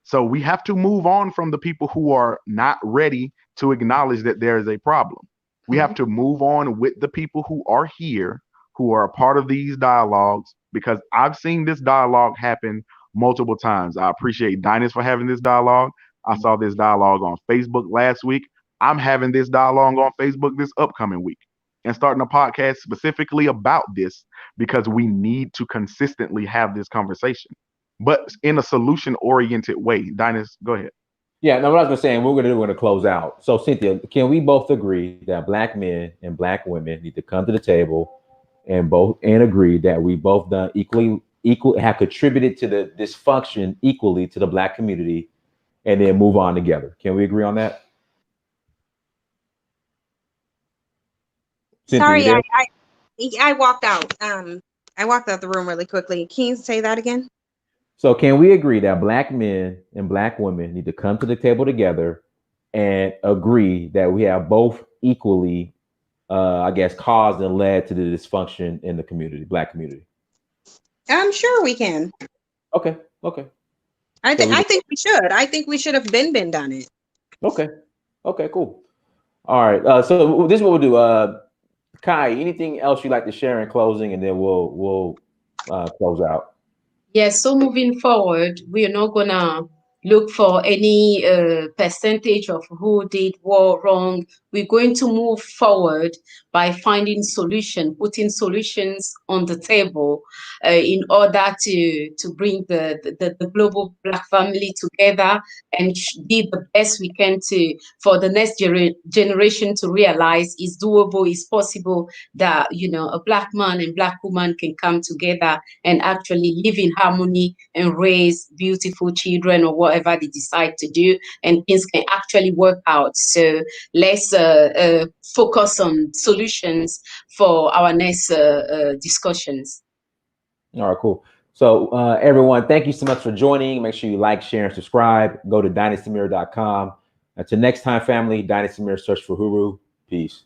Speaker 6: So we have to move on from the people who are not ready to acknowledge that there is a problem. We have to move on with the people who are here, who are a part of these dialogues, because I've seen this dialogue happen multiple times. I appreciate Dinus for having this dialogue. I saw this dialogue on Facebook last week. I'm having this dialogue on Facebook this upcoming week and starting a podcast specifically about this because we need to consistently have this conversation, but in a solution oriented way. Dinus, go ahead.
Speaker 1: Yeah, no, what I was gonna say, and we're gonna close out. So, Cynthia, can we both agree that black men and black women need to come to the table and agree that we both done equal have contributed to the dysfunction equally to the black community, and then move on together? Can we agree on that? Cynthia, you
Speaker 5: Sorry,
Speaker 1: there?
Speaker 5: I walked out. I walked out the room really quickly. Can you say that again?
Speaker 1: So, can we agree that black men and black women need to come to the table together and agree that we have both equally, I guess, caused and led to the dysfunction in the community, black community?
Speaker 5: I'm sure we can.
Speaker 1: Okay.
Speaker 5: I
Speaker 1: So
Speaker 5: think we should. I think we should have been done it.
Speaker 1: okay. Okay, cool. All right. So this is what we'll do. Kai, anything else you'd like to share in closing, and then we'll close out.
Speaker 2: Yes, so moving forward, we are not gonna look for any percentage of who did what wrong. We're going to move forward by finding putting solutions on the table in order to bring the global black family together and do the best we can for the next generation to realize it's doable, it's possible that a black man and black woman can come together and actually live in harmony and raise beautiful children or whatever they decide to do, and things can actually work out. So let's focus on solutions for our next discussions.
Speaker 1: All right, cool. So everyone, thank you so much for joining. Make sure you like, share, and subscribe. Go to dynastymirror.com. Until next time, family, Dynasty Mirror, search for Huru. Peace.